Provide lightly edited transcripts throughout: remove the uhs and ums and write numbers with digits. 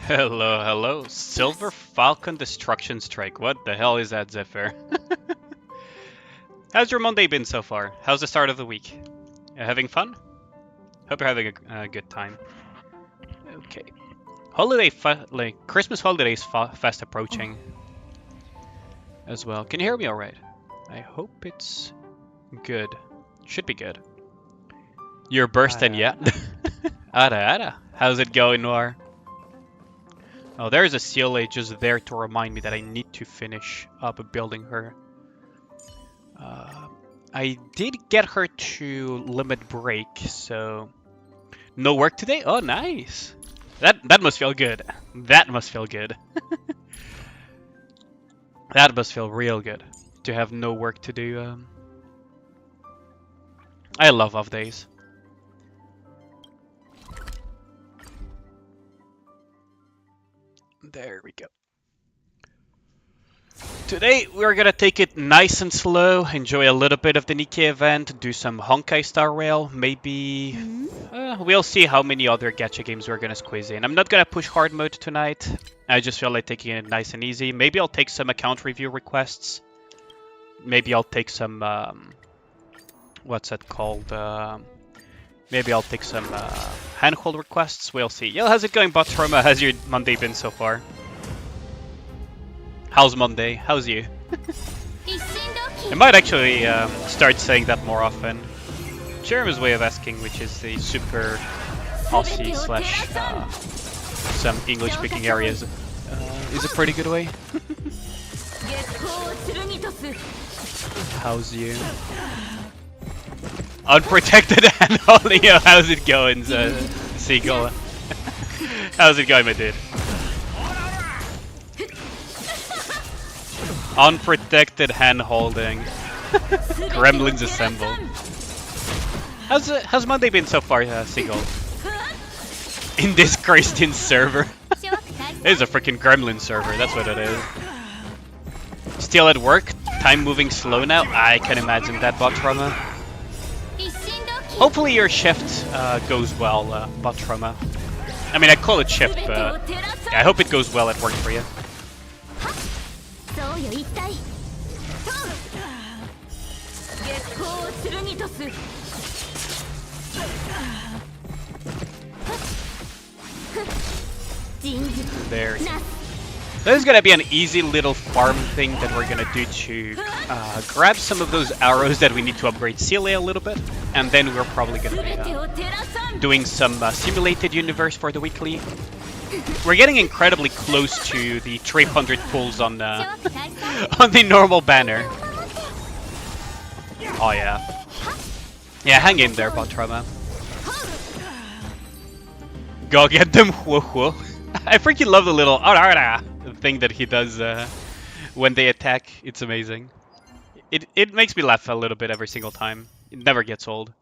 Hello, hello. Silver Falcon Destruction Strike. What the hell is that, Zephyr? How's your Monday been so far? How's the start of the week? Having fun? Hope you're having a good time. Okay. Like Christmas holidays fast approaching as well. Can you hear me alright? I hope it's good. Should be good. You're bursting yet? Ara. How's it going, Noir? Oh, there's a CLA just there to remind me that I need to finish up building her. I did get her to limit break, so no work today? Oh, nice. That must feel good. That must feel good. That must feel real good to have no work to do. I love off days. There we go. Today we're gonna take it nice and slow, enjoy a little bit of the Nikke event, do some Honkai Starrail, maybe... we'll see how many other gacha games we're gonna squeeze in. I'm not gonna push hard mode tonight, I just feel like taking it nice and easy. Maybe I'll take some account review requests. Maybe I'll take some... what's that called? Maybe I'll take some handhold requests, we'll see. Yo, how's it going, Botroma? How's your Monday been so far? How's Monday? How's you? I might actually start saying that more often. Jeremy's way of asking, which is the super Aussie slash some English-speaking areas, is a pretty good way. How's you? Unprotected handholding. Yo, how's it going, Seagull? How's it going, my dude? Unprotected hand-holding. Gremlins assemble. How's Monday been so far, Seagull? In this Christian server. It is a freaking gremlin server, that's what it is. Still at work? Time moving slow now? I can imagine that, Botroma. Hopefully your shift goes well, Botroma. I mean, I call it shift, but I hope it goes well at work for you. There. This is gonna be an easy little farm thing that we're gonna do to grab some of those arrows that we need to upgrade CLA a little bit, and then we're probably gonna be doing some simulated universe for the weekly. We're getting incredibly close to the 300 pulls on on the normal banner. Oh yeah. Yeah, hang in there, Botroma. Go get them, whoa whoa. I freaking love the little thing that he does when they attack. It's amazing. It makes me laugh a little bit every single time. It never gets old.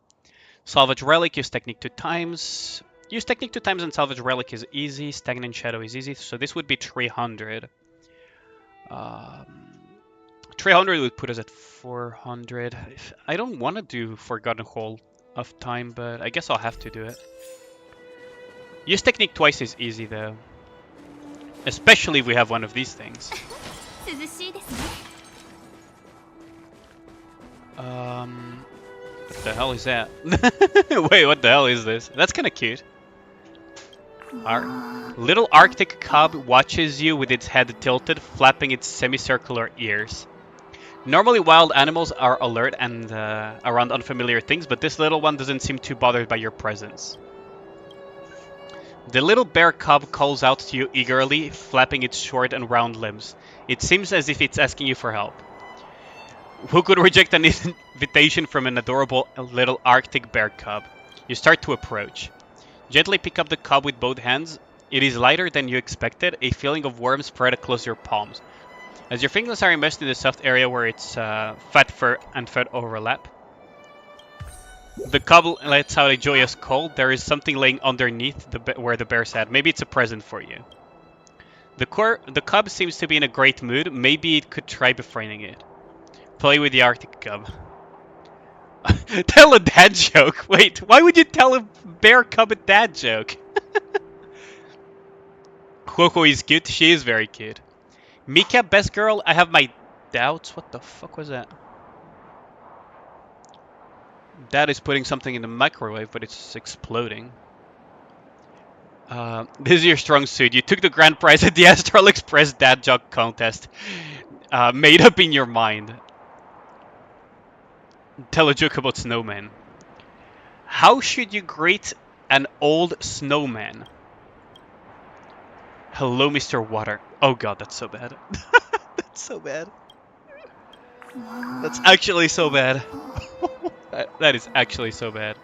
Salvage Relic, use Technique 2 times. Use Technique 2 times and Salvage Relic is easy. Stagnant Shadow is easy, so this would be 300. 300 would put us at 400. I don't want to do Forgotten Hole of Time, but I guess I'll have to do it. Use Technique twice is easy though. Especially if we have one of these things. What the hell is that? Wait, what the hell is this? That's kinda cute. Little Arctic cub watches you with its head tilted, flapping its semicircular ears. Normally wild animals are alert and around unfamiliar things, but this little one doesn't seem too bothered by your presence. The little bear cub calls out to you eagerly, flapping its short and round limbs. It seems as if it's asking you for help. Who could reject an invitation from an adorable little Arctic bear cub? You start to approach. Gently pick up the cub with both hands. It is lighter than you expected, a feeling of warmth spread across your palms. As your fingers are immersed in the soft area where its fat fur and fur overlap, the cub lets out a joyous call. There is something laying underneath where the bear sat. Maybe it's a present for you. The cub seems to be in a great mood. Maybe it could try befriending it. Play with the Arctic cub. Tell a dad joke. Wait, why would you tell a bear cub a dad joke? Coco is cute. She is very cute. Mika, best girl. I have my doubts. What the fuck was that? Dad is putting something in the microwave, but it's exploding. This is your strong suit. You took the grand prize at the Astral Express Dad Joke Contest. Made up in your mind. Tell a joke about snowmen. How should you greet an old snowman? Hello, Mr. Water. Oh god, that's so bad. That's so bad. That's actually so bad. That is actually so bad.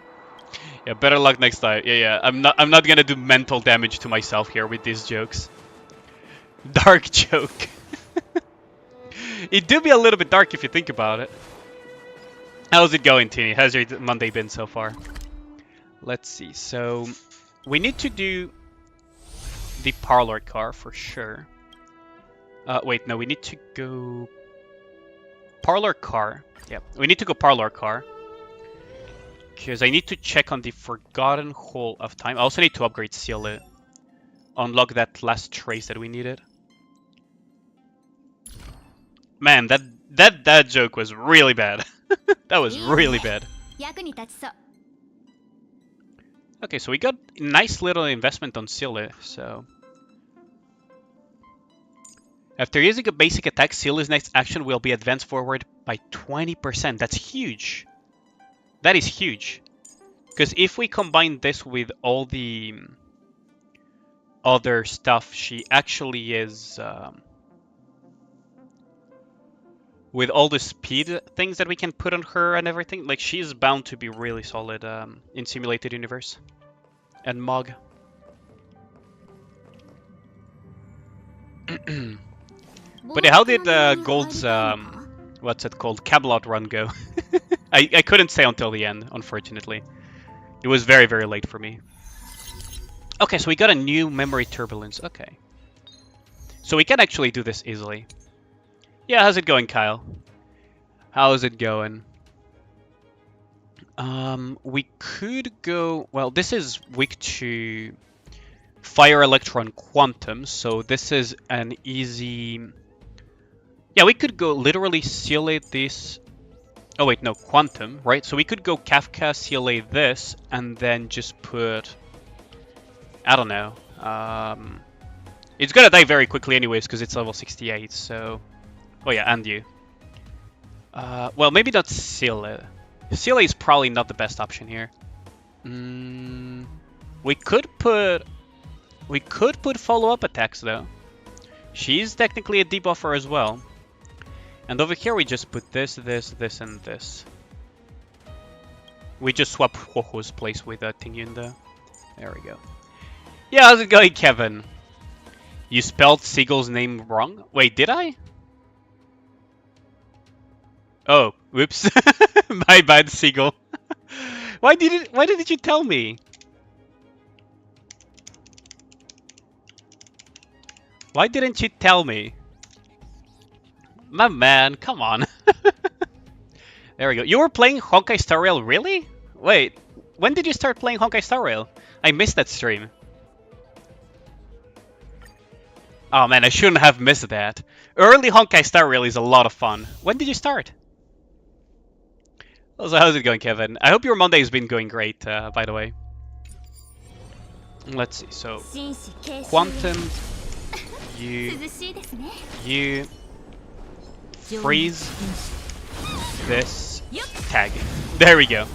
Yeah, better luck next time. Yeah. I'm not gonna do mental damage to myself here with these jokes. Dark joke. It do be a little bit dark if you think about it. How's it going, Tini? How's your Monday been so far? Let's see. So we need to do the parlor car for sure. Wait, no, we need to go parlor car. Yeah, we need to go parlor car. Because I need to check on the Forgotten Hole of Time. I also need to upgrade Seal. Unlock that last trace that we needed. Man, that joke was really bad. That was really bad. Okay, so we got a nice little investment on Seal, so... After using a basic attack, Seal's next action will be advanced forward by 20%. That's huge. That is huge. Because if we combine this with all the other stuff, she actually is... with all the speed things that we can put on her and everything, like she's bound to be really solid in Simulated Universe. And Mog. But how did Gold's, what's it called, Camelot run go? I couldn't say until the end, unfortunately. It was very, very late for me. Okay, so we got a new memory turbulence. Okay. So we can actually do this easily. Yeah, how's it going, Kyle? How's it going? We could go... Well, this is weak to Fire, Electron, Quantum, so this is an easy... Yeah, we could go literally CLA this... Oh wait, no, Quantum, right? So we could go Kafka, CLA this, and then just put... I don't know. It's gonna die very quickly anyways, because it's level 68, so... Oh yeah, and you. Well, maybe not Scylla. Scylla is probably not the best option here. We could put follow-up attacks though. She's technically a debuffer as well. And over here we just put this, this, and this. We just swap Hoho's place with Tingyunda. There we go. Yeah, how's it going, Kevin? You spelled Seagull's name wrong? Wait, did I? Oh, whoops. My bad, Seagull. Why didn't you tell me? Why didn't you tell me? My man, come on. There we go. You were playing Honkai Star Rail, really? Wait, when did you start playing Honkai Star Rail? I missed that stream. Oh man, I shouldn't have missed that. Early Honkai Star Rail is a lot of fun. When did you start? So how's it going, Kevin? I hope your Monday has been going great, by the way. Let's see, so... Quantum... You... Freeze... This... Tag. There we go.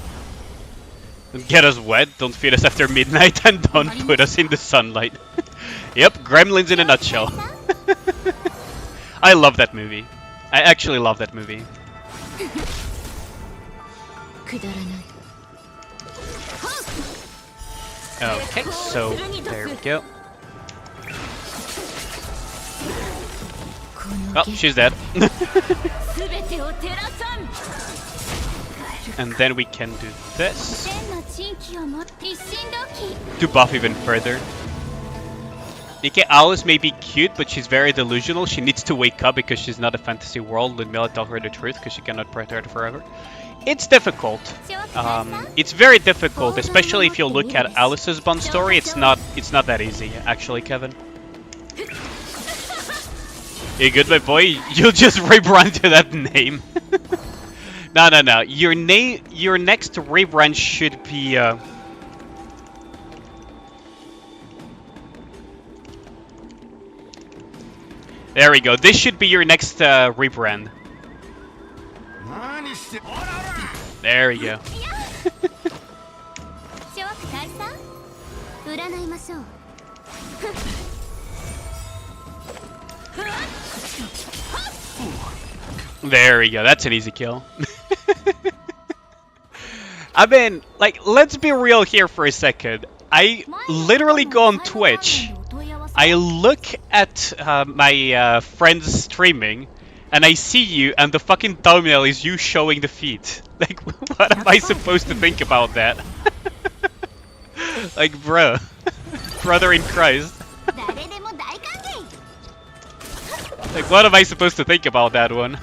Don't get us wet, don't feed us after midnight, and don't put us in the sunlight. Yep, Gremlins in a nutshell. I love that movie. I actually love that movie. Okay, so there we go. Oh, she's dead. And then we can do this to buff even further. Nikke Alice may be cute, but she's very delusional. She needs to wake up because she's not a fantasy world. Ludmilla tell her the truth because she cannot protect her forever. It's difficult. It's very difficult, especially if you look at Alice's Bond story. It's not that easy, actually, Kevin. You good, my boy? You'll just rebrand to that name. No. Your next rebrand should be. There we go. This should be your next rebrand. There we go. There we go. That's an easy kill. I mean, like, let's be real here for a second. I literally go on Twitch. I look at my friends streaming, and I see you, and the fucking thumbnail is you showing the feet. Like, what am I supposed to think about that? Like, bro. Brother in Christ. Like, what am I supposed to think about that one?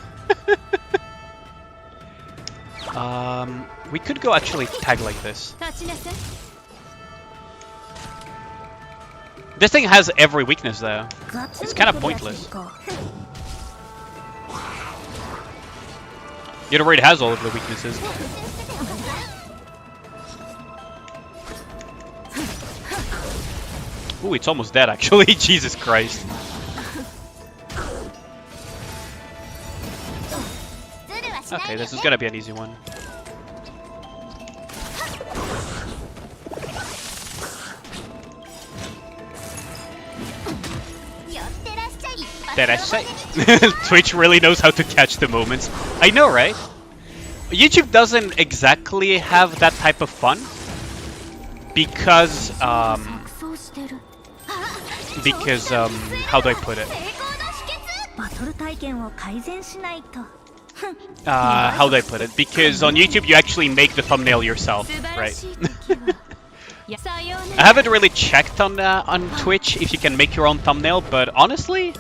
We could go actually tag like this. This thing has every weakness though. It's kind of pointless. It already has all of the weaknesses. Ooh, it's almost dead actually. Jesus Christ. Okay, this is gonna be an easy one. That I say. Twitch really knows how to catch the moments. I know, right? YouTube doesn't exactly have that type of fun because how do I put it? How do I put it? Because on YouTube you actually make the thumbnail yourself, right? I haven't really checked on Twitch if you can make your own thumbnail, but honestly,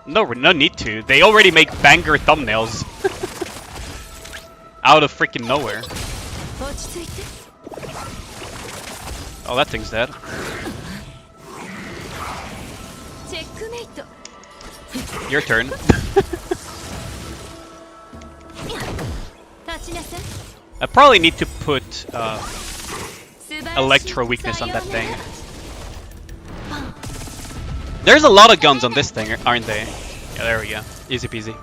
no need to. They already make banger thumbnails out of freaking nowhere. Oh, that thing's dead. Your turn. I probably need to put electro weakness on that thing. There's a lot of guns on this thing, aren't they? Yeah, there we go. Easy peasy.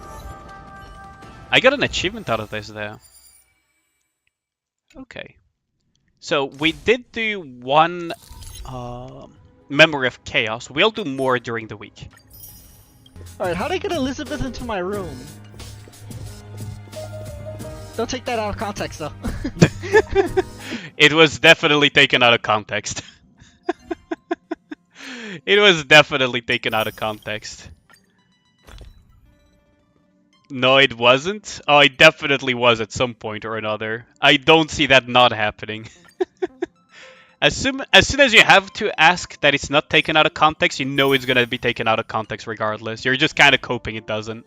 I got an achievement out of this though. Okay. So we did do one Memory of Chaos. We'll do more during the week. Alright, how'd I get Elizabeth into my room? Don't take that out of context though. It was definitely taken out of context. It was definitely taken out of context. No, it wasn't. Oh, it definitely was at some point or another. I don't see that not happening. As soon as you have to ask that it's not taken out of context, you know it's gonna be taken out of context regardless. You're just kind of coping it doesn't.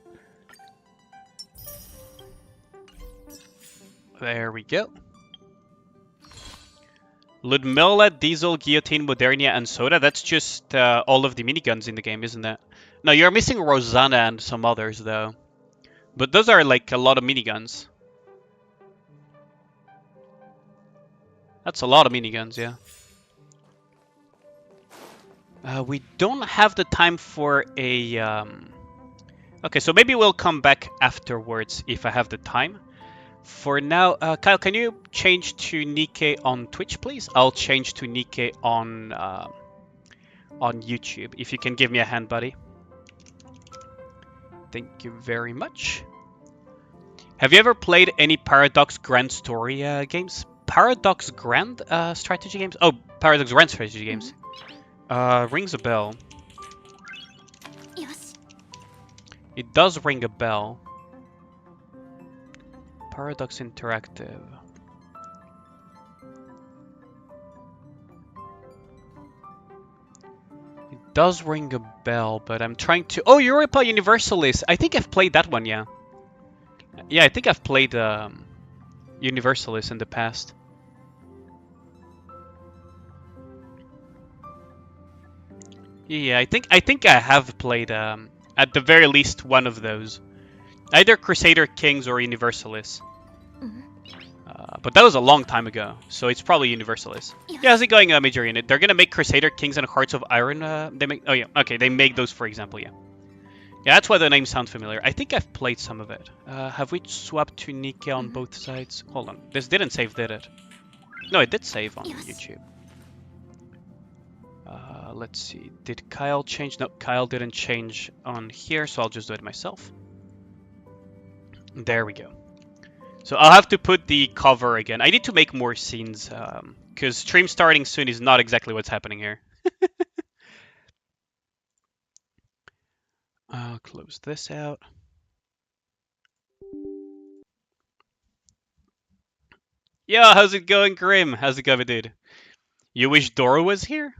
There we go. Ludmilla, Diesel, Guillotine, Modernia, and Soda. That's just all of the miniguns in the game, isn't it? No, you're missing Rosanna and some others, though. But those are like a lot of miniguns. That's a lot of miniguns, yeah. We don't have the time for a... Okay, so maybe we'll come back afterwards if I have the time. For now, Kyle, can you change to Nikke on Twitch, please? I'll change to Nikke on YouTube. If you can give me a hand, buddy. Thank you very much. Have you ever played any Paradox Grand Story games? Paradox Grand strategy games? Oh, Paradox Grand strategy games. Rings a bell. It does ring a bell. Paradox Interactive. It does ring a bell, but I'm trying to... Oh, Europa Universalis! I think I've played that one, yeah. Yeah, I think I've played Universalis in the past. Yeah, I think I have played At the very least, one of those. Either Crusader Kings or Universalists. But that was a long time ago, so it's probably Universalists. Yeah, how's it going, Major Unit? They're gonna make Crusader Kings and Hearts of Iron. They make. Oh yeah, okay, they make those, for example. Yeah, yeah, that's why the name sounds familiar. I think I've played some of it. Have we swapped to Nikke on both sides? Hold on, this didn't save, did it? No, it did save on YouTube. Let's see. Did Kyle change? No, Kyle didn't change on here, so I'll just do it myself. There we go. So I'll have to put the cover again. I need to make more scenes, because stream starting soon is not exactly what's happening here. I'll close this out. Yeah, how's it going, Grim? How's it going, dude? You wish Dora was here?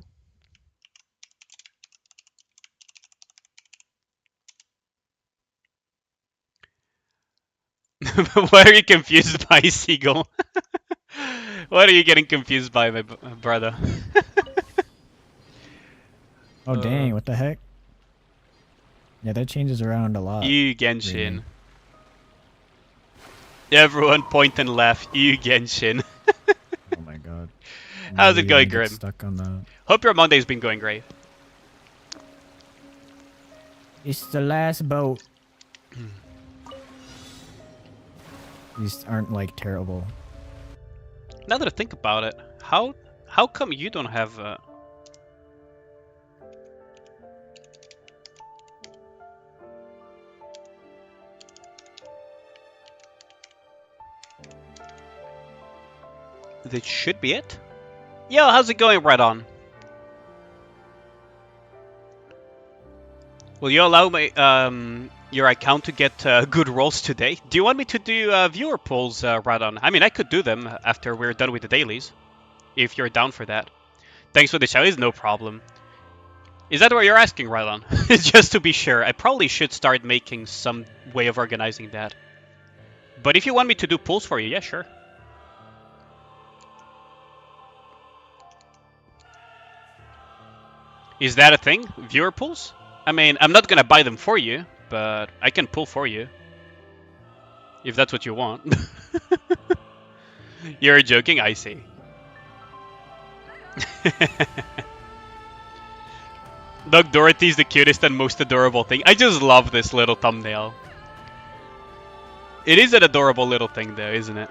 What are you confused by, Seagull? What are you getting confused by, my brother? Oh dang, what the heck? Yeah, that changes around a lot. Ew, Genshin. Everyone point and laugh. Ew, Genshin. Oh my god. How's it going, Grim? Stuck on that. Hope your Monday's been going great. It's the last boat. These aren't like terrible. Now that I think about it, how come you don't have That should be it. Yo, how's it going, right on? Will you allow my your account to get good rolls today? Do you want me to do viewer polls, right on? I mean, I could do them after we're done with the dailies, if you're down for that. Thanks for the shout, is no problem. Is that what you're asking, right on? Just to be sure, I probably should start making some way of organizing that. But if you want me to do polls for you, yeah, sure. Is that a thing? Viewer pulls? I mean, I'm not gonna buy them for you, but I can pull for you. If that's what you want. You're joking? I see. Doug Dorothy's the cutest and most adorable thing. I just love this little thumbnail. It is an adorable little thing though, isn't it?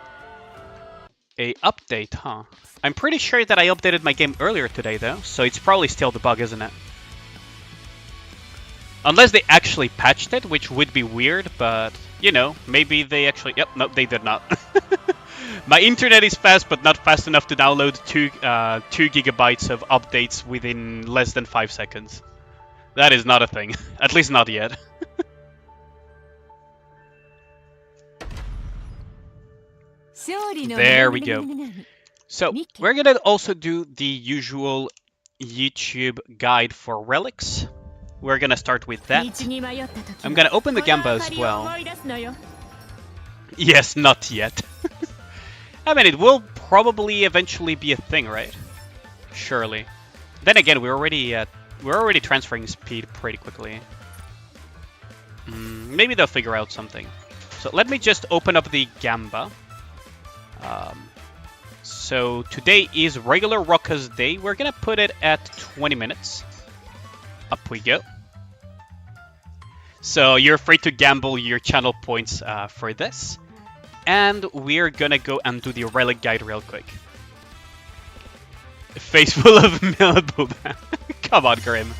A update, huh? I'm pretty sure that I updated my game earlier today though, so it's probably still the bug, isn't it? Unless they actually patched it, which would be weird, but, you know, maybe they actually... Yep, no, they did not. My internet is fast, but not fast enough to download 2 gigabytes of updates within less than 5 seconds. That is not a thing. At least not yet. There we go. So, we're gonna also do the usual YouTube guide for relics. We're gonna start with that. I'm gonna open the Gamba as well. Yes, not yet. I mean, it will probably eventually be a thing, right? Surely. Then again, we're already transferring speed pretty quickly. Maybe they'll figure out something. So let me just open up the Gamba. So today is regular Rocka's day. We're gonna put it at 20 minutes. Up we go. So you're free to gamble your channel points for this. And we're gonna go and do the relic guide real quick. A face full of Malibu. Come on, Grim.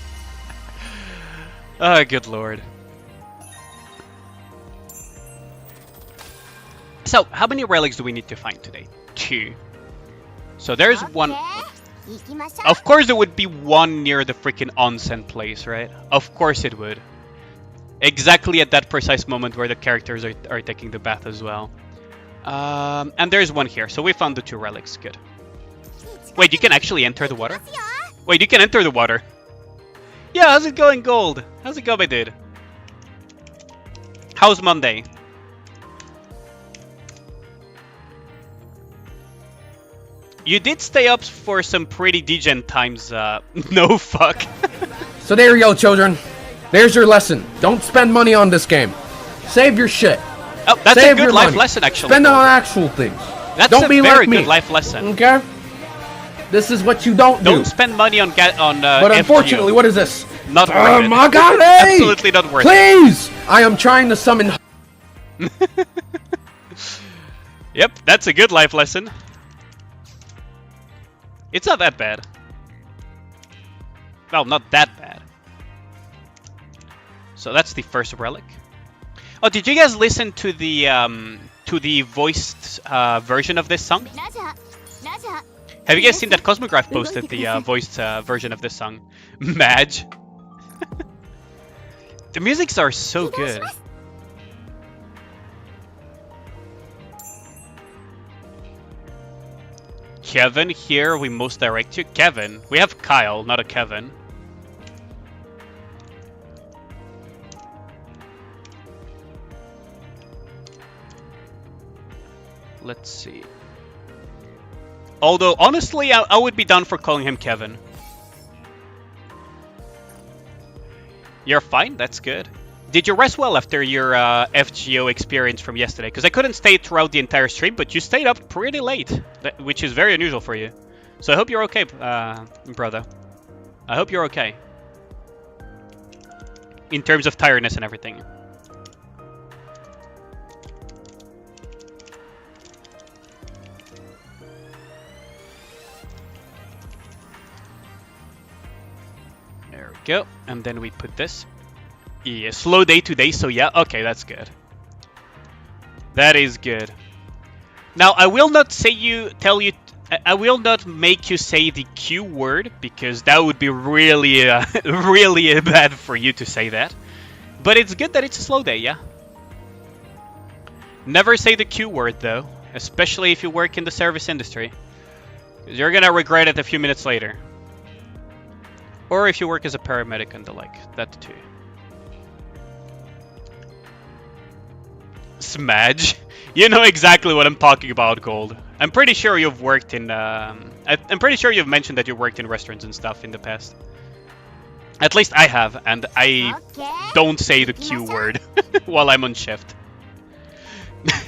Oh, good lord. So, how many relics do we need to find today? 2. So there's one... Of course there would be one near the freaking onsen place, right? Of course it would. Exactly at that precise moment where the characters are taking the bath as well. And there's one here, so we found the 2 relics, good. Wait, you can actually enter the water? Wait, you can enter the water? Yeah, how's it going, Gold? How's it going, my dude? How's Monday? You did stay up for some pretty degen times, no fuck. So there you go, children. There's your lesson. Don't spend money on this game. Save your shit. Oh, that's Save a good your life money. lesson, actually. Spend it on actual things. That's don't a be very like me. good life lesson. Okay? This is what you don't do. Don't spend money on But unfortunately, FGO. what is this? Not worth it. Magane! Absolutely not worth it. Please! I am trying to summon... Yep, that's a good life lesson. It's not that bad. Well, not that bad. So that's the first relic. Oh, did you guys listen to the voiced version of this song? Have you guys seen that Cosmograph posted the voiced version of this song? Madge. The musics are so good. Kevin, here we most direct you. Kevin. We have Kyle, not a Kevin. Let's see. Although, honestly, I would be down for calling him Kevin. You're fine? That's good. Did you rest well after your FGO experience from yesterday? Because I couldn't stay throughout the entire stream, but you stayed up pretty late, which is very unusual for you. So I hope you're okay, brother. I hope you're okay. In terms of tiredness and everything. There we go. And then we put this. Yeah, slow day today, so yeah, okay, that's good. That is good. Now, I will not I will not make you say the Q word, because that would be really, really bad for you to say that. But it's good that it's a slow day, yeah. Never say the Q word, though, especially if you work in the service industry. You're gonna regret it a few minutes later. Or if you work as a paramedic and the like, that too. Smudge. You know exactly what I'm talking about, Gold. I'm pretty sure you've worked in... I'm pretty sure you've mentioned that you worked in restaurants and stuff in the past. At least I have, and I don't say the Q word while I'm on shift.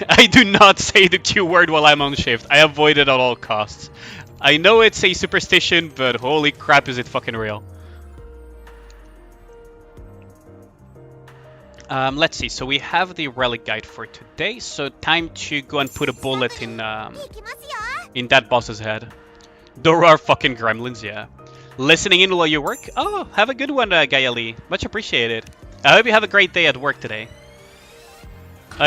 I do not say the Q word while I'm on shift. I avoid it at all costs. I know it's a superstition, but holy crap, is it fucking real. Let's see, so we have the relic guide for today, so time to go and put a bullet in that boss's head. There are fucking gremlins, yeah. Listening in while you work? Oh, have a good one, Gaia Lee. Much appreciated. I hope you have a great day at work today.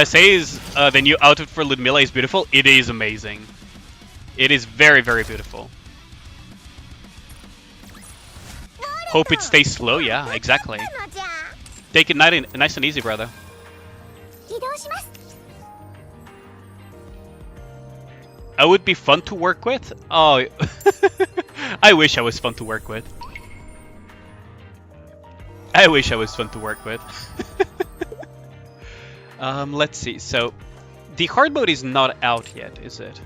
Says the new outfit for Ludmilla is beautiful. It is amazing. It is very, very beautiful. Hope it stays slow, yeah, exactly. Take it nice and easy, brother. I would be fun to work with? Oh, I wish I was fun to work with. I wish I was fun to work with. Let's see. So, the hard mode is not out yet, is it?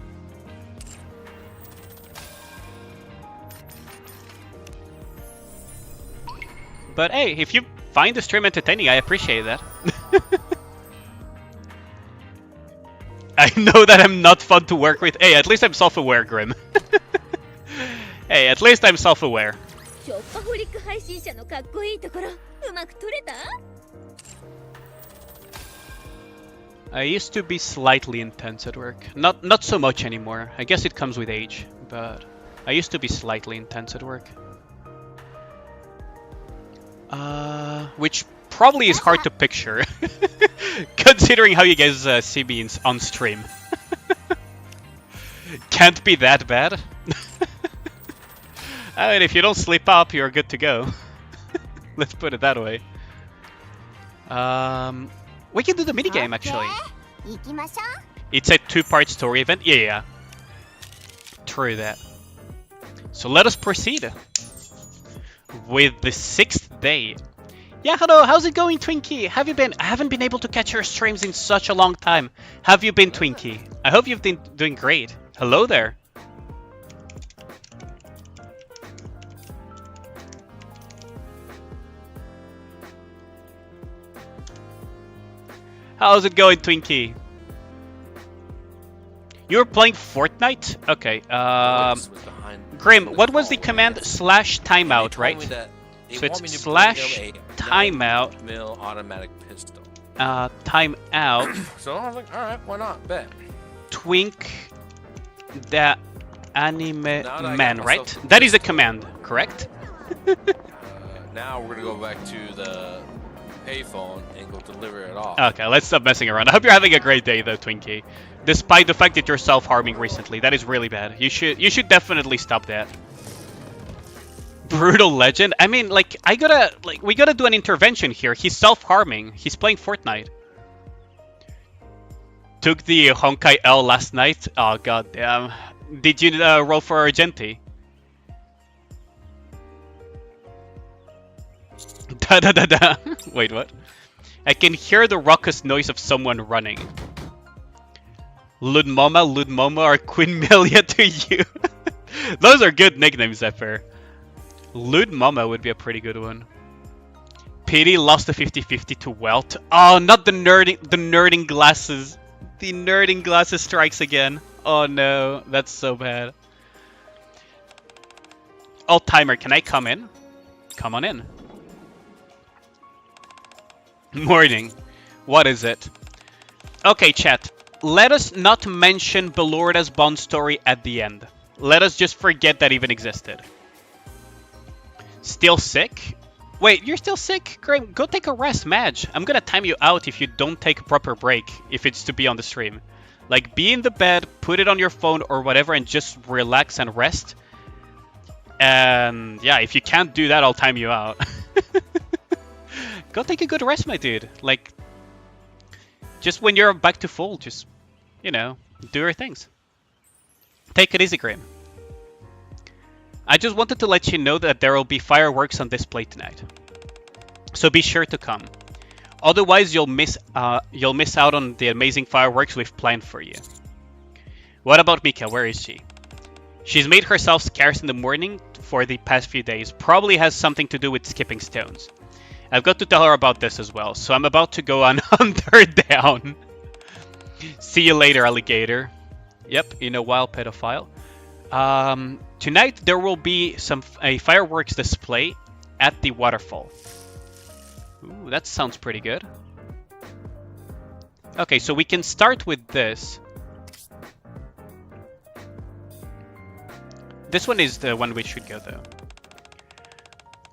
But hey, if you find the stream entertaining, I appreciate that. I know that I'm not fun to work with. Hey, at least I'm self-aware, Grim. Hey, at least I'm self-aware. I used to be slightly intense at work. Not so much anymore. I guess it comes with age, but I used to be slightly intense at work. Which probably is hard to picture, considering how you guys see me on stream. Can't be that bad. I mean, if you don't slip up, you're good to go. Let's put it that way. We can do the minigame, actually. It's a 2-part story event. Yeah. True that. So let us proceed with the 6th day. Yeah, hello, how's it going, Twinkie? Have you been? I haven't been able to catch your streams in such a long time. Have you been, Twinkie? I hope you've been doing great. Hello there. How's it going, Twinkie? You were playing Fortnite? Okay. Grim, what was the command? /timeout, right? So it's /timeout. Mill automatic pistol. Timeout. So I was like, all right, why not? Bet. Twink the anime Now that I man, got right? myself- That is the command, correct? Now we're gonna go back to the payphone and go deliver it off. Okay, let's stop messing around. I hope you're having a great day though, Twinkie. Despite the fact that you're self-harming recently, that is really bad. You should definitely stop that. Brutal legend. I mean, like, we gotta do an intervention here. He's self-harming. He's playing Fortnite. Took the Honkai L last night. Oh god damn. Did you roll for Argenti? Da da da da. Wait, what? I can hear the raucous noise of someone running. Ludmoma, or Quinmelia to you. Those are good nicknames, Zephyr. Ludmoma would be a pretty good one. Pity lost the 50-50 to Welt. Oh, not the nerding glasses. The nerding glasses strikes again. Oh no, that's so bad. Oh, timer, can I come in? Come on in. Morning. What is it? Okay, chat. Let us not mention Belorda's Bond story at the end. Let us just forget that even existed. Still sick? Wait, you're still sick? Great, go take a rest, Madge. I'm gonna time you out if you don't take a proper break, if it's to be on the stream. Like, be in the bed, put it on your phone or whatever, and just relax and rest. And yeah, if you can't do that, I'll time you out. Go take a good rest, my dude. Like, just when you're back to full, just, you know, do your things. Take it easy, Grim. I just wanted to let you know that there will be fireworks on display tonight. So be sure to come. Otherwise, you'll miss out on the amazing fireworks we've planned for you. What about Mika? Where is she? She's made herself scarce in the morning for the past few days. Probably has something to do with skipping stones. I've got to tell her about this as well, so I'm about to go and hunt her down. See you later, alligator. Yep, in a while, pedophile. Tonight there will be a fireworks display at the waterfall. Ooh, that sounds pretty good. Okay, so we can start with this. This one is the one we should go, though.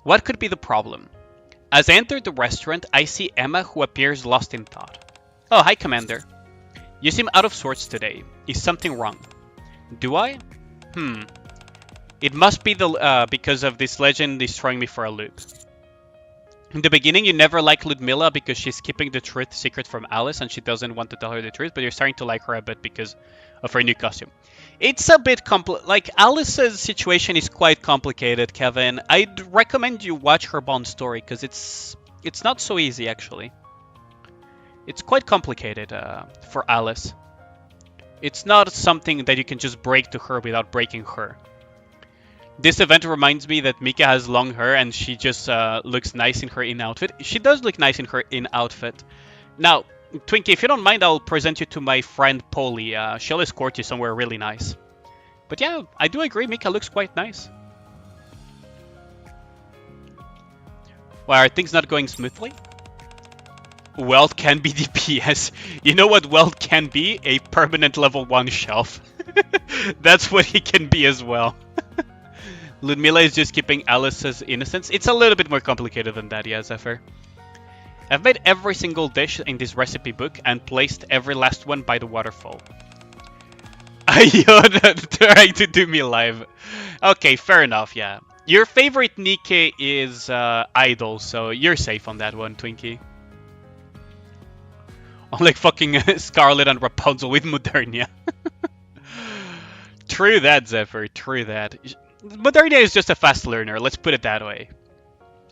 What could be the problem? As I enter the restaurant, I see Emma, who appears lost in thought. Oh, hi, Commander. You seem out of sorts today. Is something wrong? Do I? It must be because of this legend destroying me for a loop. In the beginning, you never liked Ludmilla because she's keeping the truth secret from Alice and she doesn't want to tell her the truth, but you're starting to like her a bit because of her new costume. It's a bit like, Alice's situation is quite complicated, Kevin. I'd recommend you watch her Bond story because it's not so easy, actually. It's quite complicated for Alice. It's not something that you can just break to her without breaking her. This event reminds me that Mika has long hair and she just looks nice in her in-outfit. She does look nice in her in-outfit. Now, Twinkie, if you don't mind, I'll present you to my friend Polly. She'll escort you somewhere really nice. But yeah, I do agree, Mika looks quite nice. Why, are things not going smoothly? Weld can be DPS. You know what Weld can be? A permanent level 1 shelf. That's what he can be as well. Ludmilla is just keeping Alice's innocence. It's a little bit more complicated than that, yeah, Zephyr. I've made every single dish in this recipe book and placed every last one by the waterfall. Yoda trying to do me live. Okay, fair enough, yeah. Your favorite Nikke is Idol, so you're safe on that one, Twinkie. Like fucking Scarlet and Rapunzel with Modernia. True that, Zephyr, true that. Modernia is just a fast learner, let's put it that way.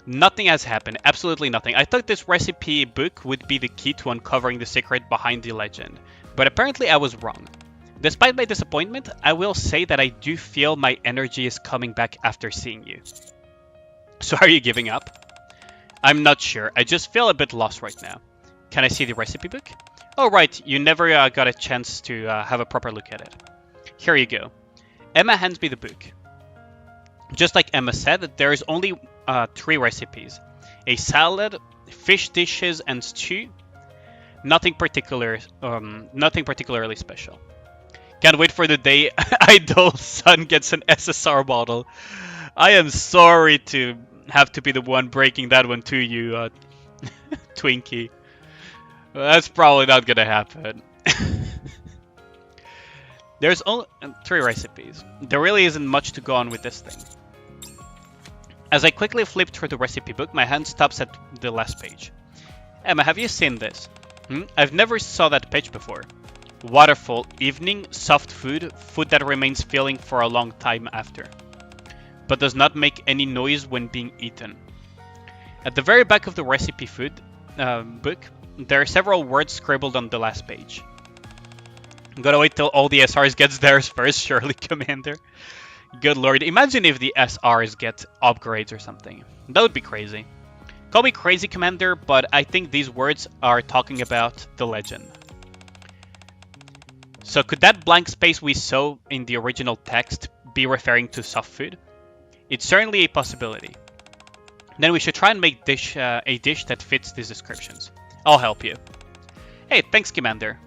Nothing has happened, absolutely nothing. I thought this recipe book would be the key to uncovering the secret behind the legend, but apparently I was wrong. Despite my disappointment, I will say that I do feel my energy is coming back after seeing you. So are you giving up? I'm not sure, I just feel a bit lost right now. Can I see the recipe book? Oh right, you never got a chance to have a proper look at it. Here you go. Emma hands me the book. Just like Emma said, there is only 3 recipes. A salad, fish dishes, and stew. Nothing particularly special. Can't wait for the day Idol's son gets an SSR bottle. I am sorry to have to be the one breaking that one to you, Twinkie. That's probably not gonna happen. There's only 3 recipes. There really isn't much to go on with this thing. As I quickly flip through the recipe book, my hand stops at the last page. Emma, have you seen this? I've never saw that page before. Waterfall, evening, soft food, food that remains filling for a long time after, but does not make any noise when being eaten. At the very back of the recipe food book, there are several words scribbled on the last page. I'm gonna wait till all the SRs gets theirs first, surely, Commander. Good lord, imagine if the SRs get upgrades or something. That would be crazy. Call me crazy, Commander, but I think these words are talking about the legend. So could that blank space we saw in the original text be referring to soft food? It's certainly a possibility. Then we should try and make a dish that fits these descriptions. I'll help you. Hey, thanks, Commander.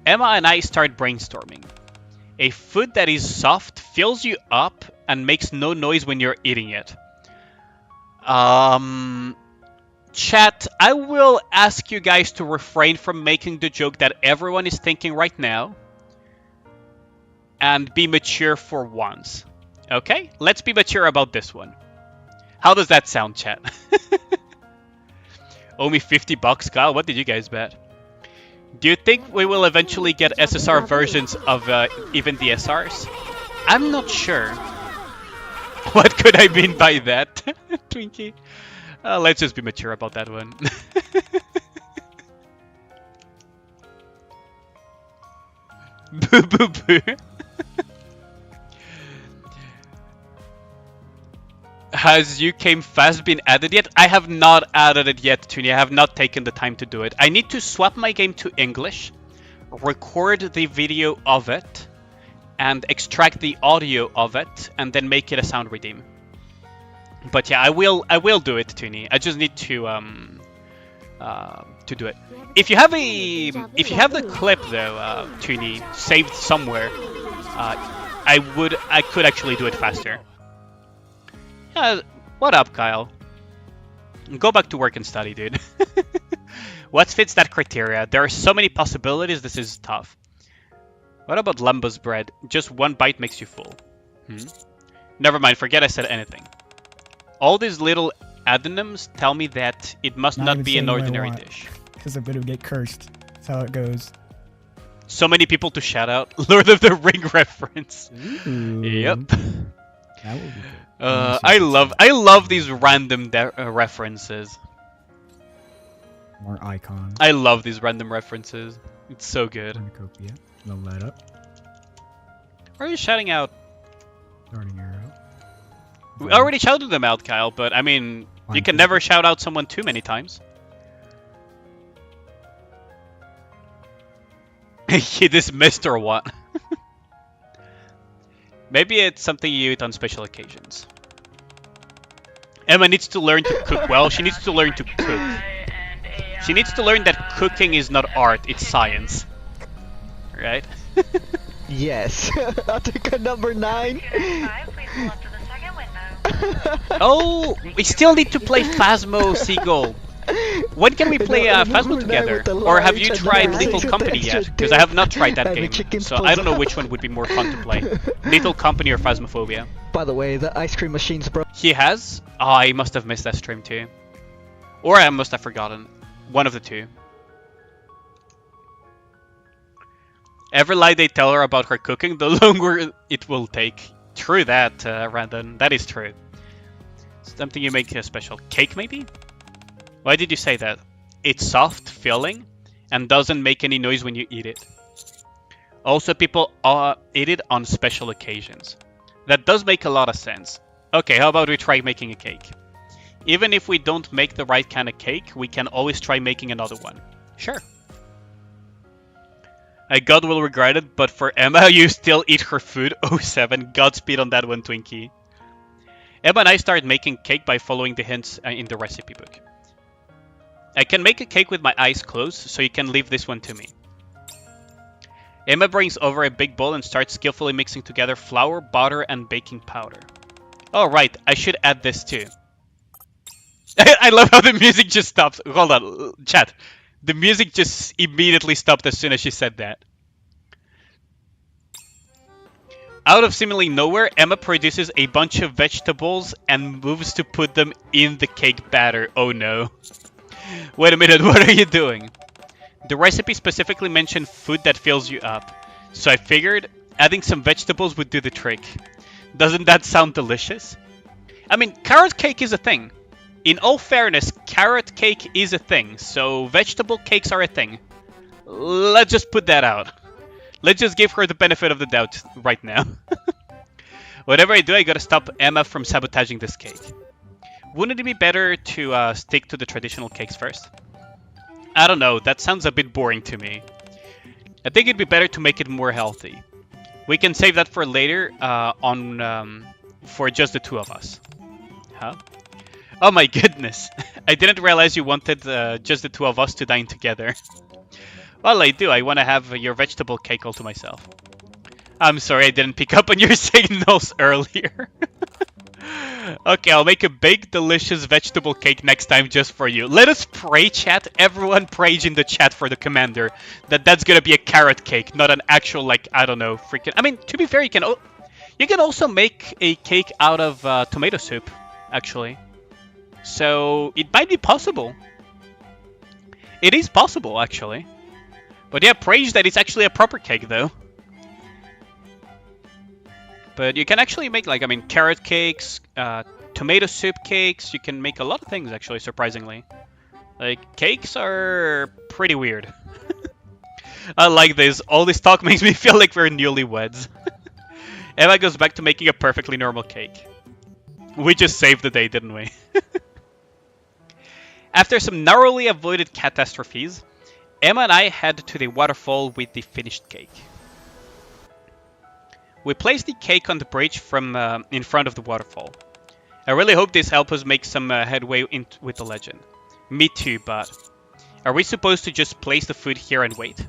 Emma and I start brainstorming. A food that is soft, fills you up, and makes no noise when you're eating it. Chat, I will ask you guys to refrain from making the joke that everyone is thinking right now. And be mature for once. Okay? Let's be mature about this one. How does that sound, chat? Owe me $50, Kyle. What did you guys bet? Do you think we will eventually get SSR versions of even the SRs? I'm not sure. What could I mean by that, Twinkie? Let's just be mature about that one. Boo boo boo. Has You Came Fast been added yet? I have not added it yet, Toonie. I have not taken the time to do it. I need to swap my game to English, record the video of it, and extract the audio of it, and then make it a sound redeem. But yeah, I will do it, Toonie. I just need to do it. If you have the clip though, Toonie, saved somewhere, I could actually do it faster. Yeah, what up, Kyle? Go back to work and study, dude. What fits that criteria? There are so many possibilities, this is tough. What about Lambo's bread? Just one bite makes you full. Never mind, forget I said anything. All these little adonyms tell me that it must not be an ordinary dish. Because I'm gonna get cursed. That's how it goes. So many people to shout out. Lord of the Ring reference. Ooh. Yep. That would be good. I love these random references. More icons. I love these random references. It's so good. Cornucopia. Level that up. Why are you shouting out? Starting arrow. We already shouted them out, Kyle, but I mean, you can never shout out someone too many times. You dismissed or what? Maybe it's something you eat on special occasions. Emma needs to learn to cook well. She needs to learn to cook. She needs to learn that cooking is not art, it's science. Right? Yes. Attica number 9. Oh, we still need to play Phasmo, Seagull. When can we play Phasmo together? Or have you tried Lethal Company yet? Because I have not tried that game, so I don't know which one would be more fun to play. Lethal Company or Phasmophobia. By the way, the ice cream machine's broke. He has? Oh, I must have missed that stream too. Or I must have forgotten. One of the two. Every lie they tell her about her cooking, the longer it will take. True that, Randon. That is true. Something you make a special cake, maybe? Why did you say that? It's soft, filling, and doesn't make any noise when you eat it. Also, people eat it on special occasions. That does make a lot of sense. Okay, how about we try making a cake? Even if we don't make the right kind of cake, we can always try making another one. Sure. God will regret it, but for Emma, you still eat her food. Oh, 7. Godspeed on that one, Twinkie. Emma and I started making cake by following the hints in the recipe book. I can make a cake with my eyes closed, so you can leave this one to me. Emma brings over a big bowl and starts skillfully mixing together flour, butter, and baking powder. Oh, right, I should add this too. I love how the music just stops. Hold on, chat. The music just immediately stopped as soon as she said that. Out of seemingly nowhere, Emma produces a bunch of vegetables and moves to put them in the cake batter. Oh no. Wait a minute, what are you doing? The recipe specifically mentioned food that fills you up, so I figured adding some vegetables would do the trick. Doesn't that sound delicious? I mean, carrot cake is a thing. In all fairness, carrot cake is a thing, so vegetable cakes are a thing. Let's just put that out. Let's just give her the benefit of the doubt right now. Whatever I do, I gotta stop Emma from sabotaging this cake. Wouldn't it be better to stick to the traditional cakes first? I don't know, that sounds a bit boring to me. I think it'd be better to make it more healthy. We can save that for later for just the two of us. Huh? Oh my goodness. I didn't realize you wanted just the two of us to dine together. Well, I do. I want to have your vegetable cake all to myself. I'm sorry I didn't pick up on your signals earlier. Okay, I'll make a big, delicious vegetable cake next time just for you. Let us pray, chat. Everyone prays in the chat for the commander that's gonna be a carrot cake, not an actual, like, I don't know, freaking... I mean, to be fair, you can also make a cake out of tomato soup, actually. So, it might be possible. It is possible, actually. But yeah, praise that it's actually a proper cake, though. But you can actually make, like, I mean, carrot cakes, tomato soup cakes. You can make a lot of things, actually, surprisingly. Like, cakes are pretty weird. I like this. All this talk makes me feel like we're newlyweds. Emma goes back to making a perfectly normal cake. We just saved the day, didn't we? After some narrowly avoided catastrophes, Emma and I head to the waterfall with the finished cake. We place the cake on the bridge from in front of the waterfall. I really hope this helps us make some headway with the legend. Me too, but... Are we supposed to just place the food here and wait?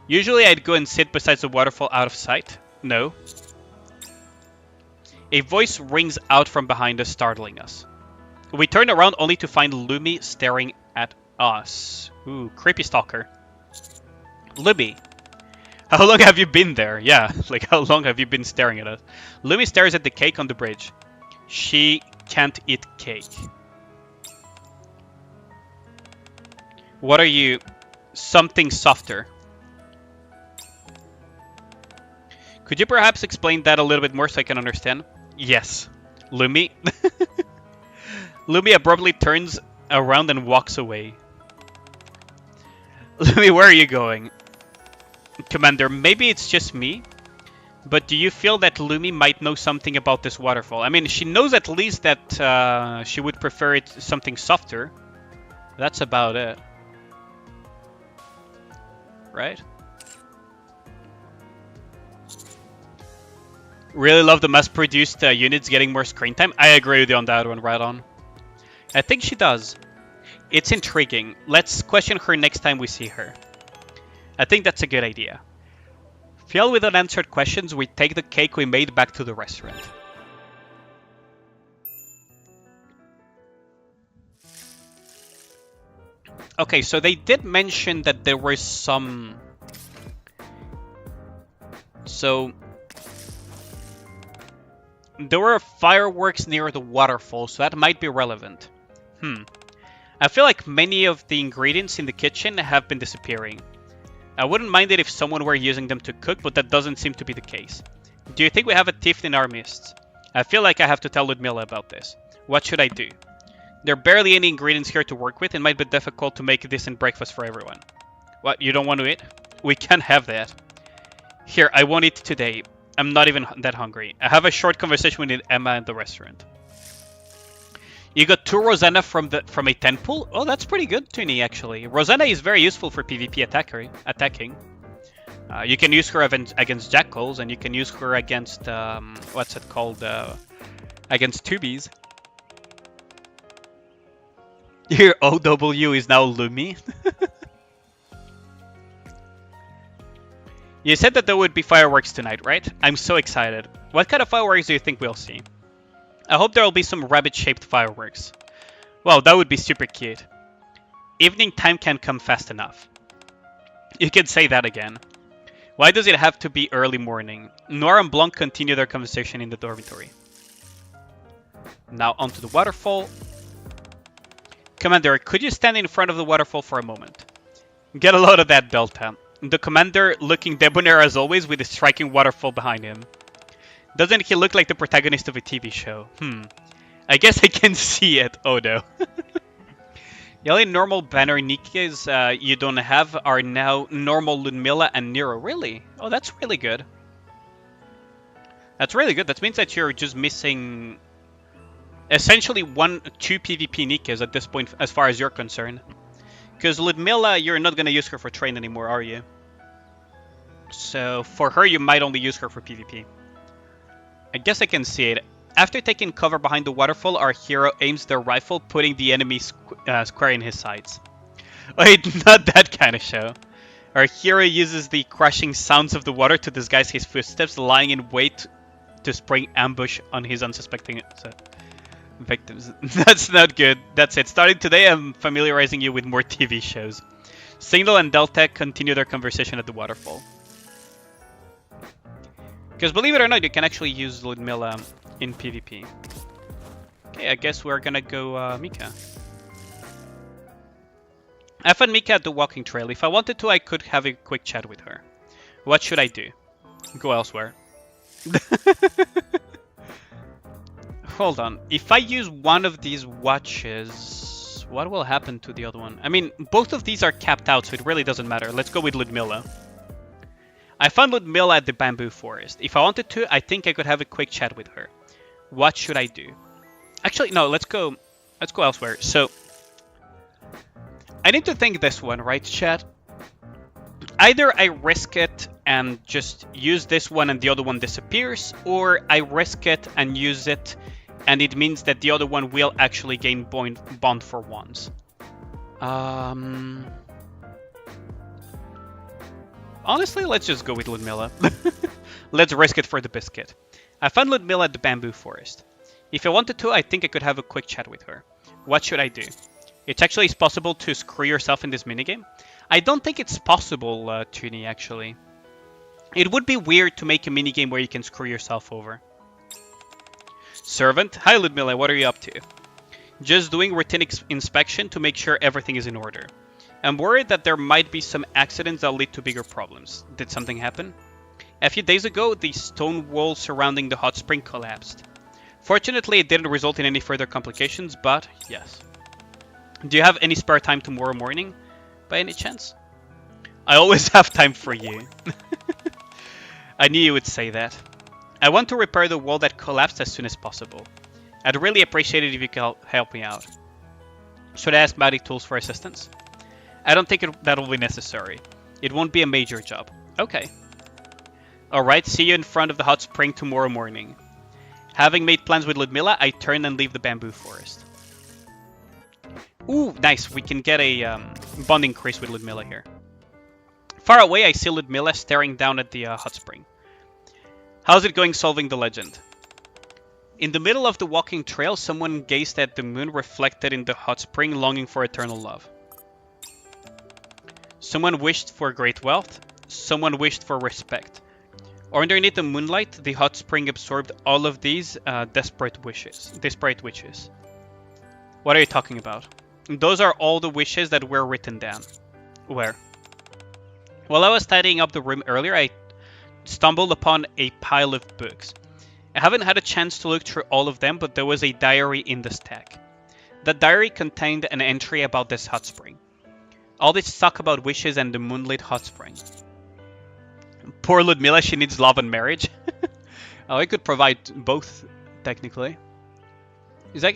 Usually I'd go and sit beside the waterfall out of sight. No. A voice rings out from behind us, startling us. We turn around only to find Lumi staring at us. Ooh, creepy stalker. Lumi, how long have you been there? Yeah, like how long have you been staring at us? Lumi stares at the cake on the bridge. She can't eat cake. What are you? Something softer. Could you perhaps explain that a little bit more so I can understand? Yes. Lumi? Lumi abruptly turns around and walks away. Lumi, where are you going? Commander, maybe it's just me, but do you feel that Lumi might know something about this waterfall? I mean, she knows at least that she would prefer it something softer. That's about it. Right? Really love the mass-produced units getting more screen time. I agree with you on that one, right on. I think she does. It's intriguing. Let's question her next time we see her. I think that's a good idea. Filled with unanswered questions, we take the cake we made back to the restaurant. Okay, so they did mention that there were some... So... There were fireworks near the waterfall, so that might be relevant. I feel like many of the ingredients in the kitchen have been disappearing. I wouldn't mind it if someone were using them to cook, but that doesn't seem to be the case. Do you think we have a thief in our midst? I feel like I have to tell Ludmilla about this. What should I do? There are barely any ingredients here to work with. It might be difficult to make a decent breakfast for everyone. What, you don't want to eat? We can't have that. Here, I won't eat today. I'm not even that hungry. I have a short conversation with Emma in the restaurant. You got 2 Rosanna from a temple? Oh, that's pretty good, Tuni, actually. Rosanna is very useful for PvP attacking. You can use her against jackals, and you can use her against what's it called? Against tubies. Your OW is now Lumi. You said that there would be fireworks tonight, right? I'm so excited. What kind of fireworks do you think we'll see? I hope there will be some rabbit-shaped fireworks. Wow, that would be super cute. Evening time can't come fast enough. You can say that again. Why does it have to be early morning? Noir and Blanc continue their conversation in the dormitory. Now onto the waterfall. Commander, could you stand in front of the waterfall for a moment? Get a load of that, Delta. The commander looking debonair as always with a striking waterfall behind him. Doesn't he look like the protagonist of a TV show? I guess I can see it. Oh no. The only normal banner Nikkes you don't have are now normal Ludmilla and Nero. Really? Oh, that's really good. That's really good. That means that you're just missing essentially 2 PvP Nikkes at this point as far as you're concerned. Because Ludmilla, you're not going to use her for train anymore, are you? So for her, you might only use her for PvP. I guess I can see it. After taking cover behind the waterfall, our hero aims their rifle, putting the enemy square in his sights. Wait, not that kind of show. Our hero uses the crashing sounds of the water to disguise his footsteps, lying in wait to spring ambush on his unsuspecting victims. That's not good. That's it. Starting today, I'm familiarizing you with more TV shows. Signal and Delta continue their conversation at the waterfall. Because believe it or not, you can actually use Ludmilla in PvP. Okay, I guess we're gonna go Mika. I found Mika at the walking trail. If I wanted to, I could have a quick chat with her. What should I do? Go elsewhere. Hold on. If I use one of these watches, what will happen to the other one? I mean, both of these are capped out, so it really doesn't matter. Let's go with Ludmilla. I found Ludmilla at the bamboo forest. If I wanted to, I think I could have a quick chat with her. What should I do? Actually, no, let's go elsewhere. So, I need to think this one, right, chat? Either I risk it and just use this one and the other one disappears, or I risk it and use it and it means that the other one will actually gain bond for once. Honestly, let's just go with Ludmilla. Let's risk it for the biscuit. I found Ludmilla at the bamboo forest. If I wanted to, I think I could have a quick chat with her. What should I do? It's actually possible to screw yourself in this minigame. I don't think it's possible, Trini, actually. It would be weird to make a minigame where you can screw yourself over. Servant? Hi, Ludmilla, what are you up to? Just doing routine inspection to make sure everything is in order. I'm worried that there might be some accidents that lead to bigger problems. Did something happen? A few days ago, the stone wall surrounding the hot spring collapsed. Fortunately, it didn't result in any further complications, but yes. Do you have any spare time tomorrow morning, by any chance? I always have time for you. I knew you would say that. I want to repair the wall that collapsed as soon as possible. I'd really appreciate it if you could help me out. Should I ask Magic Tools for assistance? I don't think that'll be necessary. It won't be a major job. Okay. Alright, see you in front of the hot spring tomorrow morning. Having made plans with Ludmilla, I turn and leave the bamboo forest. Ooh, nice. We can get a bond increase with Ludmilla here. Far away, I see Ludmilla staring down at the hot spring. How's it going solving the legend? In the middle of the walking trail, someone gazed at the moon reflected in the hot spring, longing for eternal love. Someone wished for great wealth. Someone wished for respect. Underneath the moonlight, the hot spring absorbed all of these desperate wishes. What are you talking about? Those are all the wishes that were written down. Where? While I was tidying up the room earlier, I stumbled upon a pile of books. I haven't had a chance to look through all of them, but there was a diary in the stack. The diary contained an entry about this hot spring. All this talk about wishes and the moonlit hot spring. Poor Ludmilla, she needs love and marriage. Oh, I could provide both, technically. Is that...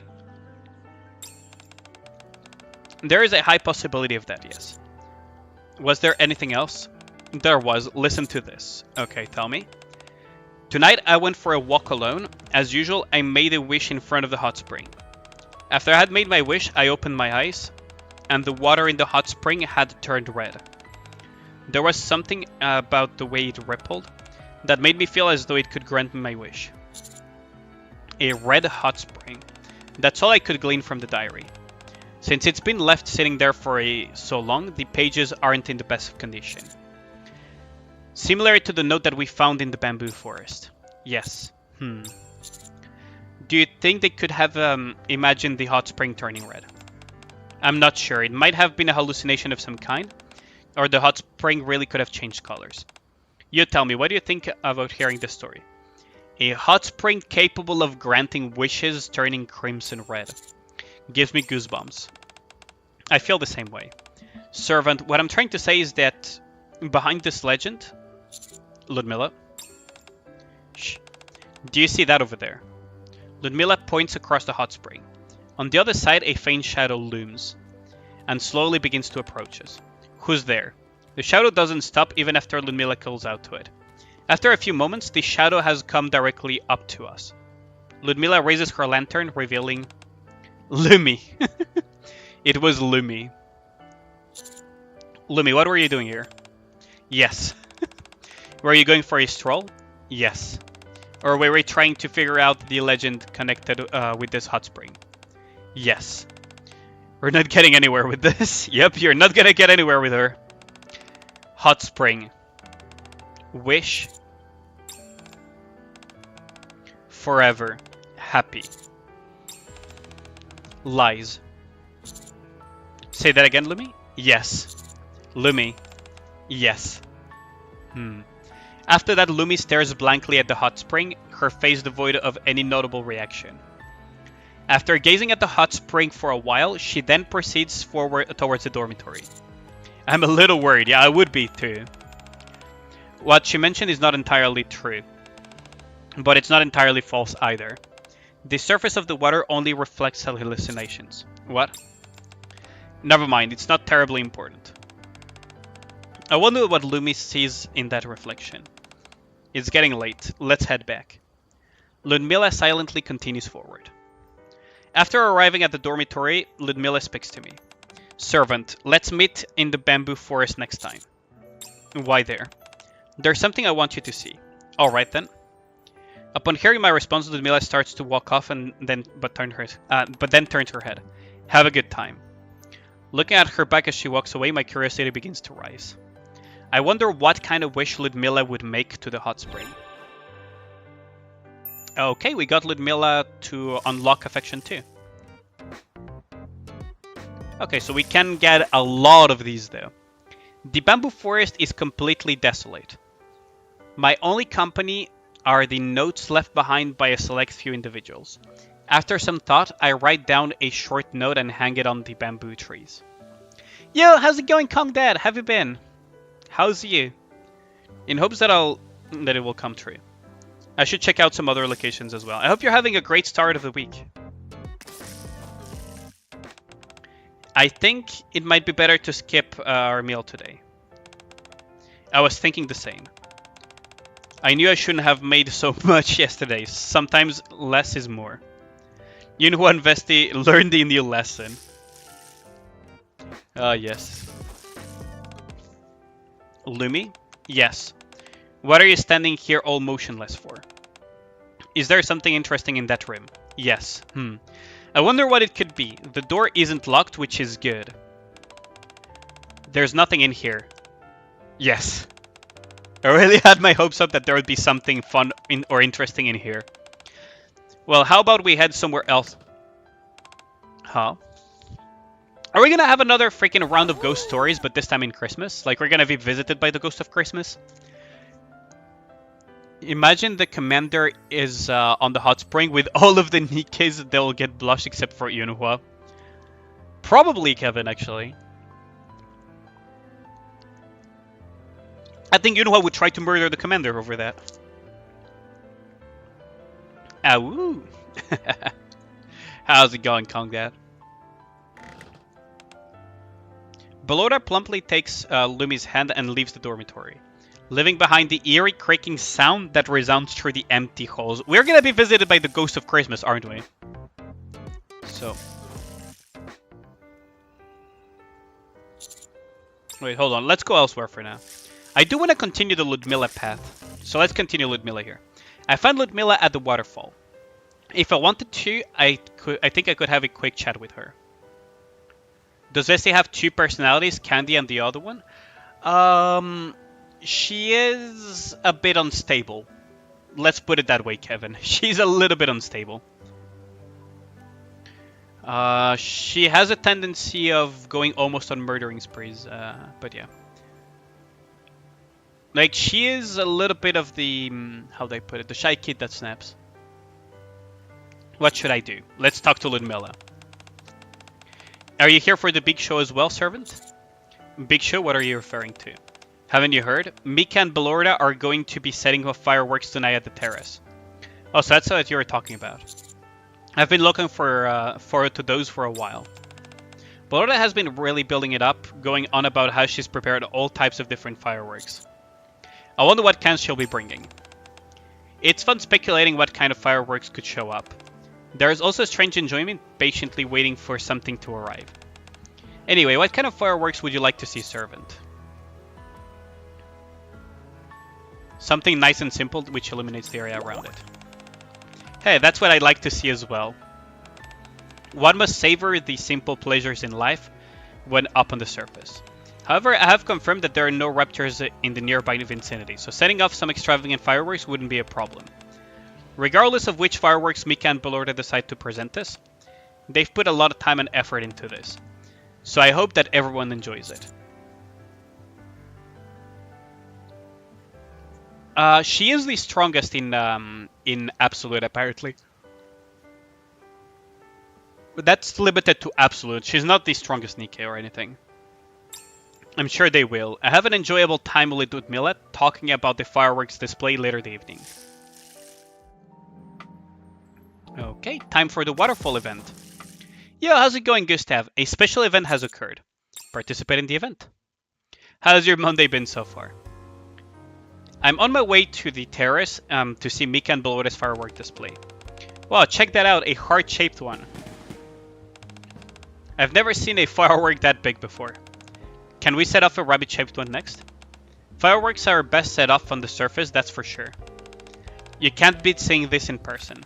There is a high possibility of that, yes. Was there anything else? There was. Listen to this. Okay, tell me. Tonight I went for a walk alone. As usual, I made a wish in front of the hot spring. After I had made my wish, I opened my eyes, and the water in the hot spring had turned red. There was something about the way it rippled that made me feel as though it could grant me my wish. A red hot spring. That's all I could glean from the diary. Since it's been left sitting there for so long, the pages aren't in the best of condition. Similar to the note that we found in the bamboo forest. Yes. Do you think they could have imagined the hot spring turning red? I'm not sure. It might have been a hallucination of some kind, or the hot spring really could have changed colors. You tell me, what do you think about hearing this story? A hot spring capable of granting wishes turning crimson red. Gives me goosebumps. I feel the same way. Servant, what I'm trying to say is that behind this legend... Ludmilla? Shh. Do you see that over there? Ludmilla points across the hot spring. On the other side, a faint shadow looms and slowly begins to approach us. Who's there? The shadow doesn't stop even after Ludmilla calls out to it. After a few moments, the shadow has come directly up to us. Ludmilla raises her lantern, revealing Lumi. It was Lumi. Lumi, what were you doing here? Yes. Were you going for a stroll? Yes. Or were we trying to figure out the legend connected with this hot spring? Yes. We're not getting anywhere with this. Yep, you're not gonna get anywhere with her. Hot spring. Wish. Forever. Happy. Lies. Say that again, Lumi? Yes. Lumi. Yes. After that, Lumi stares blankly at the hot spring, her face devoid of any notable reaction. After gazing at the hot spring for a while, she then proceeds forward towards the dormitory. I'm a little worried. Yeah, I would be too. What she mentioned is not entirely true, but it's not entirely false either. The surface of the water only reflects hallucinations. What? Never mind, it's not terribly important. I wonder what Lumi sees in that reflection. It's getting late. Let's head back. Ludmilla silently continues forward. After arriving at the dormitory, Ludmilla speaks to me. Servant, let's meet in the bamboo forest next time. Why there? There's something I want you to see. Alright then. Upon hearing my response, Ludmilla starts to walk off and then turns her head. Have a good time. Looking at her back as she walks away, my curiosity begins to rise. I wonder what kind of wish Ludmilla would make to the hot spring. Okay, we got Ludmilla to unlock affection too. Okay, so we can get a lot of these though. The bamboo forest is completely desolate. My only company are the notes left behind by a select few individuals. After some thought, I write down a short note and hang it on the bamboo trees. Yo, how's it going, Kong Dad? Have you been? How's you? In hopes that it will come true. I should check out some other locations as well. I hope you're having a great start of the week. I think it might be better to skip our meal today. I was thinking the same. I knew I shouldn't have made so much yesterday. Sometimes less is more. Yunhua and Vesti learned the new lesson. Yes. Lumi? Yes. What are you standing here all motionless for? Is there something interesting in that room? Yes. I wonder what it could be. The door isn't locked, which is good. There's nothing in here. Yes. I really had my hopes up that there would be something fun or interesting in here. Well, how about we head somewhere else? Huh? Are we gonna have another freaking round of ghost stories, but this time in Christmas? Like, we're gonna be visited by the ghost of Christmas? Imagine the commander is on the hot spring with all of the Nikkes. They'll get blushed except for Yunhua. Probably Kevin, actually. I think Yunhua would try to murder the commander over that. Awoo! How's it going, Kong Dad? Belota plumply takes Lumi's hand and leaves the dormitory, leaving behind the eerie creaking sound that resounds through the empty halls. We're gonna be visited by the ghost of Christmas, aren't we? So... Wait, hold on. Let's go elsewhere for now. I do want to continue the Ludmilla path, so let's continue Ludmilla here. I found Ludmilla at the waterfall. If I wanted to, I think I could have a quick chat with her. Does Essie have two personalities, Candy and the other one? She is a bit unstable. Let's put it that way, Kevin. She's a little bit unstable. She has a tendency of going almost on murdering sprees, but yeah. Like, she is a little bit of the, how do I put it, the shy kid that snaps. What should I do? Let's talk to Ludmilla. Are you here for the big show as well, servant? Big show? What are you referring to? Haven't you heard? Nikke and Belorda are going to be setting off fireworks tonight at the terrace. Oh, so that's what you were talking about. I've been looking forward to those for a while. Belorda has been really building it up, going on about how she's prepared all types of different fireworks. I wonder what cans she'll be bringing. It's fun speculating what kind of fireworks could show up. There is also strange enjoyment patiently waiting for something to arrive. Anyway, what kind of fireworks would you like to see, servant? Something nice and simple which illuminates the area around it. Hey, that's what I'd like to see as well. One must savor the simple pleasures in life when up on the surface. However, I have confirmed that there are no raptors in the nearby vicinity, so setting off some extravagant fireworks wouldn't be a problem. Regardless of which fireworks Nikke and Belorda decide to present us, they've put a lot of time and effort into this, so I hope that everyone enjoys it. She is the strongest in Absolute, apparently. But that's limited to Absolute. She's not the strongest Nikke or anything. I'm sure they will. I have an enjoyable time with Ludmilla talking about the fireworks display later the evening. Okay, time for the waterfall event. Yo, how's it going, Gustav? A special event has occurred. Participate in the event. How's your Monday been so far? I'm on my way to the terrace to see Nikke and Belorda's firework display. Wow, check that out, a heart-shaped one. I've never seen a firework that big before. Can we set off a rabbit-shaped one next? Fireworks are best set off on the surface, that's for sure. You can't beat seeing this in person.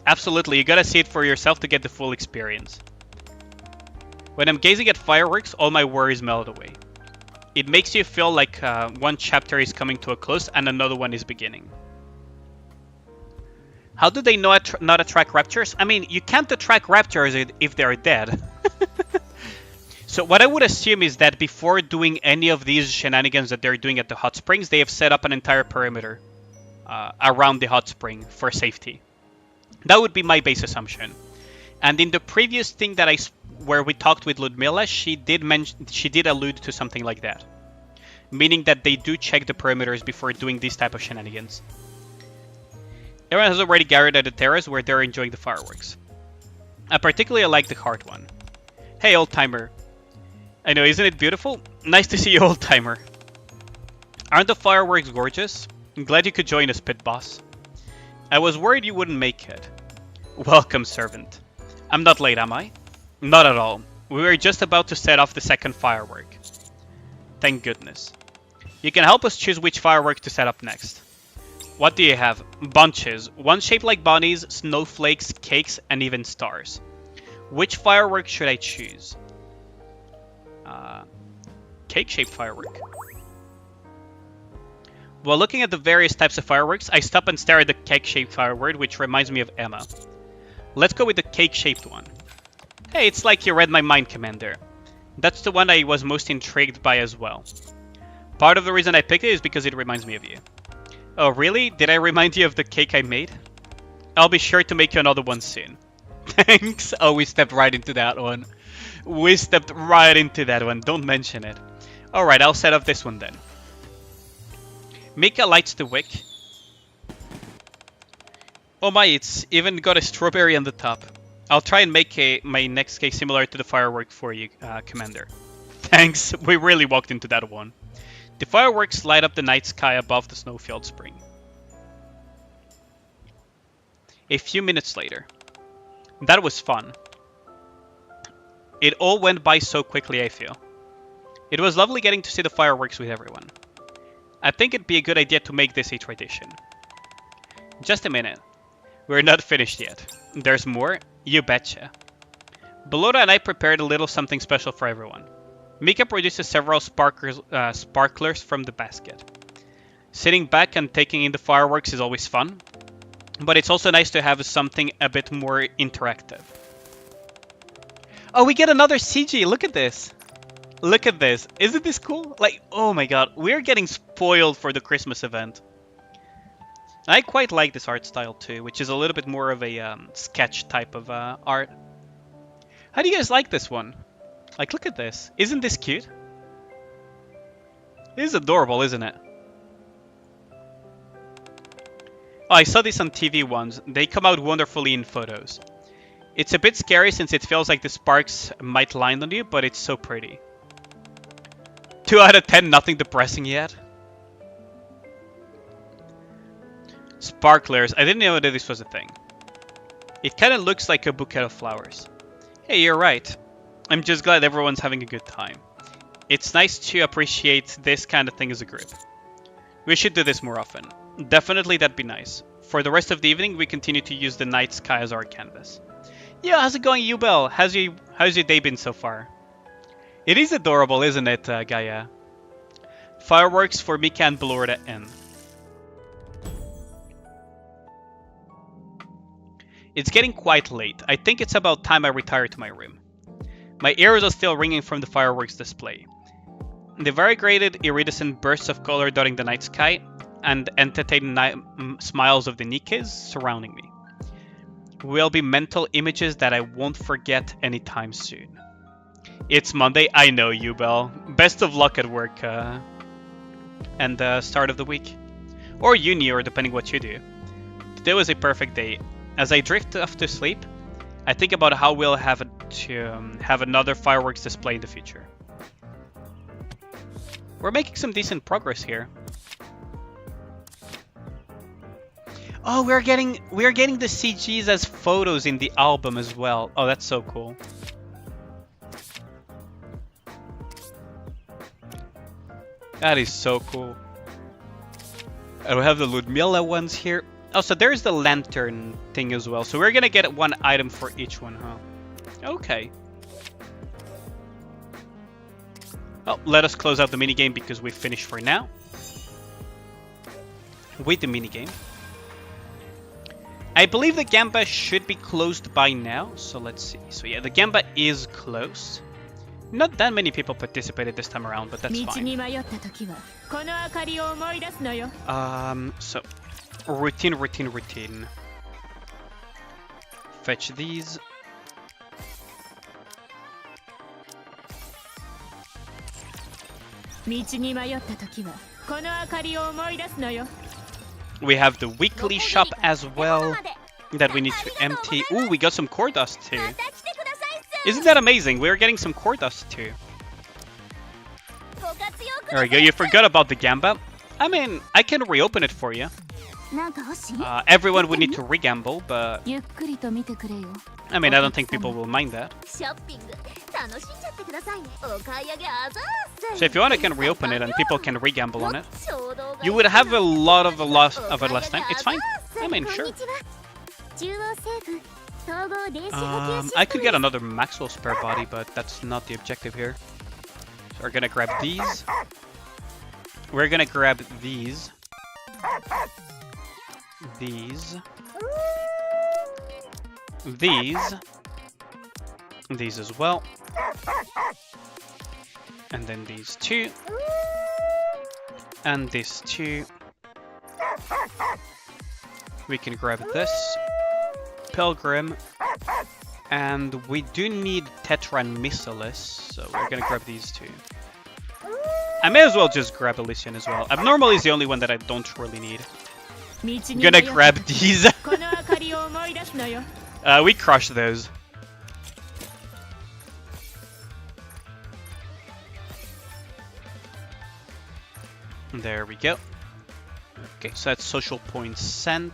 Absolutely, you gotta see it for yourself to get the full experience. When I'm gazing at fireworks, all my worries melt away. It makes you feel like one chapter is coming to a close and another one is beginning. How do they not attract raptors? I mean, you can't attract raptors if they're dead. So what I would assume is that before doing any of these shenanigans that they're doing at the hot springs, they have set up an entire perimeter around the hot spring for safety. That would be my base assumption. And in the previous thing that where we talked with Ludmilla, she did allude to something like that, meaning that they do check the perimeters before doing these type of shenanigans. Everyone has already gathered at the terrace where they're enjoying the fireworks. I particularly like the heart one. Hey, old timer. I know, isn't it beautiful? Nice to see you, old timer. Aren't the fireworks gorgeous? I'm glad you could join us, pit boss. I was worried you wouldn't make it. Welcome, servant. I'm not late, am I? Not at all. We were just about to set off the second firework. Thank goodness. You can help us choose which firework to set up next. What do you have? Bunches. One shaped like bunnies, snowflakes, cakes, and even stars. Which firework should I choose? Cake-shaped firework. While looking at the various types of fireworks, I stop and stare at the cake-shaped firework, which reminds me of Emma. Let's go with the cake-shaped one. Hey, it's like you read my mind, Commander. That's the one I was most intrigued by as well. Part of the reason I picked it is because it reminds me of you. Oh, really? Did I remind you of the cake I made? I'll be sure to make you another one soon. Thanks. Oh, we stepped right into that one. We stepped right into that one. Don't mention it. Alright, I'll set up this one then. Nikke lights the wick. Oh my, it's even got a strawberry on the top. I'll try and make my next cake similar to the firework for you, Commander. Thanks, we really walked into that one. The fireworks light up the night sky above the snowfield spring. A few minutes later. That was fun. It all went by so quickly, I feel. It was lovely getting to see the fireworks with everyone. I think it'd be a good idea to make this a tradition. Just a minute. We're not finished yet. There's more? You betcha. Belota and I prepared a little something special for everyone. Mika produces several sparklers from the basket. Sitting back and taking in the fireworks is always fun, but it's also nice to have something a bit more interactive. Oh, we get another CG! Look at this! Look at this! Isn't this cool? Like, oh my god, we're getting spoiled for the Christmas event. I quite like this art style too, which is a little bit more of a sketch type of art. How do you guys like this one? Like, look at this. Isn't this cute? It is adorable, isn't it? Oh, I saw this on TV once. They come out wonderfully in photos. It's a bit scary since it feels like the sparks might land on you, but it's so pretty. 2 out of 10, nothing depressing yet. Sparklers. I didn't know that this was a thing. It kind of looks like a bouquet of flowers. Hey, you're right. I'm just glad everyone's having a good time. It's nice to appreciate this kind of thing as a group. We should do this more often. Definitely, that'd be nice. For the rest of the evening, we continue to use the night sky as our canvas. Yeah, how's it going, Ubel? How's your day been so far? It is adorable, isn't it, Gaia? Fireworks for Mika and Belorda N. It's getting quite late. I think it's about time I retire to my room. My ears are still ringing from the fireworks display. The variegated iridescent bursts of color dotting the night sky and entertaining smiles of the Nikkes surrounding me will be mental images that I won't forget anytime soon. It's Monday, I know you, Belle. Best of luck at work and the start of the week. Or uni, or depending what you do. Today was a perfect day. As I drift off to sleep, I think about how we'll have to have another fireworks display in the future. We're making some decent progress here. Oh, we're getting the CGs as photos in the album as well. Oh, that's so cool. That is so cool. And we have the Ludmilla ones here. Oh, so there's the lantern thing as well. So we're gonna get one item for each one, huh? Okay. Well, let us close out the minigame because we've finished for now. With the minigame. I believe the Gamba should be closed by now. So let's see. So yeah, the Gamba is closed. Not that many people participated this time around, but that's fine. So routine. Fetch these. We have the weekly shop as well that we need to empty. Ooh, we got some core dust too. Isn't that amazing? We're getting some core dust too. There we go. You forgot about the Gamba. I mean, I can reopen it for you. Everyone would need to re-gamble, but I mean, I don't think people will mind that. So if you want, I can reopen it and people can re-gamble on it. You would have a lot of it last time. It's fine. I mean, sure. I could get another Maxwell spare body, but that's not the objective here. So we're gonna grab these. We're gonna grab these. These as well, and then these two, and this two. We can grab this Pilgrim, and we do need Tetra and Missilis, so we're gonna grab these two. I may as well just grab Elysian as well. Abnormal is the only one that I don't really need. I'm gonna grab these. We crushed those. There we go. Okay, so that's social points sent.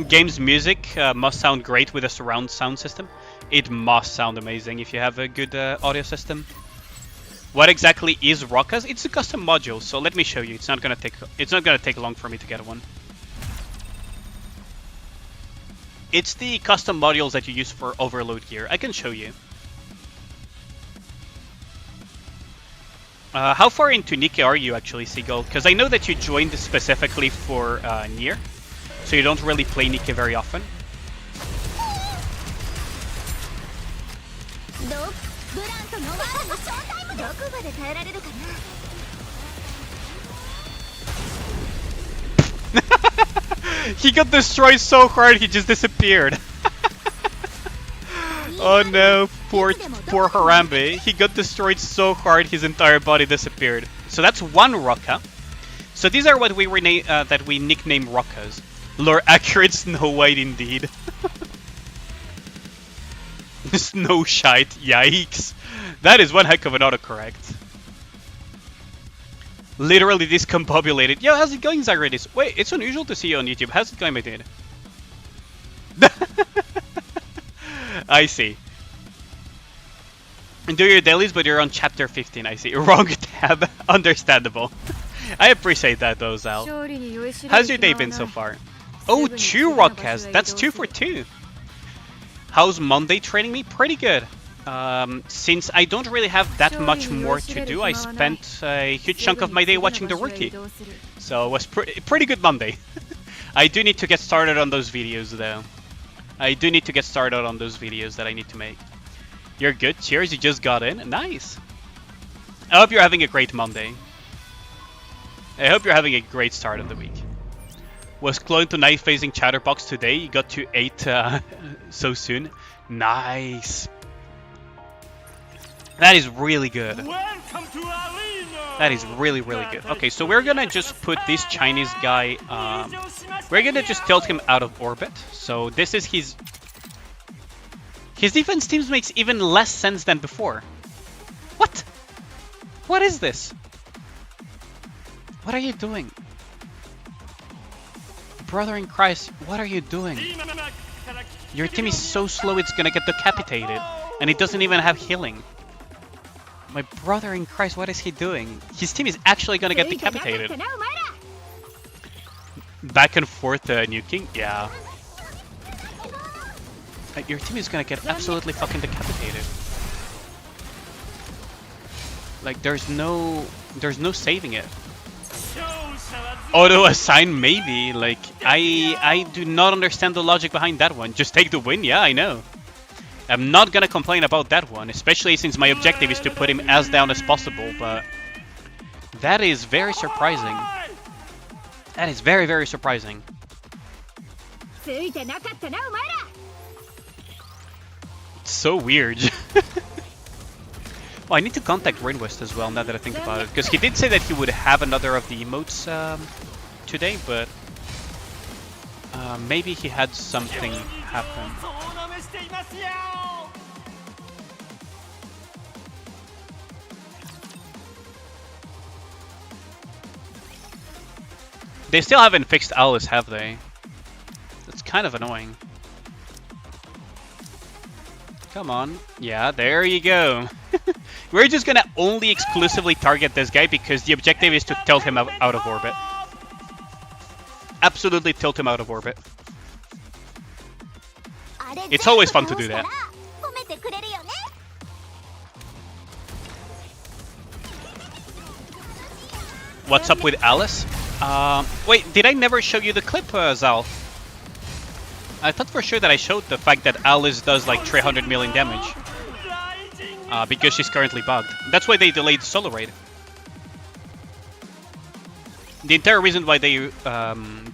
Game's music must sound great with a surround sound system. It must sound amazing if you have a good audio system. What exactly is Rockas? It's a custom module, so let me show you. It's not gonna take long for me to get one. It's the custom modules that you use for overload gear. I can show you. How far into Nikke are you actually, Seagull? Because I know that you joined specifically for Nier, so you don't really play Nikke very often. He got destroyed so hard he just disappeared. Oh no, poor Harambe. He got destroyed so hard his entire body disappeared. So that's one Rocka. So these are what we that we nickname Rockas. Lore accurate Snow White indeed. Snow shite, yikes. That is one heck of an autocorrect. Literally discombobulated. Yo, how's it going, Zagradis? Wait, it's unusual to see you on YouTube. How's it going, my dude? I see. And do your dailies, but you're on chapter 15, I see. Wrong tab. Understandable. I appreciate that though, Zal. How's your day been so far? Oh, 2 Rockas. That's 2 for 2. How's Monday treating me? Pretty good. Since I don't really have that much more to do, I spent a huge chunk of my day watching The Rookie. So it was pretty good Monday. I do need to get started on those videos though. I do need to get started on those videos that I need to make. You're good. Cheers, you just got in. Nice. I hope you're having a great Monday. I hope you're having a great start of the week. Was cloned to knife facing Chatterbox today. You got to 8 so soon. Nice. That is really good. That is really, really good. Okay, so we're gonna just put this Chinese guy, we're gonna just tilt him out of orbit. So this is his defense teams makes even less sense than before. What? What is this? What are you doing? Brother in Christ, what are you doing? Your team is so slow it's gonna get decapitated. And it doesn't even have healing. My brother in Christ, what is he doing? His team is actually gonna get decapitated. Back and forth nuking? Yeah. Your team is gonna get absolutely fucking decapitated. Like, there's no saving it. Auto assign maybe. Like, I do not understand the logic behind that one. Just take the win, yeah, I know. I'm not gonna complain about that one, especially since my objective is to put him as down as possible, but that is very surprising. That is very, very surprising. It's so weird. Well, I need to contact Rainwest as well, now that I think about it, because he did say that he would have another of the emotes today, but maybe he had something happen. They still haven't fixed Alice, have they? That's kind of annoying. Come on. Yeah, there you go. We're just gonna only exclusively target this guy because the objective is to tilt him out of orbit. Absolutely tilt him out of orbit. It's always fun to do that. What's up with Alice? Wait, did I never show you the clip, Zal? I thought for sure that I showed the fact that Alice does like 300 million damage. Because she's currently bugged. That's why they delayed solo raid. The entire reason why they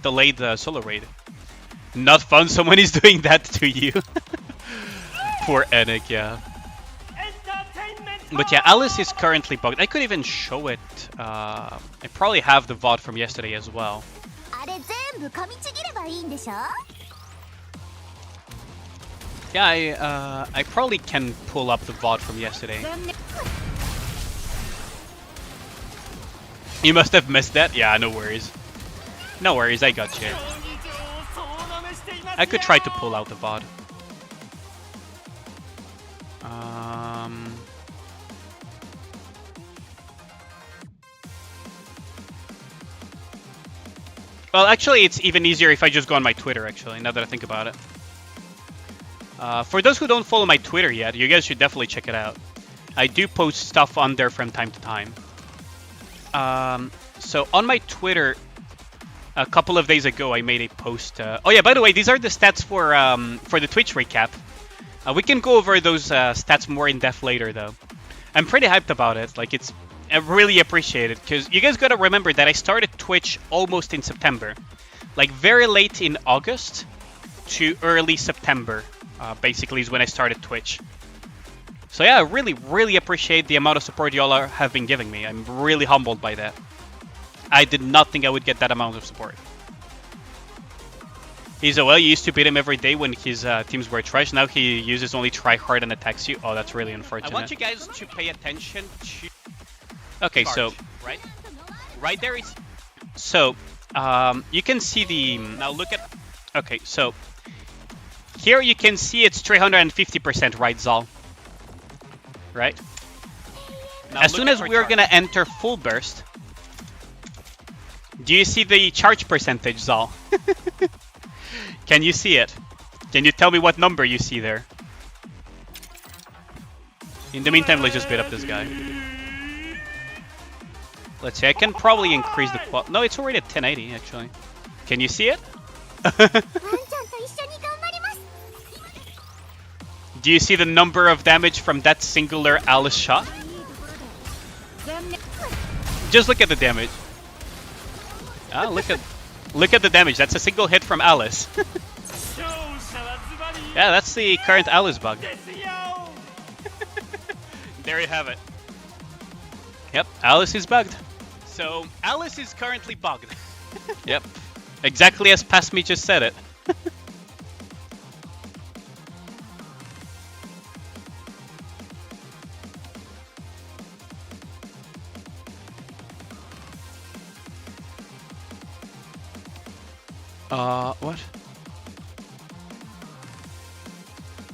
delayed the solo raid. Not fun, someone is doing that to you. Poor Enoch, yeah. But yeah, Alice is currently bugged. I could even show it. I probably have the VOD from yesterday as well. Yeah, I probably can pull up the VOD from yesterday. You must have missed that? Yeah, no worries. No worries, I got you. I could try to pull out the VOD. Well, actually, it's even easier if I just go on my Twitter, actually, now that I think about it. For those who don't follow my Twitter yet, you guys should definitely check it out. I do post stuff on there from time to time. So on my Twitter, a couple of days ago, I made a post. Oh yeah, by the way, these are the stats for the Twitch recap. We can go over those stats more in depth later, though. I'm pretty hyped about it. Like, it's really appreciated, because you guys gotta remember that I started Twitch almost in September. Like, very late in August to early September, basically, is when I started Twitch. So yeah, I really appreciate the amount of support y'all have been giving me. I'm really humbled by that. I did not think I would get that amount of support. He's well, you used to beat him every day when his teams were trash. Now he uses only try hard and attacks you. Oh, that's really unfortunate. I want you guys to pay attention to... Okay, so... Right there is... So, you can see the... Now look at... Okay, so... Here you can see it's 350%, right, Zal? Right? Now as soon as we're gonna enter full burst... Do you see the charge percentage, Zal? Can you see it? Can you tell me what number you see there? In the meantime, let's just beat up this guy. Let's see, I can probably increase the quality. No, it's already at 1080, actually. Can you see it? Do you see the number of damage from that singular Alice shot? Just look at the damage. Ah, look at the damage. That's a single hit from Alice. Yeah, that's the current Alice bug. There you have it. Yep, Alice is bugged. So, Alice is currently bugged. Yep, exactly as Past Me just said it. What?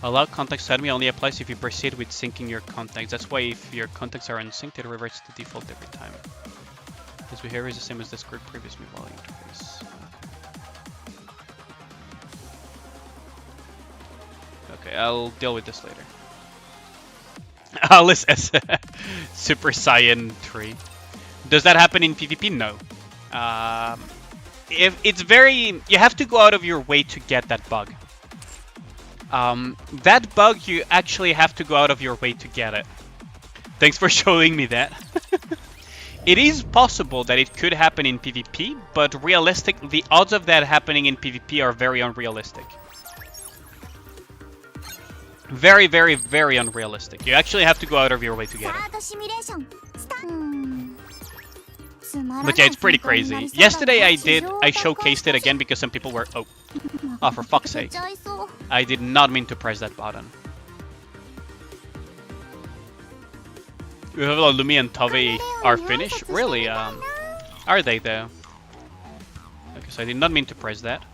Allow context to enemy only applies if you proceed with syncing your contacts. That's why if your contacts are unsynced, it reverts to default every time. This behavior is the same as the script previous volume interface. Okay, I'll deal with this later. Alice as Super Saiyan 3. Does that happen in PvP? No. If it's very... You have to go out of your way to get that bug. That bug, you actually have to go out of your way to get it. Thanks for showing me that. It is possible that it could happen in PvP, but the odds of that happening in PvP are very unrealistic. Very, very, very unrealistic. You actually have to go out of your way to get it. But yeah, it's pretty crazy. Yesterday I showcased it again because some people were... Oh, for fuck's sake. I did not mean to press that button. Lumi and Tove are finished? Really? Are they though? Okay, so I did not mean to press that.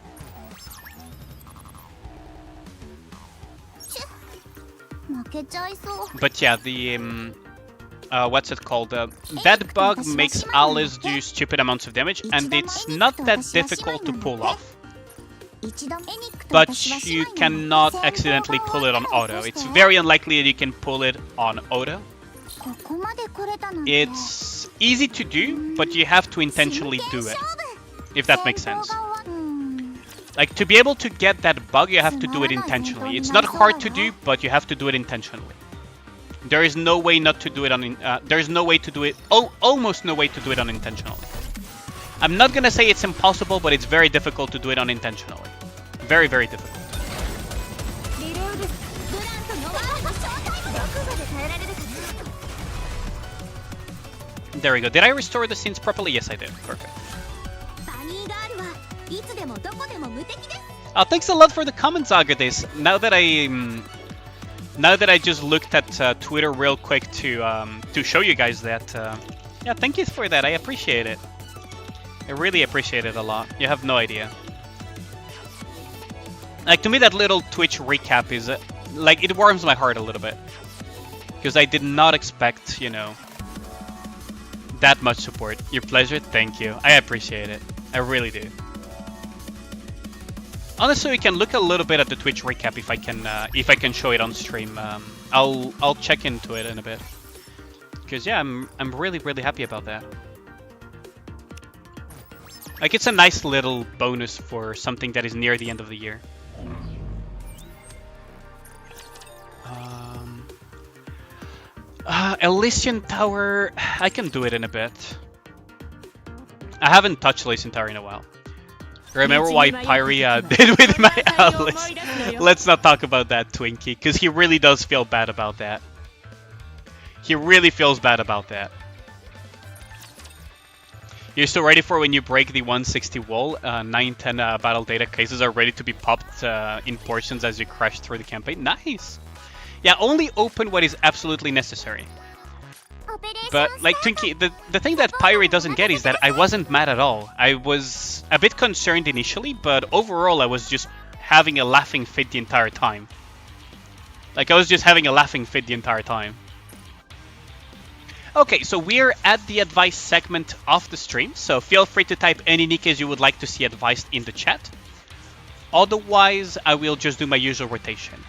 But yeah, the... what's it called? That bug makes Alice do stupid amounts of damage, and it's not that difficult to pull off. But you cannot accidentally pull it on auto. It's very unlikely that you can pull it on auto. It's easy to do, but you have to intentionally do it, if that makes sense. Like, to be able to get that bug, you have to do it intentionally. It's not hard to do, but you have to do it intentionally. There is no way not to do it there's no way to do it. Almost no way to do it unintentionally. I'm not gonna say it's impossible, but it's very difficult to do it unintentionally. Very, very difficult. There we go. Did I restore the scenes properly? Yes, I did. Perfect. Thanks a lot for the comments, Agades. Now that I just looked at Twitter real quick to show you guys that, yeah, thank you for that. I appreciate it. I really appreciate it a lot. You have no idea. Like, to me, that little Twitch recap is, like, it warms my heart a little bit. Because I did not expect, you know, that much support. Your pleasure, thank you. I appreciate it. I really do. Honestly, we can look a little bit at the Twitch recap if I can show it on stream. I'll check into it in a bit. Because yeah, I'm really happy about that. Like, it's a nice little bonus for something that is near the end of the year. Elysian Tower, I can do it in a bit. I haven't touched Elysian Tower in a while. Remember why Pyre did with my Alice? Let's not talk about that, Twinkie, because he really does feel bad about that. He really feels bad about that. You're still ready for when you break the 160 wall? 9-10 battle data cases are ready to be popped in portions as you crash through the campaign. Nice! Yeah, only open what is absolutely necessary. But, like, Twinkie, the thing that Pyre doesn't get is that I wasn't mad at all. I was a bit concerned initially, but overall I was just having a laughing fit the entire time. Like, I was just having a laughing fit the entire time. Okay, so we're at the advice segment of the stream, so feel free to type any Nikkes you would like to see advised in the chat. Otherwise, I will just do my usual rotation.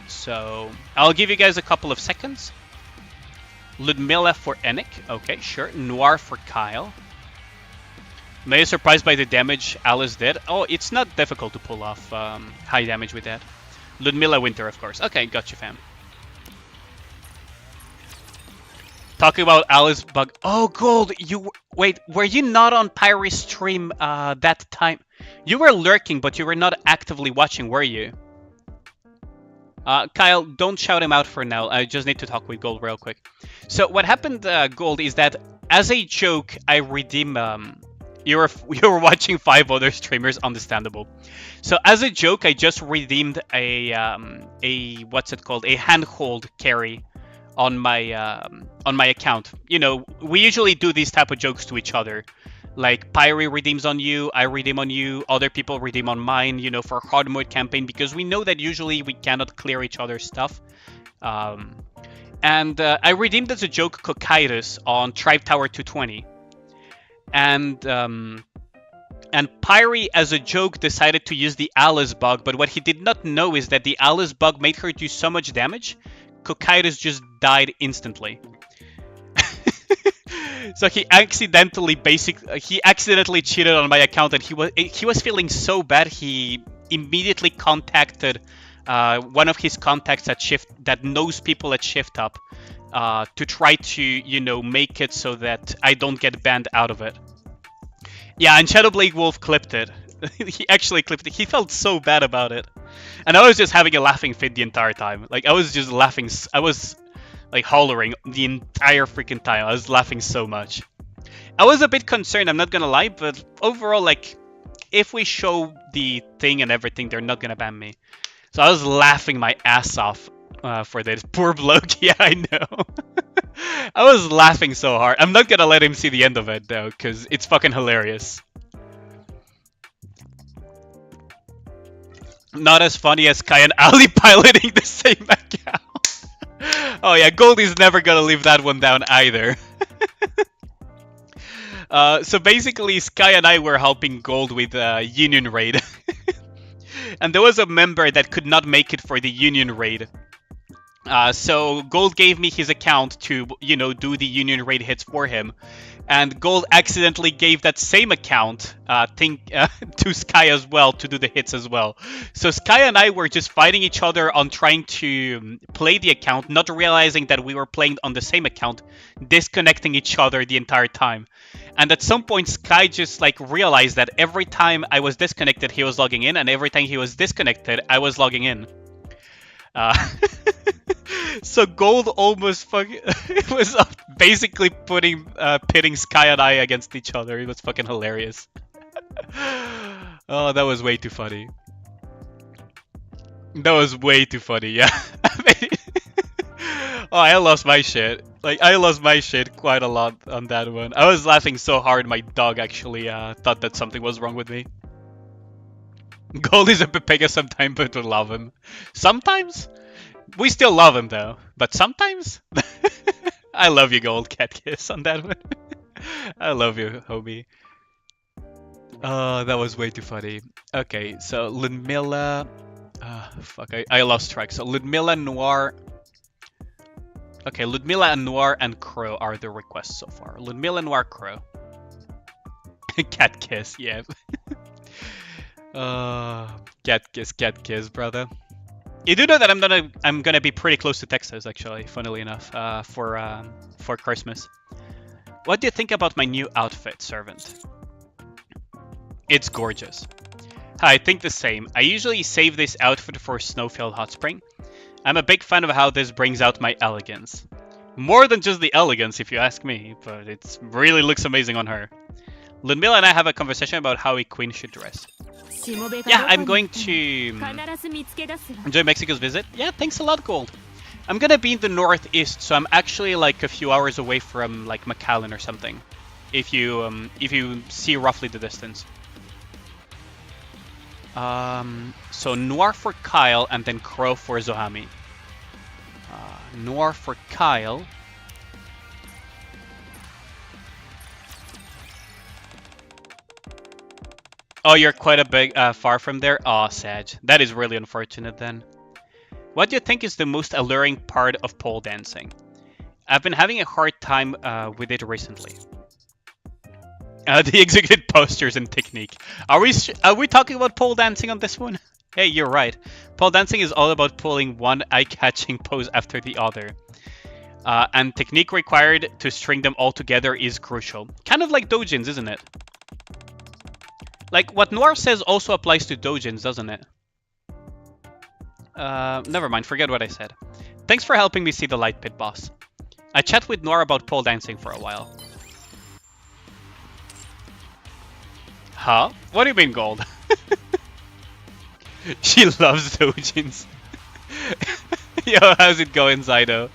So, I'll give you guys a couple of seconds. Ludmilla for Enik. Okay, sure. Noir for Kyle. May surprised by the damage Alice did. Oh, it's not difficult to pull off high damage with that. Ludmilla Winter, of course. Okay, gotcha, fam. Talking about Alice bug. Oh, Gold, wait, were you not on Pyre's stream that time? You were lurking, but you were not actively watching, were you? Kyle, don't shout him out for now. I just need to talk with Gold real quick. So what happened, Gold, is that as a joke, I redeem. You were watching 5 other streamers, understandable. So as a joke, I just redeemed a what's it called? A handhold carry on my account. You know, we usually do these type of jokes to each other. Like, Pyre redeems on you, I redeem on you, other people redeem on mine, you know, for hard mode campaign, because we know that usually we cannot clear each other's stuff. And I redeemed as a joke Cocytus on Tribe Tower 220. And Pyre, as a joke, decided to use the Alice bug, but what he did not know is that the Alice bug made her do so much damage, Cocytus just died instantly. So he accidentally cheated on my account, and he was feeling so bad he immediately contacted one of his contacts at Shift that knows people at Shift Up to try to, you know, make it so that I don't get banned out of it. Yeah, and Shadowblade Wolf clipped it. He actually clipped it. He felt so bad about it, and I was just having a laughing fit the entire time. Like, I was just laughing. I was like hollering the entire freaking time. I was laughing so much. I was a bit concerned, I'm not gonna lie, but overall, like, if we show the thing and everything, they're not gonna ban me. So I was laughing my ass off for this. Poor bloke, yeah, I know. I was laughing so hard. I'm not gonna let him see the end of it, though, because it's fucking hilarious. Not as funny as Kai and Ali piloting the same account. Oh yeah, Goldie's never gonna leave that one down either. So basically, Sky and I were helping Gold with Union Raid. And there was a member that could not make it for the Union Raid. So Gold gave me his account to, you know, do the Union Raid hits for him. And Gold accidentally gave that same account to Sky as well to do the hits as well. So Sky and I were just fighting each other on trying to play the account, not realizing that we were playing on the same account, disconnecting each other the entire time. And at some point, Sky just like realized that every time I was disconnected, he was logging in, and every time he was disconnected, I was logging in. So Gold almost it was basically pitting Sky and I against each other. It was fucking hilarious. Oh, that was way too funny. That was way too funny, yeah. Oh, I lost my shit. Like, I lost my shit quite a lot on that one. I was laughing so hard my dog actually thought that something was wrong with me. Gold is a Pepega sometimes, but we love him. Sometimes? We still love him though. But sometimes? I love you, Gold Cat Kiss on that one. I love you, homie. Oh, that was way too funny. Okay, so Ludmilla... fuck, I lost track. So Ludmilla, Noir... Okay, Ludmilla and Noir and Crow are the requests so far. Ludmilla, Noir, Crow. Cat Kiss, yeah. Cat Kiss, brother. You do know that I'm gonna be pretty close to Texas, actually, funnily enough, for Christmas. What do you think about my new outfit, Servant? It's gorgeous. I think the same. I usually save this outfit for Snowfield Hot Spring. I'm a big fan of how this brings out my elegance. More than just the elegance, if you ask me, but it really looks amazing on her. Ludmilla and I have a conversation about how a queen should dress. Yeah, I'm going to enjoy Mexico's visit. Yeah, thanks a lot, Gold. I'm gonna be in the northeast, so I'm actually like a few hours away from like McAllen or something. If you see roughly the distance. So Noir for Kyle and then Crow for Zohami. Noir for Kyle. Oh, you're quite a big far from there? Aw, Sag. That is really unfortunate then. What do you think is the most alluring part of pole dancing? I've been having a hard time with it recently. The executed postures and technique. Are we talking about pole dancing on this one? Hey, you're right. Pole dancing is all about pulling one eye-catching pose after the other. And technique required to string them all together is crucial. Kind of like doujins, isn't it? Like, what Noir says also applies to doujins, doesn't it? Never mind, forget what I said. Thanks for helping me see the light pit, boss. I chat with Noir about pole dancing for a while. Huh? What do you mean, Gold? She loves doujins. Yo, how's it going, Zydo?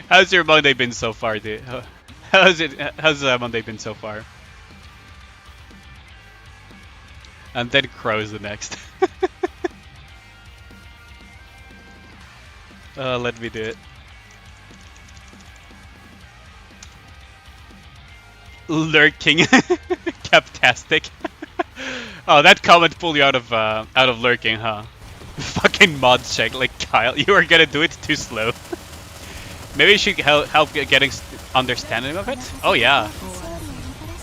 How's your Monday been so far, dude? How's Monday been so far? And then Crow's the next. Let me do it. Lurking. Captastic. Oh, that comment pulled you out of lurking, huh? Fucking mod check, like Kyle. You are gonna do it too slow. Maybe you should help getting understanding of it? Oh yeah.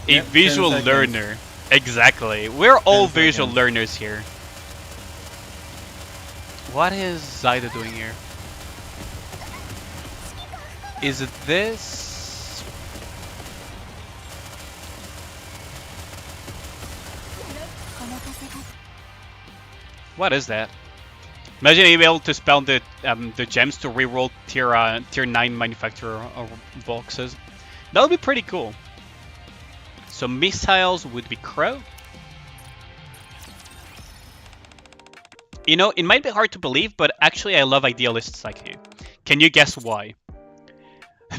A visual learner. Exactly. We're all visual learners here. What is Zyda doing here? Is it this? What is that? Imagine being able to spell the gems to reroll tier 9 manufacturer boxes. That would be pretty cool. So missiles would be Crow. You know, it might be hard to believe, but actually I love idealists like you. Can you guess why?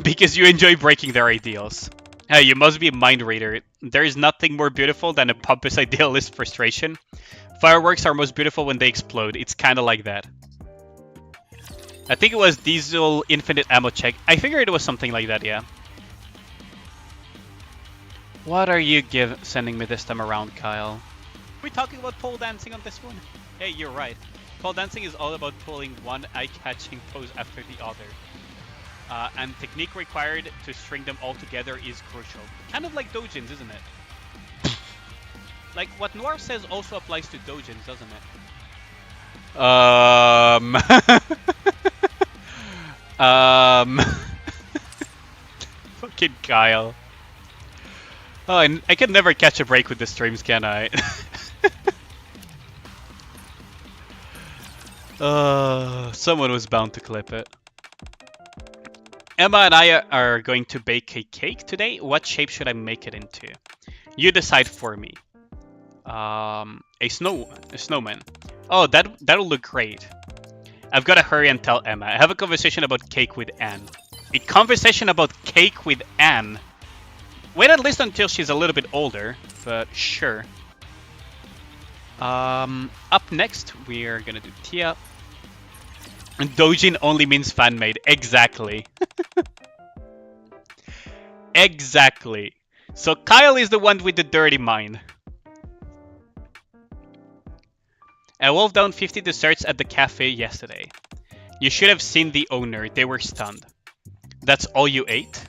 Because you enjoy breaking their ideals. Hey, you must be a mind reader. There is nothing more beautiful than a pompous idealist frustration. Fireworks are most beautiful when they explode. It's kind of like that. I think it was Diesel Infinite Ammo Check. I figured it was something like that, yeah. What are you sending me this time around, Kyle? Are we talking about pole dancing on this one? Hey, you're right. Pole dancing is all about pulling one eye-catching pose after the other. And technique required to string them all together is crucial. Kind of like doujins, isn't it? Like, what Noir says also applies to doujins, doesn't it? Fucking Kyle. Oh, and I can never catch a break with the streams, can I? Someone was bound to clip it. Emma and I are going to bake a cake today. What shape should I make it into? You decide for me. A snowman. Oh, that'll look great. I've got to hurry and tell Emma. I have a conversation about cake with Anne. A conversation about cake with Anne? Wait at least until she's a little bit older, but sure. Up next, we're gonna do Tia. Dojin only means fan-made. Exactly. Exactly. So Kyle is the one with the dirty mind. I wolfed down 50 desserts at the cafe yesterday. You should have seen the owner. They were stunned. That's all you ate?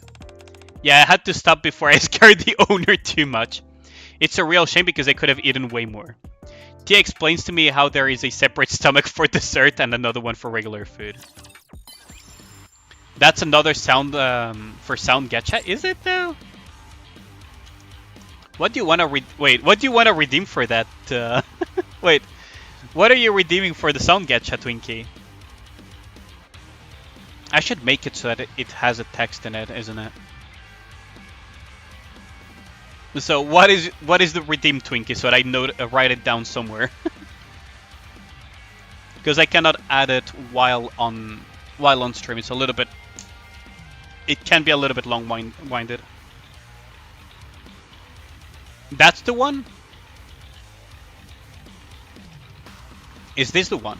Yeah, I had to stop before I scared the owner too much. It's a real shame because I could have eaten way more. Tia explains to me how there is a separate stomach for dessert and another one for regular food. That's another sound for sound gacha, is it though? What do you want to wait? What do you want to redeem for that? Wait, what are you redeeming for the sound gacha, Twinkie? I should make it so that it has a text in it, isn't it? So what is the redeem, Twinkie, so that I write it down somewhere? Because I cannot add it while on stream. It's a little bit. It can be a little bit long-winded. That's the one? Is this the one?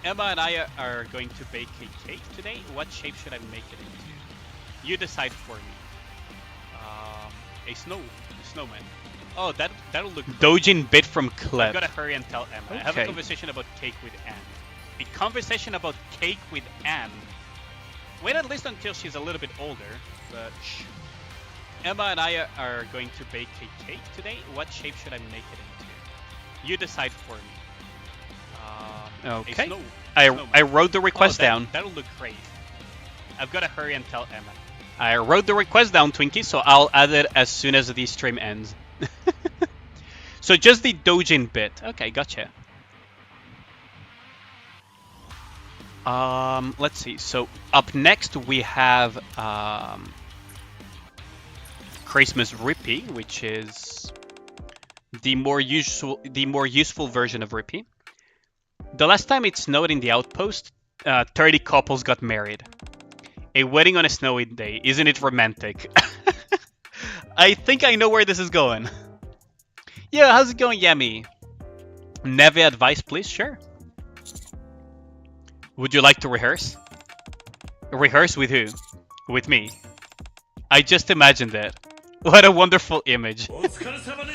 Emma and I are going to bake a cake today. What shape should I make it into? You decide for me. A snowman. Oh, that'll look. Dojin bit from Clef. I've gotta hurry and tell Emma. Okay. I have a conversation about cake with Anne. A conversation about cake with Anne. Wait at least until she's a little bit older, but shh. Emma and I are going to bake a cake today. What shape should I make it into? You decide for me. Okay. I wrote the request down. That'll look great. I've got to hurry and tell Emma. I wrote the request down, Twinkie, so I'll add it as soon as the stream ends. So just the Dojin bit. Okay, gotcha. Let's see. So up next we have Christmas Rippy, which is the more useful version of Rippy. The last time it snowed in the outpost, 30 couples got married. A wedding on a snowy day. Isn't it romantic? I think I know where this is going. Yeah, how's it going, Yami? Neve advice, please? Sure. Would you like to rehearse? Rehearse with who? With me. I just imagined it. What a wonderful image. Otsukaresama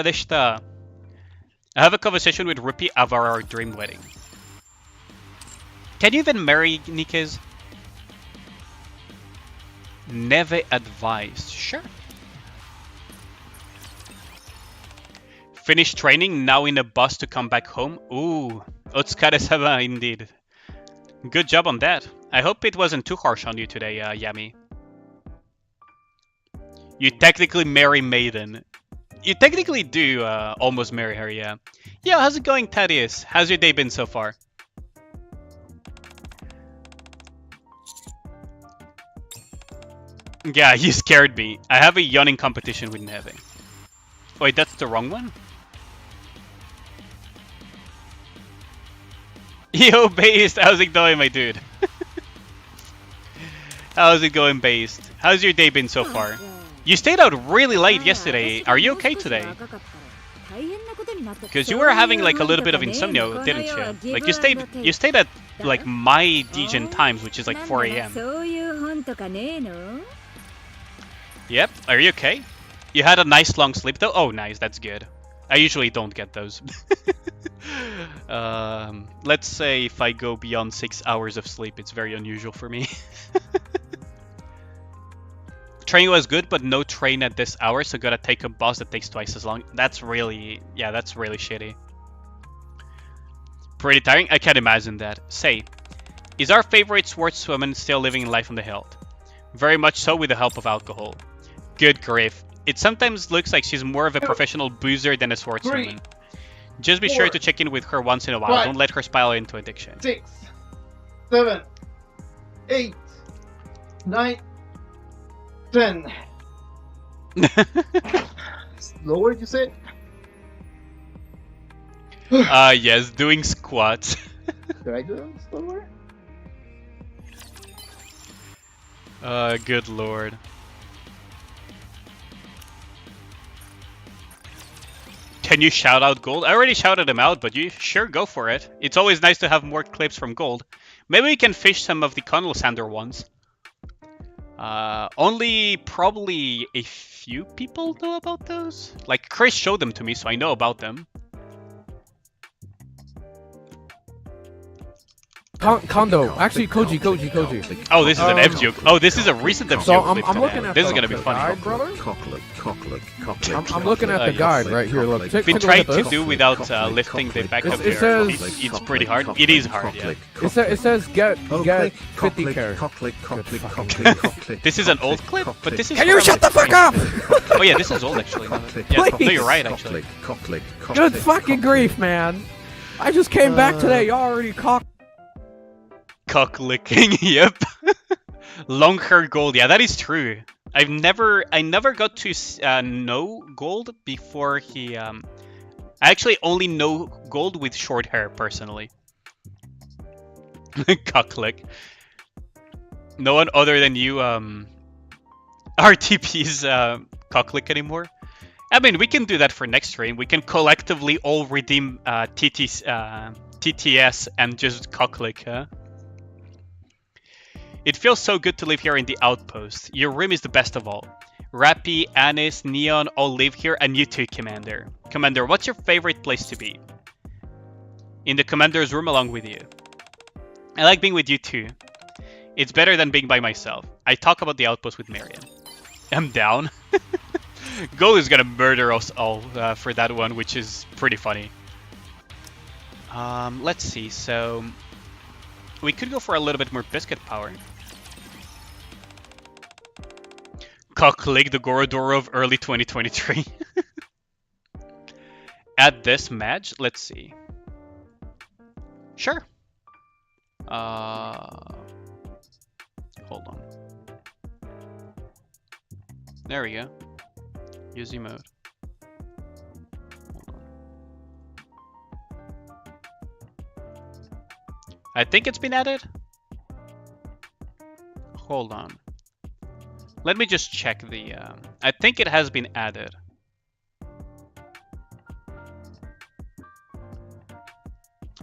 deshita. I have a conversation with Rupi about our dream wedding. Can you even marry Nikkes? Neve advised. Sure. Finished training, now in a bus to come back home. Ooh, Otsukaresama indeed. Good job on that. I hope it wasn't too harsh on you today, Yami. You technically marry Maiden. You technically do almost marry her, yeah. Yeah, how's it going, Thaddeus? How's your day been so far? Yeah, you scared me. I have a yawning competition with Neve. Wait, that's the wrong one? Yo, Based! How's it going, my dude? How's it going, Based? How's your day been so far? You stayed out really late yesterday. Are you okay today? Because you were having like a little bit of insomnia, didn't you? Like you stayed at like my Degen times, which is like 4 AM. Yep. Are you okay? You had a nice long sleep though? Oh, nice. That's good. I usually don't get those. Let's say if I go beyond 6 hours of sleep, it's very unusual for me. Train was good, but no train at this hour, so gotta take a bus that takes twice as long. That's really, yeah, that's really shitty. Pretty tiring? I can't imagine that. Say, is our favorite sportswoman still living life on the hill? Very much so, with the help of alcohol. Good grief. It sometimes looks like she's more of a professional boozer than a sportswoman. Just be sure to check in with her once in a while. Don't let her spiral into addiction. 6, 7, 8, 9, 10. lower, you said? Yes, doing squats. Should I do it slower? Good lord. Can you shout out Gold? I already shouted him out, but you sure go for it. It's always nice to have more clips from Gold. Maybe we can fish some of the Connell Sander ones. Only probably a few people know about those. Like, Chris showed them to me, so I know about them. Kondo. Actually, Koji. Oh, this is an F joke. Oh, this is a recent F So joke. I'm looking at this is the gonna be funny. guide, brother. I'm looking at the guide right here. Look, take Been a look trying at to this. do without lifting the back of It your says- feet. It's pretty hard. It is hard, yeah. It says get 50 carats. This is an old clip, but this is. Can you shut the fuck up? Oh yeah, this is old actually. Yeah, no, you're right actually. Good fucking grief, man. I just came back today. Y'all already cock. Cock licking, yep. Long hair Gold, yeah, that is true. I never got to know Gold before he. I actually only know Gold with short hair personally. Cock lick. No one other than you RTP's cock lick anymore. I mean, we can do that for next stream. We can collectively all redeem TTS and just cock lick, huh? It feels so good to live here in the outpost. Your room is the best of all. Rappy, Anis, Neon all live here, and you too, Commander. Commander, what's your favorite place to be? In the Commander's room along with you. I like being with you too. It's better than being by myself. I talk about the outpost with Marion. I'm down. Gold is gonna murder us all for that one, which is pretty funny. Let's see, so... we could go for a little bit more biscuit power. Cocklick, the Gorodoro of early 2023. At this match, let's see. Sure. Hold on. There we go. Use mode. Hold on. I think it's been added. Hold on. Let me just check the... I think it has been added.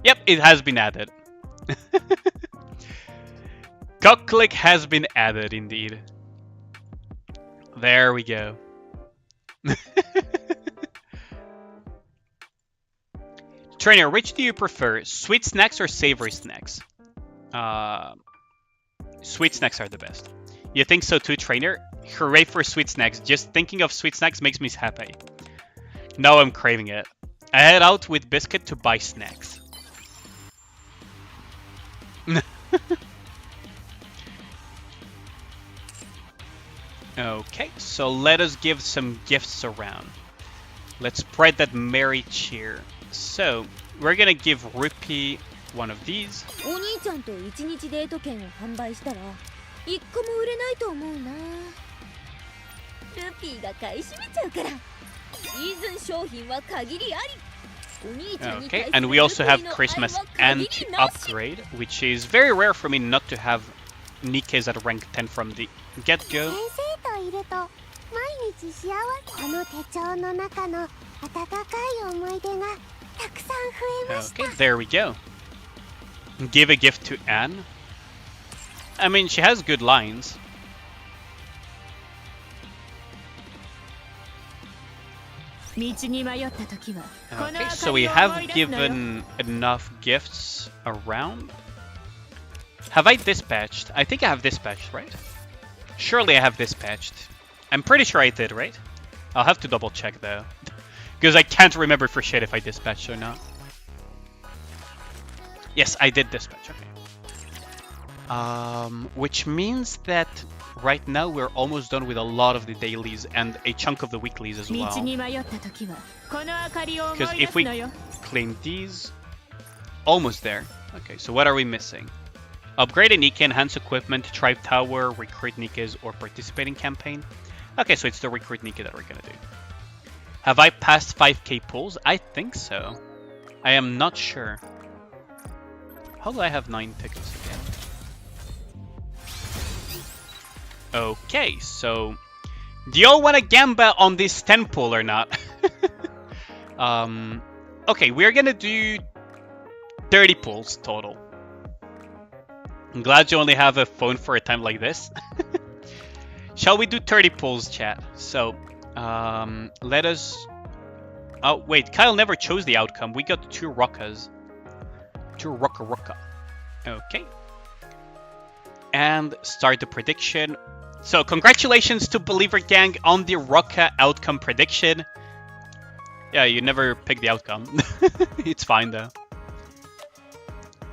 Yep, it has been added. Cocklick has been added, indeed. There we go. Trainer, which do you prefer? Sweet snacks or savory snacks? Sweet snacks are the best. You think so too, Trainer? Hooray for sweet snacks. Just thinking of sweet snacks makes me happy. Now I'm craving it. I head out with Biscuit to buy snacks. Okay, so let us give some gifts around. Let's spread that merry cheer. So, we're gonna give Rupee one of these. お兄ちゃんと一日デート券を販売したら一個も売れないと思うな。ルピーが買い占めちゃうから。シーズン商品は限りあり。 Okay, and we also have Christmas and upgrade, which is very rare for me not to have Nikke's at rank 10 from the get-go. Okay, there we go. Give a gift to Anne. I mean, she has good lines. Okay, so we have given enough gifts around. Have I dispatched? I think I have dispatched, right? Surely I have dispatched. I'm pretty sure I did, right? I'll have to double check though. Because I can't remember for shit if I dispatched or not. Yes, I did dispatch, okay. Which means that right now we're almost done with a lot of the dailies and a chunk of the weeklies as well. Because if we claim these, almost there. Okay, so what are we missing? Upgrade a Nikke, enhance equipment, tribe tower, recruit Nikkes, or participating campaign. Okay, so it's the recruit Nikke that we're gonna do. Have I passed 5k pulls? I think so. I am not sure. How do I have 9 tickets again? Okay, so do y'all want to gamba on this 10 pull or not? Okay, we're gonna do 30 pulls total. I'm glad you only have a phone for a time like this. Shall we do 30 pulls, chat? So, let us... Oh, wait, Kyle never chose the outcome. We got 2 rockas. 2 rocka. Okay. And start the prediction. So, congratulations to Believer Gang on the rocka outcome prediction. Yeah, you never picked the outcome. It's fine, though.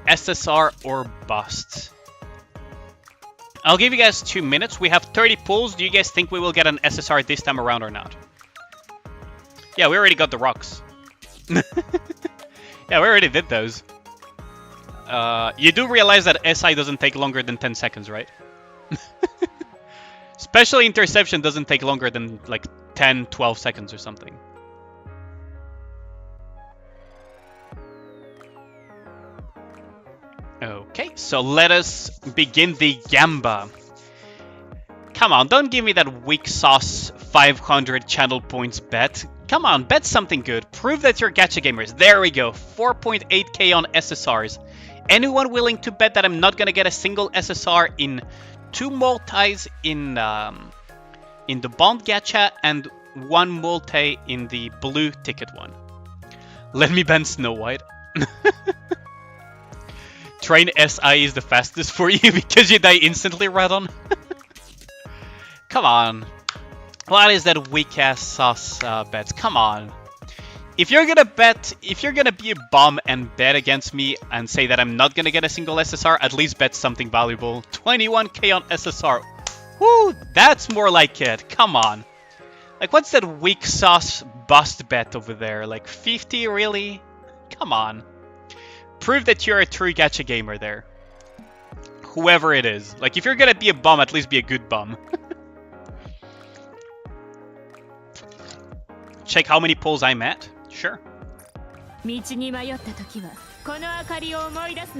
SSR or bust. I'll give you guys 2 minutes. We have 30 pulls. Do you guys think we will get an SSR this time around or not? Yeah, we already got the rocks. Yeah, we already did those. You do realize that SI doesn't take longer than 10 seconds, right? Special interception doesn't take longer than like 10, 12 seconds or something. Okay, so let us begin the gamba. Come on, don't give me that weak sauce 500 channel points bet. Come on, bet something good. Prove that you're gacha gamers. There we go. 4.8k on SSRs. Anyone willing to bet that I'm not gonna get a single SSR in 2 multis in the bond gacha and 1 multi in the blue ticket one? Let me ban Snow White. Train SI is the fastest for you because you die instantly, Radon. Come on. What is that weak ass sauce bets? Come on. If you're gonna be a bum and bet against me and say that I'm not gonna get a single SSR, at least bet something valuable. 21k on SSR. Woo, that's more like it. Come on. Like, what's that weak sauce bust bet over there? Like 50, really? Come on. Prove that you're a true gacha gamer there. Whoever it is. Like, if you're gonna be a bum, at least be a good bum. Check how many pulls I'm at. Sure. I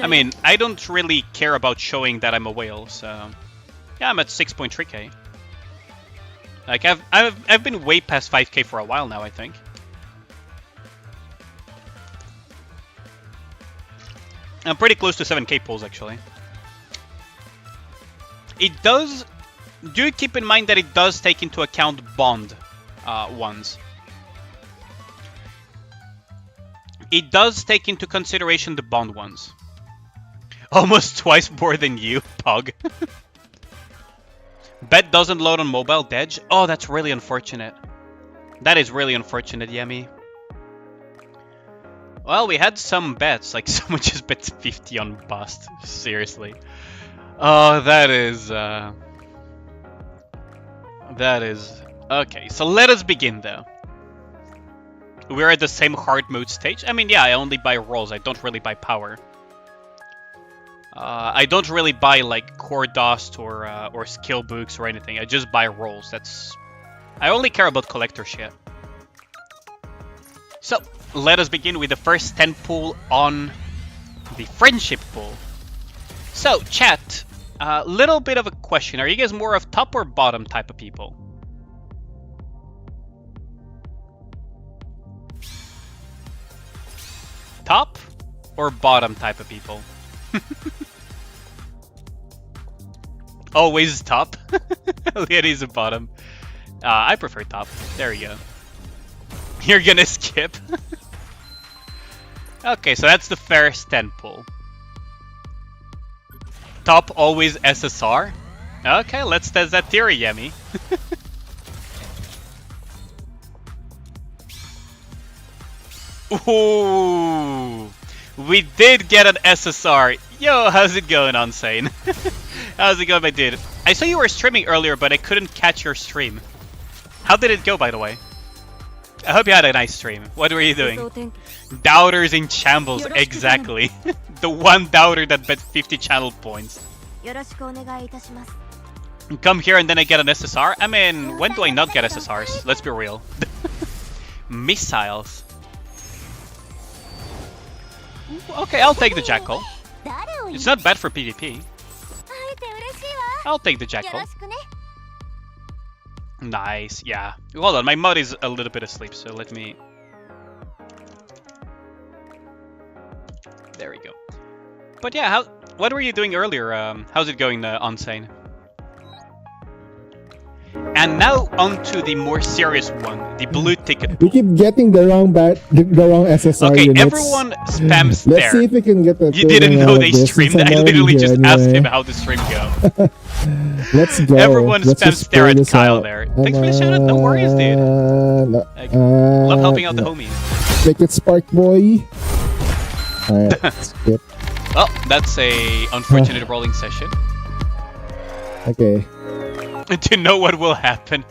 mean, I don't really care about showing that I'm a whale, so... Yeah, I'm at 6.3k. Like, I've been way past 5k for a while now, I think. I'm pretty close to 7k pulls, actually. It does... Do keep in mind that it does take into account bond ones. It does take into consideration the bond ones. Almost twice more than you, Pog. Bet doesn't load on mobile, Dej. Oh, that's really unfortunate. That is really unfortunate, Yemi. Well, we had some bets, like someone just bet 50 on bust. Seriously. Oh, that is... Okay, so let us begin, though. We're at the same hard mode stage. I mean, yeah, I only buy rolls. I don't really buy power. I don't really buy, like, core dust or skill books or anything. I just buy rolls. That's... I only care about collector shit. So, let us begin with the first 10 pull on the friendship pull. So, chat, little bit of a question. Are you guys more of top or bottom type of people? Top or bottom type of people? Always top. It is a bottom. I prefer top. There you go. You're gonna skip. Okay, so that's the first 10 pull. Top always SSR. Okay, let's test that theory, Yemi. Ooh, we did get an SSR. Yo, how's it going, Unsane? How's it going, my dude? I saw you were streaming earlier, but I couldn't catch your stream. How did it go, by the way? I hope you had a nice stream. What were you doing? Doubters in shambles, exactly. The one doubter that bet 50 channel points. Come here and then I get an SSR? I mean, when do I not get SSRs? Let's be real. Missiles. Okay, I'll take the Jackal. It's not bad for PvP. I'll take the Jackal. Nice, yeah. Hold on, my mod is a little bit asleep, so let me... There we go. But yeah, what were you doing earlier? How's it going, Unsane? And now on to the more serious one, the blue ticket. We keep getting the wrong SSR Okay, units. everyone spams Let's see if we can get the. You didn't know they streamed. I literally just asked him how the stream go. Let's go. Everyone Let's spams just stare at this Kyle out. there. Thanks for the shout out. No worries, dude. Love helping out the homies. Take it, Spark Boy. Alright, skip. Well, that's a unfortunate rolling session. Okay. To know what will happen.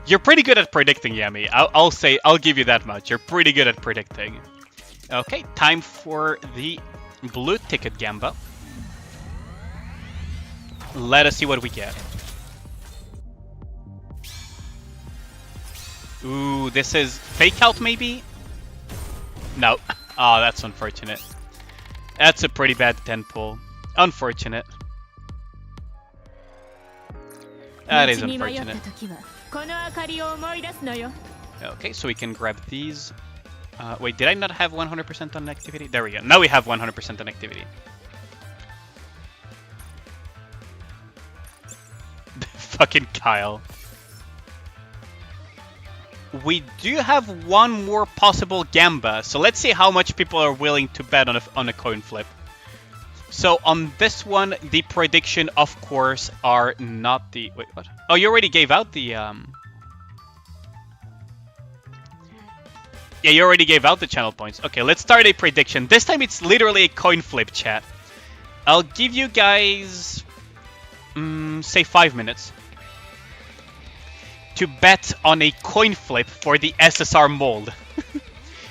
You're pretty good at predicting, Yami. I'll give you that much. You're pretty good at predicting. Okay, time for the blue ticket Gamba. Let us see what we get. Ooh, this is fake out maybe? No. Oh, that's unfortunate. That's a pretty bad 10 pull. Unfortunate. That is unfortunate. Okay, so we can grab these. Wait, did I not have 100% on activity? There we go. Now we have 100% on activity. Fucking Kyle. We do have one more possible Gamba, so let's see how much people are willing to bet on a coin flip. So on this one, the prediction, of course, are not the... Wait, what? Oh, you already gave out the... Yeah, you already gave out the channel points. Okay, let's start a prediction. This time it's literally a coin flip, chat. I'll give you guys... say 5 minutes. To bet on a coin flip for the SSR mold.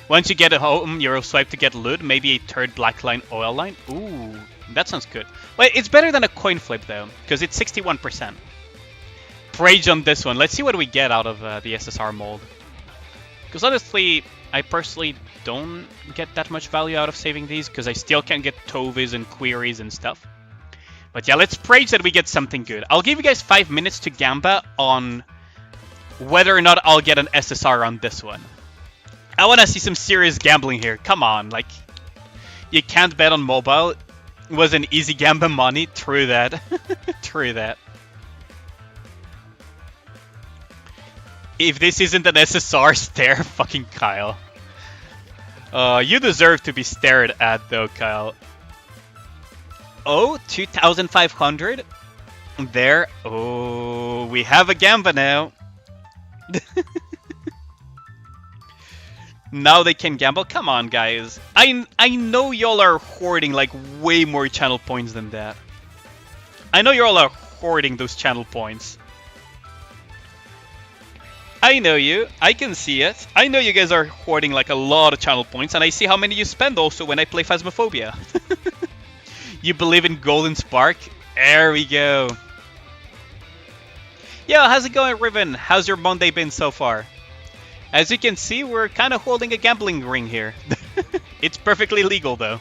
Once you get it home, you'll swipe to get loot, maybe a third black line oil line. Ooh, that sounds good. Wait, it's better than a coin flip though, because it's 61%. Rage on this one. Let's see what we get out of the SSR mold. Because honestly, I personally don't get that much value out of saving these, because I still can get Tovis and queries and stuff. But yeah, let's pray that we get something good. I'll give you guys 5 minutes to Gamba on whether or not I'll get an SSR on this one. I want to see some serious gambling here. Come on, like, you can't bet on mobile. It was an easy Gamba money. True that. True that. If this isn't an SSR, stare fucking Kyle. You deserve to be stared at though, Kyle. Oh, 2,500. There. Oh, we have a Gamba now. Now they can gamble. Come on, guys. I know y'all are hoarding like way more channel points than that. I know y'all are hoarding those channel points. I know you. I can see it. I know you guys are hoarding like a lot of channel points, and I see how many you spend also when I play Phasmophobia. You believe in Golden Spark? There we go. Yo, how's it going, Riven? How's your Monday been so far? As you can see, we're kind of holding a gambling ring here. It's perfectly legal, though.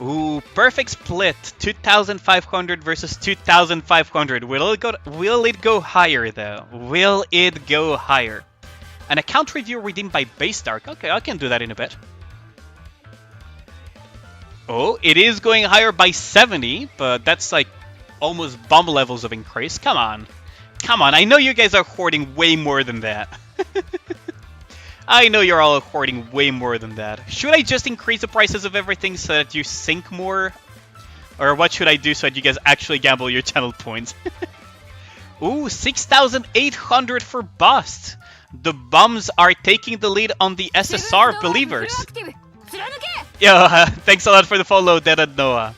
Ooh, perfect split. 2,500 versus 2,500. Will it go higher, though? Will it go higher? An account review redeemed by Base Dark. Okay, I can do that in a bit. Oh, it is going higher by 70, but that's like almost bomb levels of increase. Come on. Come on, I know you guys are hoarding way more than that. I know you're all hoarding way more than that. Should I just increase the prices of everything so that you sink more? Or what should I do so that you guys actually gamble your channel points? Ooh, 6,800 for Bust. The bums are taking the lead on the SSR believers. Yo, thanks a lot for the follow, Dead and Noah.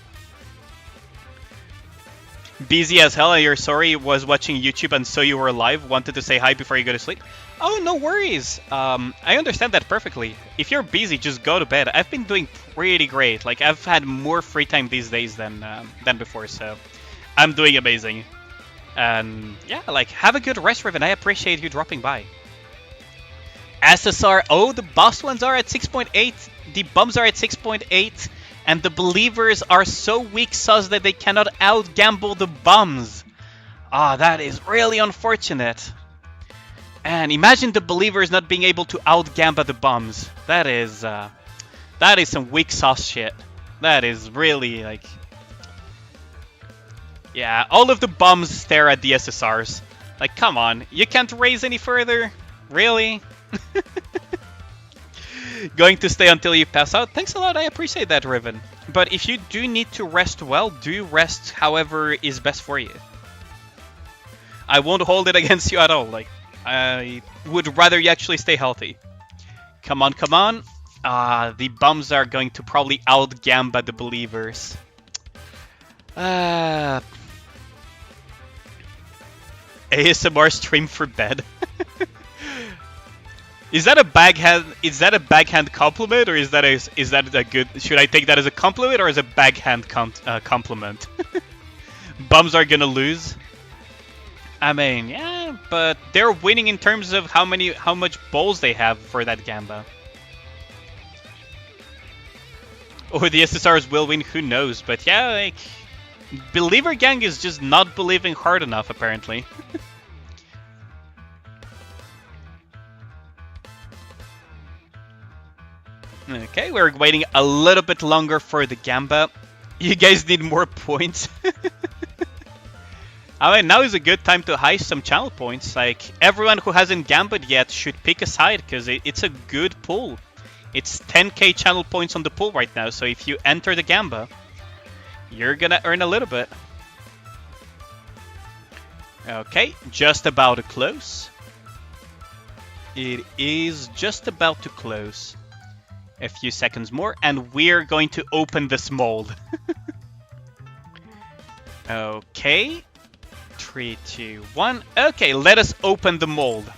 Busy as hell, you're sorry, was watching YouTube and saw you were live, wanted to say hi before you go to sleep. Oh, no worries. I understand that perfectly. If you're busy, just go to bed. I've been doing pretty great. Like, I've had more free time these days than before, so I'm doing amazing. And yeah, like, have a good rest, Riven. I appreciate you dropping by. SSR. Oh, the boss ones are at 6.8. The bums are at 6.8. And the believers are so weak sauce that they cannot out-gamble the bums. Ah, that is really unfortunate. And imagine the believers not being able to out-gamba the bums. That is some weak sauce shit. That is really like... Yeah, all of the bums stare at the SSRs. Like, come on, you can't raise any further? Really? Going to stay until you pass out? Thanks a lot, I appreciate that, Riven. But if you do need to rest well, do rest however is best for you. I won't hold it against you at all. Like, I would rather you actually stay healthy. Come on, come on. The bums are going to probably out-gamba the believers. ASMR stream for bed. Is that a backhand? Is that a backhand compliment, or is that a good? Should I take that as a compliment or as a backhand compliment? Bums are gonna lose. I mean, yeah, but they're winning in terms of how much bowls they have for that gamba. Or the SSRs will win, who knows? But yeah, like, Believer Gang is just not believing hard enough, apparently. Okay, we're waiting a little bit longer for the gamba. You guys need more points. I mean, now is a good time to heist some channel points. Like, everyone who hasn't gambad yet should pick a side, because it's a good pool. It's 10k channel points on the pool right now, so if you enter the gamba, you're gonna earn a little bit. Okay, just about to close. It is just about to close. A few seconds more, and we're going to open this mold. Okay. 3, 2, 1. Okay, let us open the mold.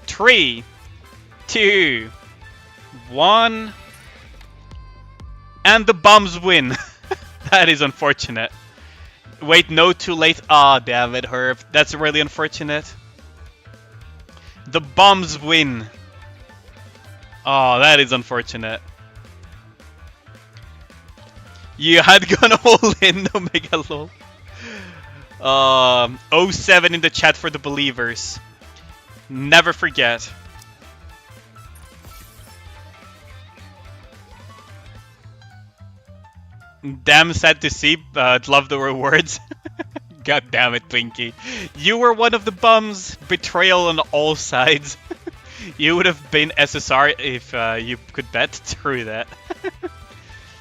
3, 2, 1. And the bums win. That is unfortunate. Wait, no, too late. Ah, damn it, Herb. That's really unfortunate. The bums win. Oh, that is unfortunate. You had gone all in, Omega lol. 07 in the chat for the believers. Never forget. Damn sad to see, but love the rewards. God damn it, Twinkie. You were one of the bums. Betrayal on all sides. You would have been SSR if you could bet through that.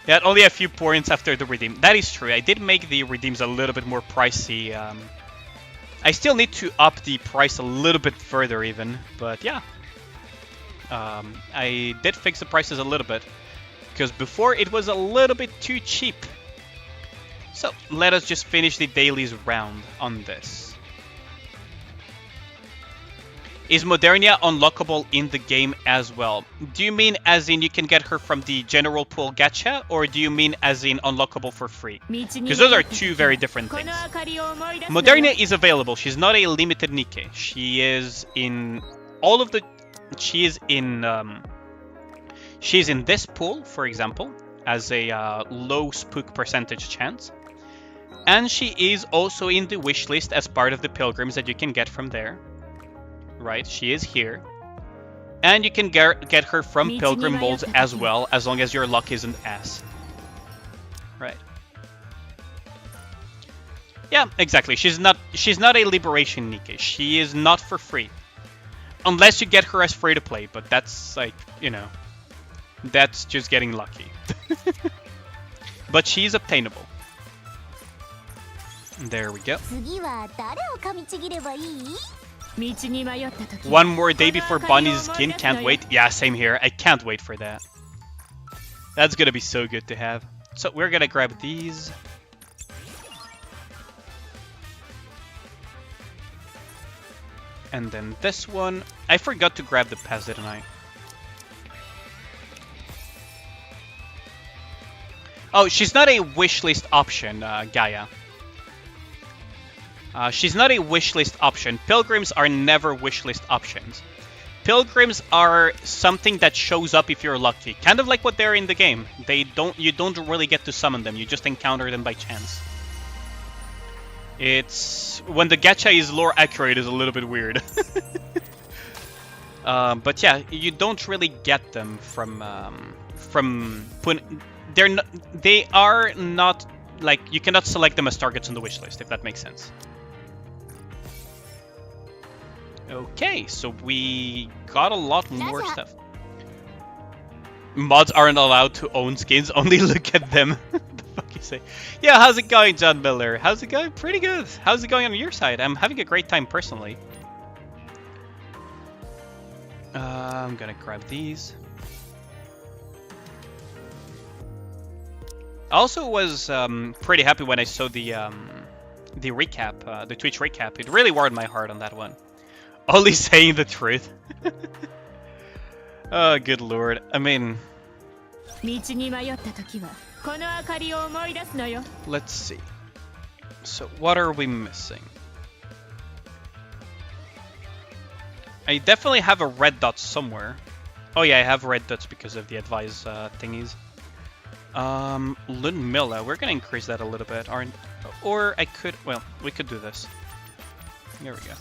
Yeah, only a few points after the redeem. That is true. I did make the redeems a little bit more pricey. I still need to up the price a little bit further even, but yeah. I did fix the prices a little bit, because before it was a little bit too cheap. So let us just finish the dailies round on this. Is Modernia unlockable in the game as well? Do you mean as in you can get her from the general pool gacha, or do you mean as in unlockable for free? Because those are two very different things. Modernia is available. She's not a limited Nikke. She is in all of the... She's in this pool, for example, as a low spook percentage chance. And she is also in the wish list as part of the pilgrims that you can get from there. Right, she is here. And you can get her from pilgrim molds as well, as long as your luck isn't ass. Right. Yeah, exactly. She's not a liberation Nikke. She is not for free. Unless you get her as free to play, but that's like, you know, that's just getting lucky. But she's obtainable. There we go. One more day before Bonnie's skin. Can't wait. Yeah, same here. I can't wait for that. That's gonna be so good to have. So we're gonna grab these. And then this one. I forgot to grab the pass, didn't I? Oh, she's not a wishlist option, Gaia. She's not a wishlist option. Pilgrims are never wishlist options. pilgrims are something that shows up if you're lucky, kind of like what they're in the game. You don't really get to summon them, you just encounter them by chance. It's when the gacha is lore accurate is a little bit weird. But yeah, you don't really get them they are not like, you cannot select them as targets on the wish list, if that makes sense. Okay, so we got a lot more stuff. Mods aren't allowed to own skins, only look at them. The fuck you say? Yeah, how's it going, John Miller? How's it going? Pretty good. How's it going on your side? I'm having a great time personally. I'm gonna grab these. I also was pretty happy when I saw the recap, the Twitch recap. It really warmed my heart on that one. Only saying the truth. Oh, good lord. I mean... Let's see. So, what are we missing? I definitely have a red dot somewhere. Oh yeah, I have red dots because of the advice thingies. Ludmilla, we're gonna increase that a little bit, aren't... Or I could... Well, we could do this. There we go.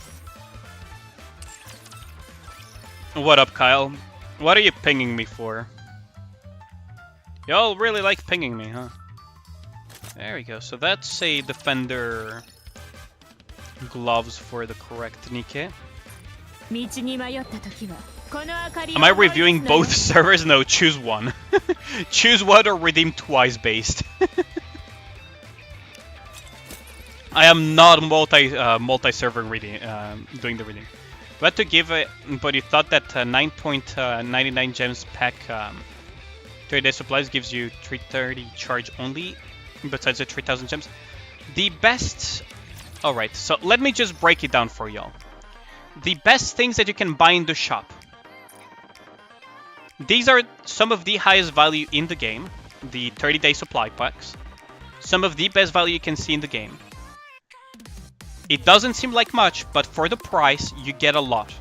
What up, Kyle? What are you pinging me for? Y'all really like pinging me, huh? There we go. So that's a defender gloves for the correct Nikke. Am I reviewing both servers? No, choose one. Choose one or redeem twice based. I am not multi-server reading, doing the reading. But to give it, but you thought that 9.99 gems pack 30-day supplies gives you 330 charge only, besides the 3000 gems. The best... Alright, so let me just break it down for y'all. The best things that you can buy in the shop. These are some of the highest value in the game, the 30-day supply packs. Some of the best value you can see in the game. It doesn't seem like much, but for the price, you get a lot.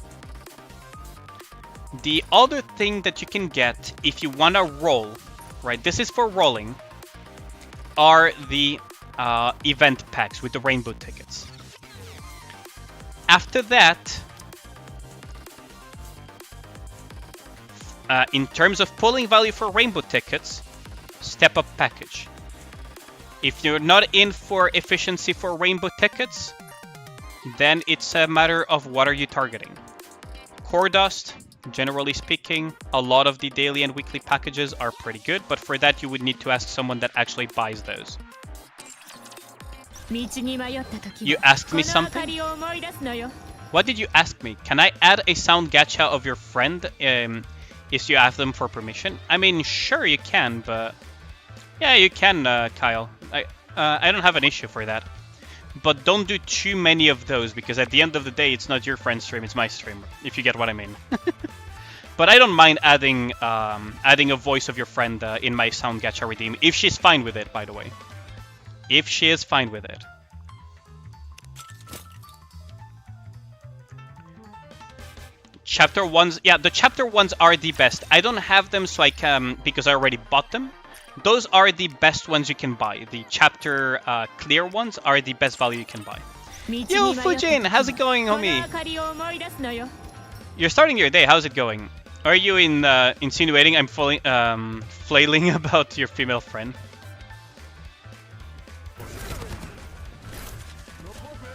The other thing that you can get if you want to roll, right, this is for rolling, are the event packs with the rainbow tickets. After that, in terms of pulling value for rainbow tickets, step up package. If you're not in for efficiency for rainbow tickets, then it's a matter of what are you targeting. Core dust, generally speaking, a lot of the daily and weekly packages are pretty good, but for that you would need to ask someone that actually buys those. You asked me something? What did you ask me? Can I add a sound gacha of your friend if you ask them for permission? I mean, sure you can, but... Yeah, you can, Kyle. I don't have an issue for that. But don't do too many of those, because at the end of the day, it's not your friend's stream, it's my stream, if you get what I mean. But I don't mind adding a voice of your friend in my sound gacha redeem, if she's fine with it, by the way. If she is fine with it. Chapter 1s, yeah, the chapter 1s are the best. I don't have them so I can, because I already bought them. Those are the best ones you can buy. The chapter clear ones are the best value you can buy. Yo, Fujin, how's it going, homie? You're starting your day, how's it going? Are you insinuating I'm flailing about your female friend?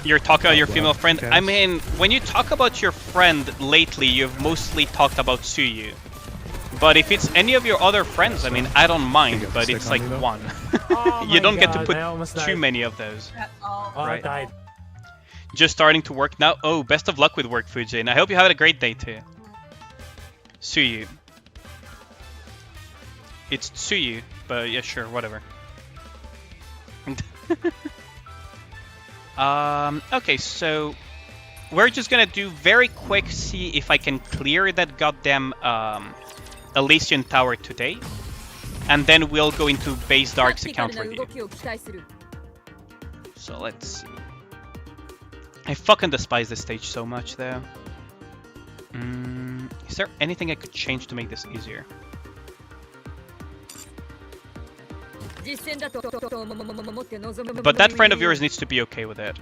You're talking about your female friend? I mean, when you talk about your friend lately, you've mostly talked about Tsuyu. But if it's any of your other friends, I mean, I don't mind, but it's like one. You don't get to put too many of those. Right? Died. Just starting to work now? Oh, best of luck with work, Fujin. I hope you have a great day too. Tsuyu. It's Tsuyu, but yeah, sure, whatever. Okay, so we're just gonna do very quick, see if I can clear that goddamn Elysian Tower today, and then we'll go into base Dark's account review. So let's see. I fucking despise this stage so much though. there anything I could change to make this easier? But that friend of yours needs to be okay with it.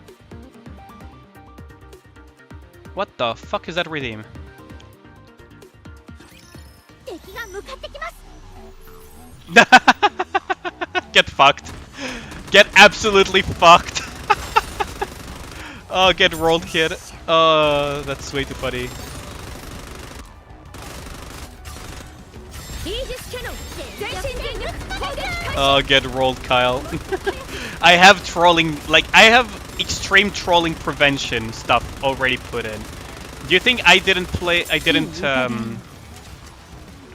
What the fuck is that redeem? Get fucked. Get absolutely fucked. Oh, get rolled, kid. Oh, that's way too funny. Oh, get rolled, Kyle. I have trolling, like, I have extreme trolling prevention stuff already put in. Do you think I didn't play,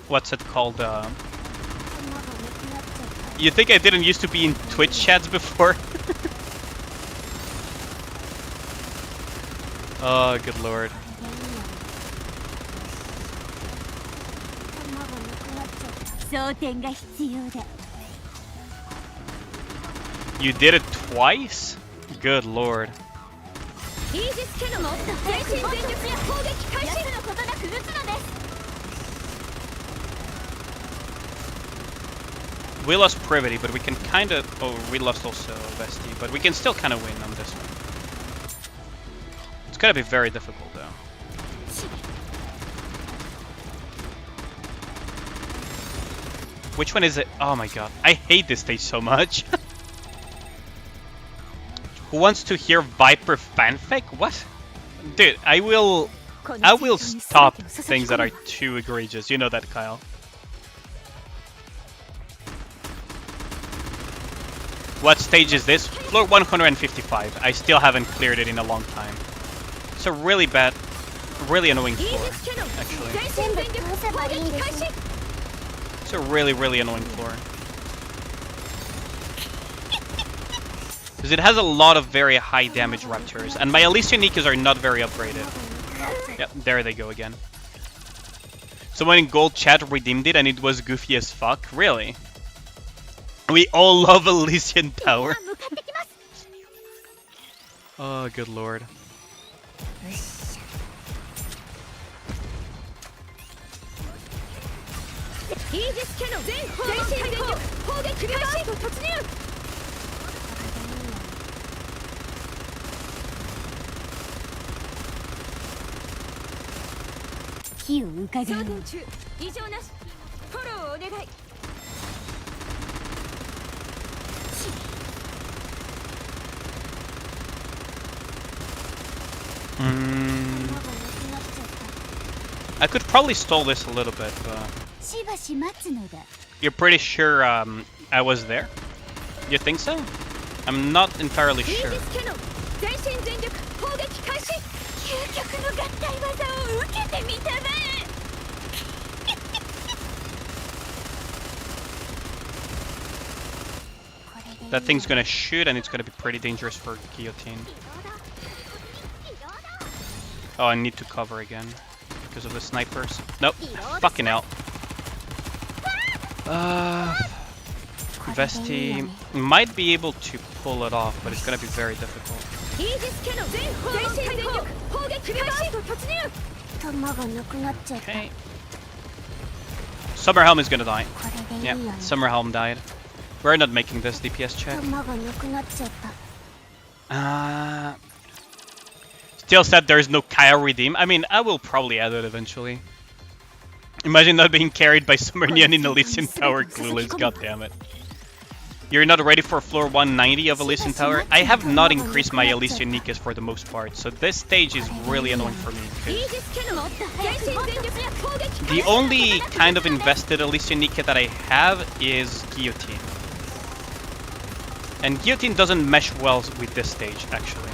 what's it called, you think I didn't used to be in Twitch chats before? Oh, good lord. You did it twice? Good lord. We lost Privity, but we can kind of... Oh, we lost also Vesti, but we can still kind of win on this one. It's gonna be very difficult, though. Which one is it? Oh my god, I hate this stage so much. Who wants to hear Viper fanfic? What? Dude, I will stop things that are too egregious. You know that, Kyle. What stage is this? Floor 155. I still haven't cleared it in a long time. It's a really bad, really annoying floor, actually. It's a really, really annoying floor. Because it has a lot of very high damage raptors, and my Elysian Nikes are not very upgraded. Yep, there they go again. Someone in gold chat redeemed it and it was goofy as fuck. Really? We all love Elysian Tower. Oh, good lord. I could probably stall this a little bit, but... You're pretty sure I was there? You think so? I'm not entirely sure. That thing's gonna shoot and it's gonna be pretty dangerous for guillotine. Oh, I need to cover again because of the snipers. Nope, fucking hell. Vesti might be able to pull it off, but it's gonna be very difficult. Okay. Summer Helm is gonna die. Yeah, Summer Helm died. We're not making this DPS check. Still said there's no Kyle redeem. I mean, I will probably add it eventually. Imagine not being carried by Summernian in Elysian Tower clueless, goddammit. You're not ready for floor 190 of Elysian Tower? I have not increased my Elysian Nikkes for the most part, so this stage is really annoying for me. The only kind of invested Elysian Nikke that I have is Guillotine. And Guillotine doesn't mesh well with this stage, actually.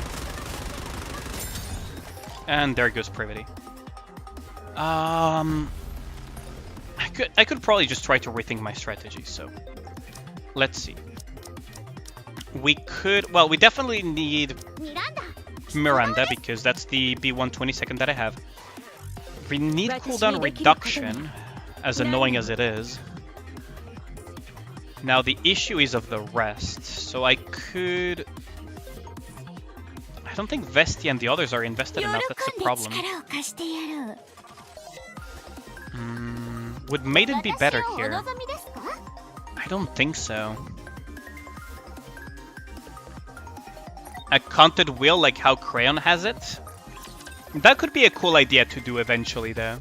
And there goes Privity. I could probably just try to rethink my strategy, so let's see. We could, well, we definitely need Miranda because that's the B122nd that I have. We need cooldown reduction, as annoying as it is. Now the issue is of the rest, so I could... I don't think Vesti and the others are invested enough, that's the problem. Would Maiden be better here? I don't think so. A content wheel like how Crayon has it? That could be a cool idea to do eventually, though.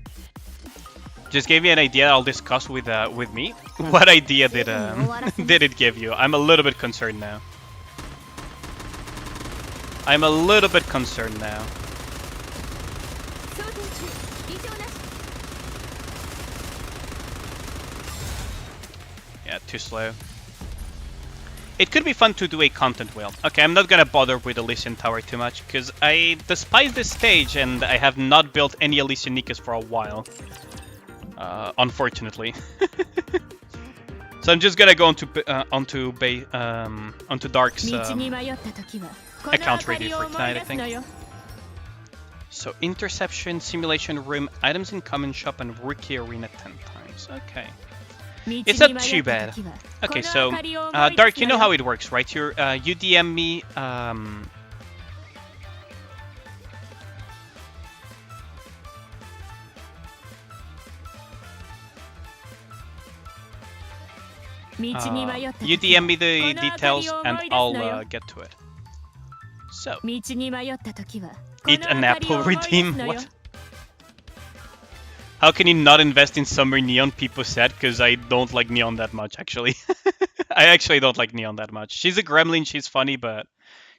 Just gave me an idea I'll discuss with me. What idea did did it give you? I'm a little bit concerned now. I'm a little bit concerned now. Yeah, too slow. It could be fun to do a content wheel. Okay, I'm not gonna bother with Elysian Tower too much, because I despise this stage and I have not built any Elysian Nikkes for a while. Unfortunately. So I'm just gonna go onto Dark's account ready for tonight, I think. So interception, simulation room, items in common shop, and rookie arena 10 times. Okay. It's not too bad. Okay, so Dark, you know how it works, right? You DM me. You DM me the details and I'll get to it. So, eat an apple, redeem. What? How can you not invest in Summer Neon? People said, because I don't like Neon that much, actually. I actually don't like Neon that much. She's a gremlin, she's funny, but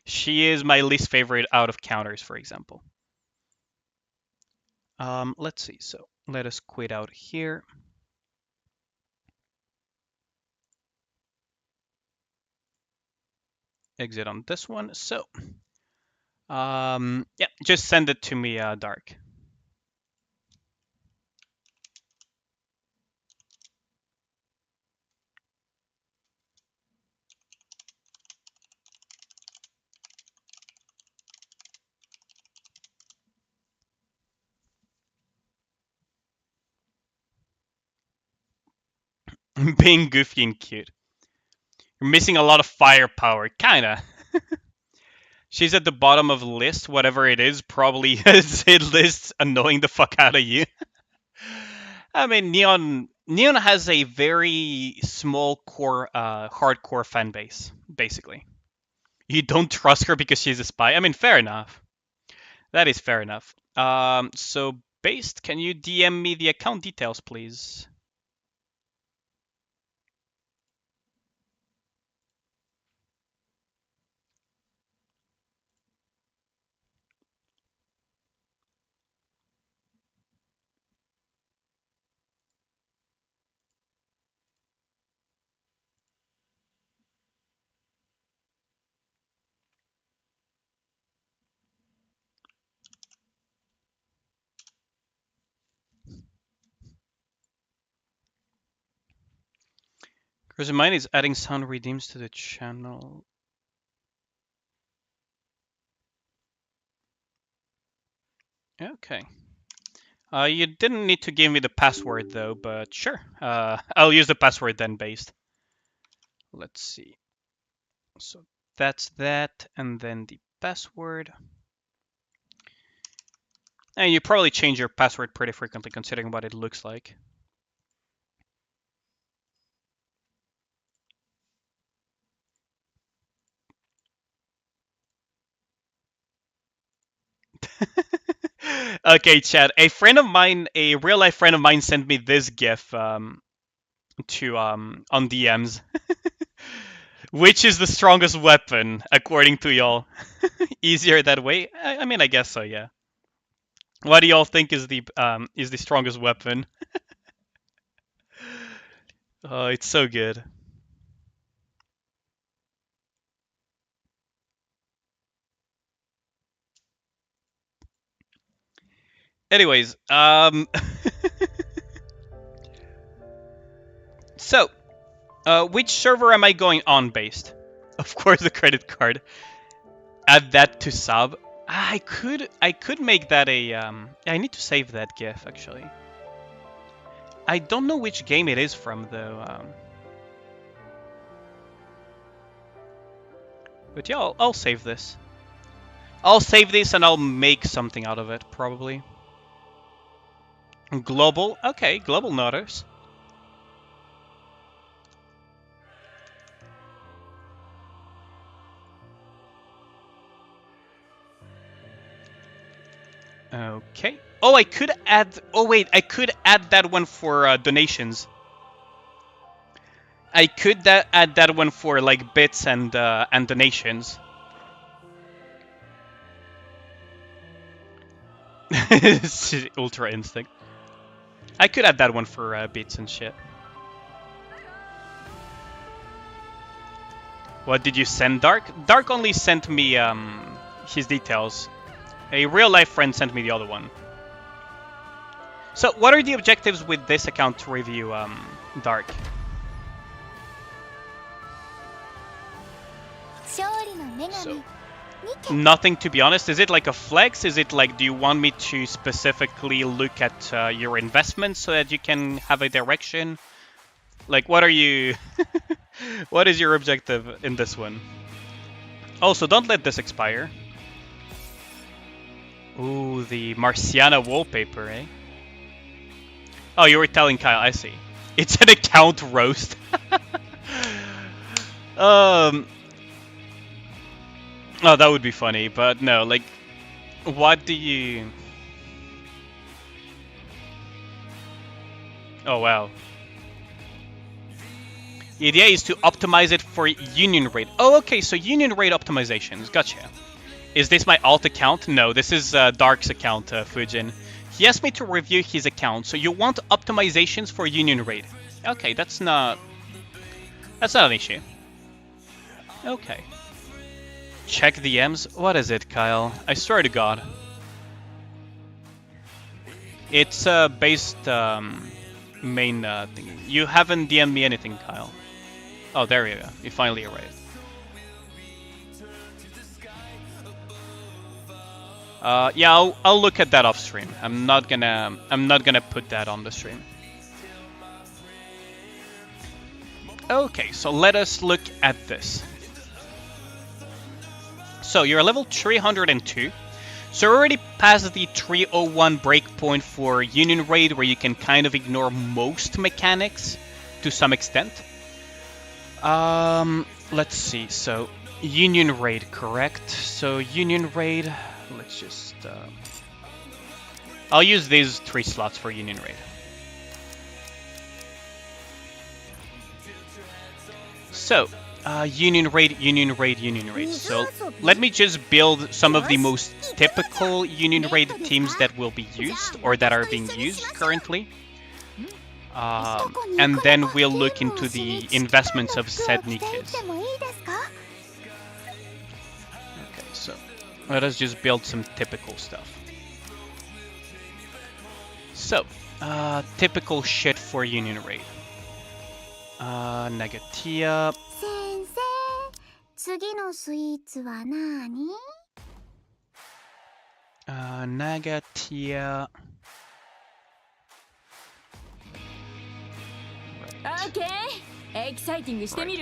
she is my least favorite out of counters, for example. Let's see. So let us quit out here. Exit on this one. So, yeah, just send it to me, Dark. Being goofy and cute. You're missing a lot of firepower, kinda. She's at the bottom of the list, whatever it is, probably it lists annoying the fuck out of you. I mean, Neon has a very small core, hardcore fan base, basically. You don't trust her because she's a spy. I mean, fair enough. That is fair enough. So, Based, can you DM me the account details, please? Because mine is adding sound redeems to the channel. Okay. You didn't need to give me the password though, but sure. I'll use the password then, Based. Let's see. So that's that, and then the password. And you probably change your password pretty frequently considering what it looks like. Okay, Chad. A friend of mine, a real life friend of mine, sent me this GIF on DMs. Which is the strongest weapon, according to y'all? Easier that way? I mean, I guess so, yeah. What do y'all think is the strongest weapon? Oh, it's so good. Anyways, so, which server am I going on, Based? Of course, the credit card. Add that to sub. I could make that a I need to save that GIF actually. I don't know which game it is from though. But yeah, I'll save this. I'll save this and I'll make something out of it probably. Global. Okay, global notice. Okay. Oh, I could add... Oh, wait. I could add that one for donations. I could add that one for, like, bits and donations. Ultra Instinct. I could add that one for bits and shit. What did you send, Dark? Dark only sent me his details. A real-life friend sent me the other one. So, what are the objectives with this account to review, Dark? So, nothing, to be honest. Is it like a flex? Is it like, do you want me to specifically look at your investments so that you can have a direction? Like, what are you... What is your objective in this one? Also, don't let this expire. Ooh, the Marciana wallpaper, eh? Oh, you were telling Kyle, I see. It's an account roast. Oh, that would be funny, but no, like, what do you... Oh, wow. The idea is to optimize it for union rate. Oh, okay, so union rate optimizations, gotcha. Is this my alt account? No, this is Dark's account, Fujin. He asked me to review his account, so you want optimizations for union rate. Okay, that's not an issue. Okay. Check the M's. What is it, Kyle? I swear to God. It's based main thing. You haven't DM'd me anything, Kyle. Oh, there you go. You finally arrived. Yeah, I'll look at that off stream. I'm not gonna put that on the stream. Okay, so let us look at this. So you're level 302. So we're already past the 301 breakpoint for Union Raid, where you can kind of ignore most mechanics to some extent. Let's see. So Union Raid, correct? So Union Raid. Let's just... I'll use these 3 slots for Union Raid. So, Union Raid, Union Raid, Union Raid. So, let me just build some of the most typical Union Raid teams that will be used, or that are being used currently. And then we'll look into the investments of said Nikkes. Okay, so... let us just build some typical stuff. So, typical shit for Union Raid. Negatia. Negatia. Right,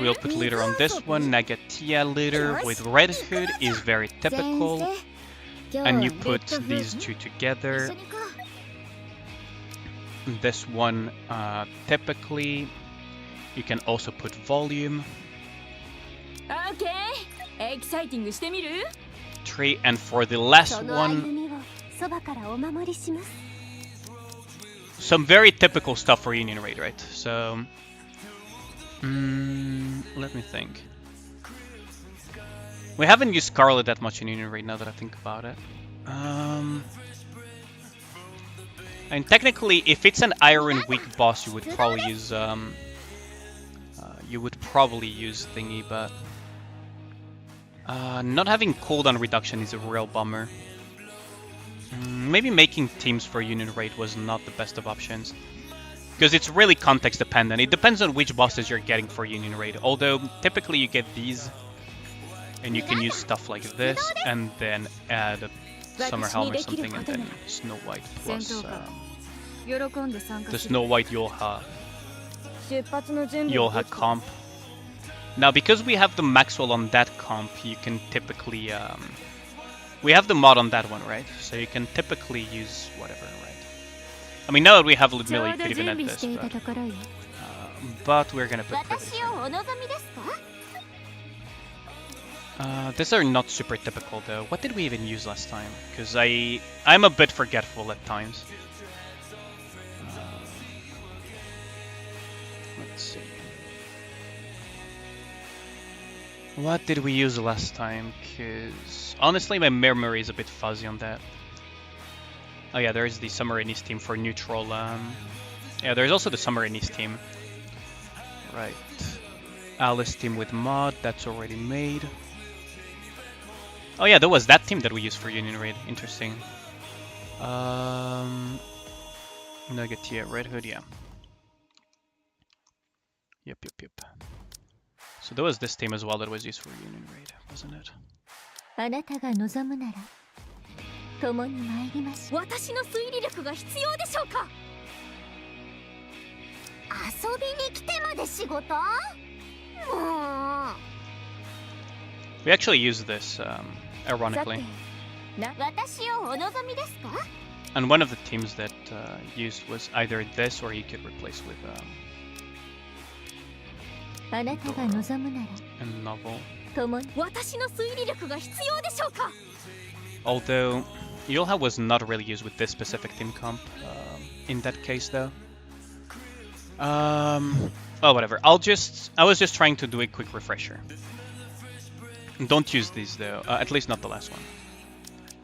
we'll put leader on this one. Negatia leader with Red Hood is very typical. And you put these 2 together. This one, typically. You can also put volume. 3, and for the last one, some very typical stuff for Union Raid, right? So, let me think. We haven't used Scarlet that much in Union Raid now that I think about it. And technically, if it's an Iron Weak boss, you would probably use thingy, but not having cooldown reduction is a real bummer. Maybe making teams for Union Raid was not the best of options, because it's really context dependent. It depends on which bosses you're getting for Union Raid. Although typically you get these, and you can use stuff like this, and then add Summer Helm or something, and then Snow White plus the Snow White Yolha comp. Now, because we have the Maxwell on that comp, you can typically... we have the mod on that one, right? So you can typically use whatever, right? I mean, now that we have Ludmilla, you ちょうど could even 準 add 備 this, していた but, ところよ。 but we're gonna put 私 privileges. をお望みですか？ These are not super typical though. What did we even use last time? Because I'm a bit forgetful at times. Let's see. What did we use last time? Because honestly, my memory is a bit fuzzy on that. Oh yeah, there's the Summer Innies team for neutral. Yeah, there's also the Summer Innies team. Right. Alice team with mod, that's already made. Oh yeah, there was that team that we used for Union Raid. Interesting. Nugget, yeah, Red Hood, yeah. Yep. So there was this team as well that was used for Union Raid, wasn't it? あなたが望むなら共に参りましょう。私の推理力が必要でしょうか？遊びに来てまで仕事？もう。 We actually used this, ironically. 私をお望みですか？ And one of the teams that used was either this or you could replace with あなたが望むなら a novel. 共に私の推理力が必要でしょうか？ Although Yulha was not really used with this specific team comp in that case though. Well, whatever. I was just trying to do a quick refresher. Don't use these though, at least not the last one.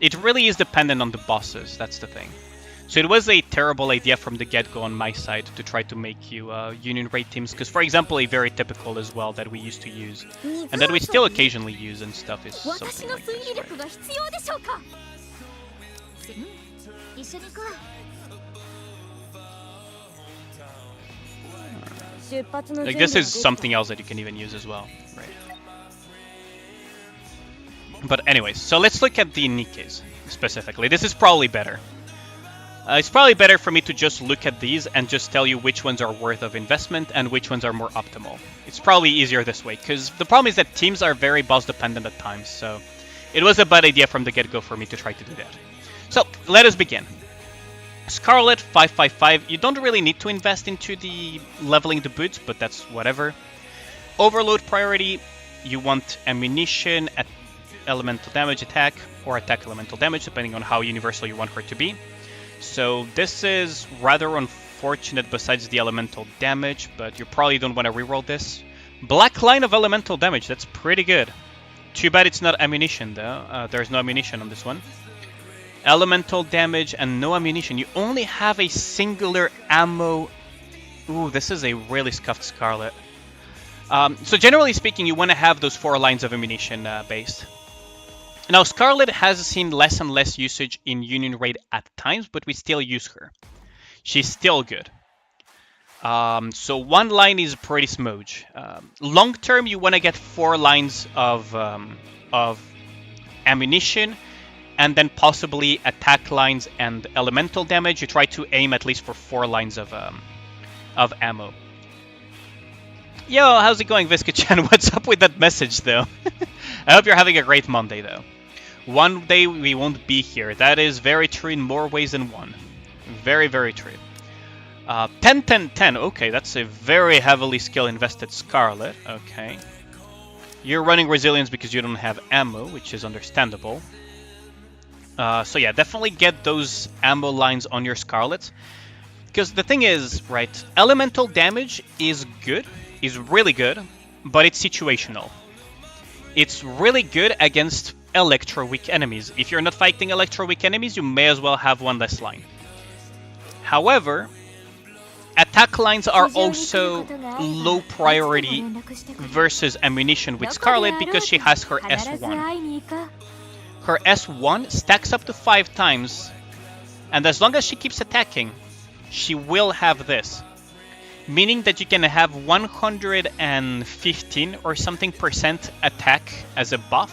It really is dependent on the bosses, that's the thing. So it was a terrible idea from the get-go on my side to try to make you Union Raid teams, because for example, a very typical as well that we used to use, and that we still occasionally use and stuff is something like this, right? 一緒に行こう。出発の Like this is something else that you can even use as well, right? But anyways, so let's look at the Nikkes specifically. This is probably better. It's probably better for me to just look at these and just tell you which ones are worth of investment and which ones are more optimal. It's probably easier this way, because the problem is that teams are very boss dependent at times, so it was a bad idea from the get-go for me to try to do that. So, let us begin. Scarlet, 555. You don't really need to invest into the leveling the boots, but that's whatever. Overload priority, you want ammunition, at elemental damage attack, or attack elemental damage, depending on how universal you want her to be. So this is rather unfortunate besides the elemental damage, but you probably don't want to reroll this. Black line of elemental damage, that's pretty good. Too bad it's not ammunition though, there's no ammunition on this one. Elemental damage and no ammunition, you only have a singular ammo. Ooh, this is a really scuffed Scarlet. So generally speaking, you want to have those 4 lines of ammunition based. Now, Scarlet has seen less and less usage in Union Raid at times, but we still use her. She's still good. So 1 line is pretty smooch. Long term, you want to get 4 lines of ammunition, and then possibly attack lines and elemental damage. You try to aim at least for 4 lines of ammo. Yo, how's it going, Visca-chan? What's up with that message, though? I hope you're having a great Monday, though. One day we won't be here. That is very true in more ways than one. Very, very true. 10, 10, 10. Okay, that's a very heavily skill-invested Scarlet. Okay. You're running Resilience because you don't have ammo, which is understandable. So yeah, definitely get those ammo lines on your Scarlet. Because the thing is, right, elemental damage is good, is really good, but it's situational. It's really good against electro-weak enemies. If you're not fighting electro-weak enemies, you may as well have 1 less line. However, attack lines are also low priority versus ammunition with Scarlet because she has her S1. Her S1 stacks up to 5 times, and as long as she keeps attacking, she will have this. Meaning that you can have 115 or something % attack as a buff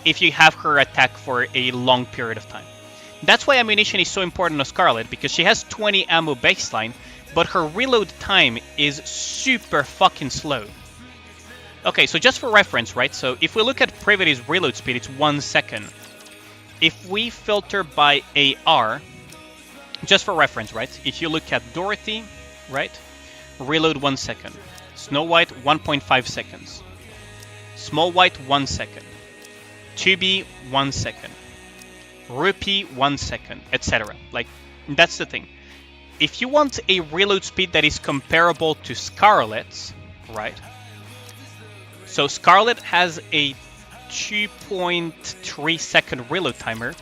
if you have her attack for a long period of time. That's why ammunition is so important on Scarlet, because she has 20 ammo baseline, but her reload time is super fucking slow. Okay, so just for reference, right? So if we look at Privity's reload speed, it's 1 second. If we filter by AR, just for reference, right? If you look at Dorothy, right? Reload 1 second. Snow White 1.5 seconds. Small White 1 second. Chibi 1 second. Rupee 1 second, etc. Like, that's the thing. If you want a reload speed that is comparable to Scarlet's, right? So Scarlet has a 2.3 second reload timer.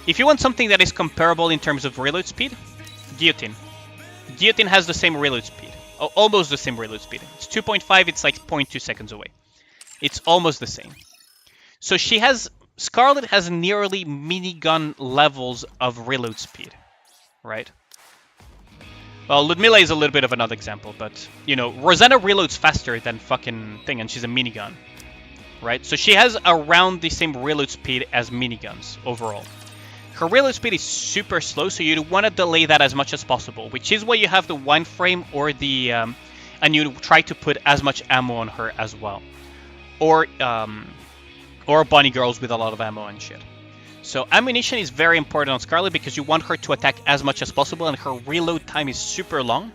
If you want something that is comparable in terms of reload speed, Guillotine. Guillotine has the same reload speed. Almost the same reload speed. It's 2.5, it's like 0.2 seconds away. It's almost the same. So Scarlet has nearly minigun levels of reload speed, right? Well, Ludmilla is a little bit of another example, but, you know, Rosanna reloads faster than fucking thing, and she's a minigun, right? So she has around the same reload speed as miniguns overall. Her reload speed is super slow, so you want to delay that as much as possible, which is why you have the one frame or the, and you try to put as much ammo on her as well, or bunny girls with a lot of ammo and shit. So ammunition is very important on Scarlet because you want her to attack as much as possible, and her reload time is super long.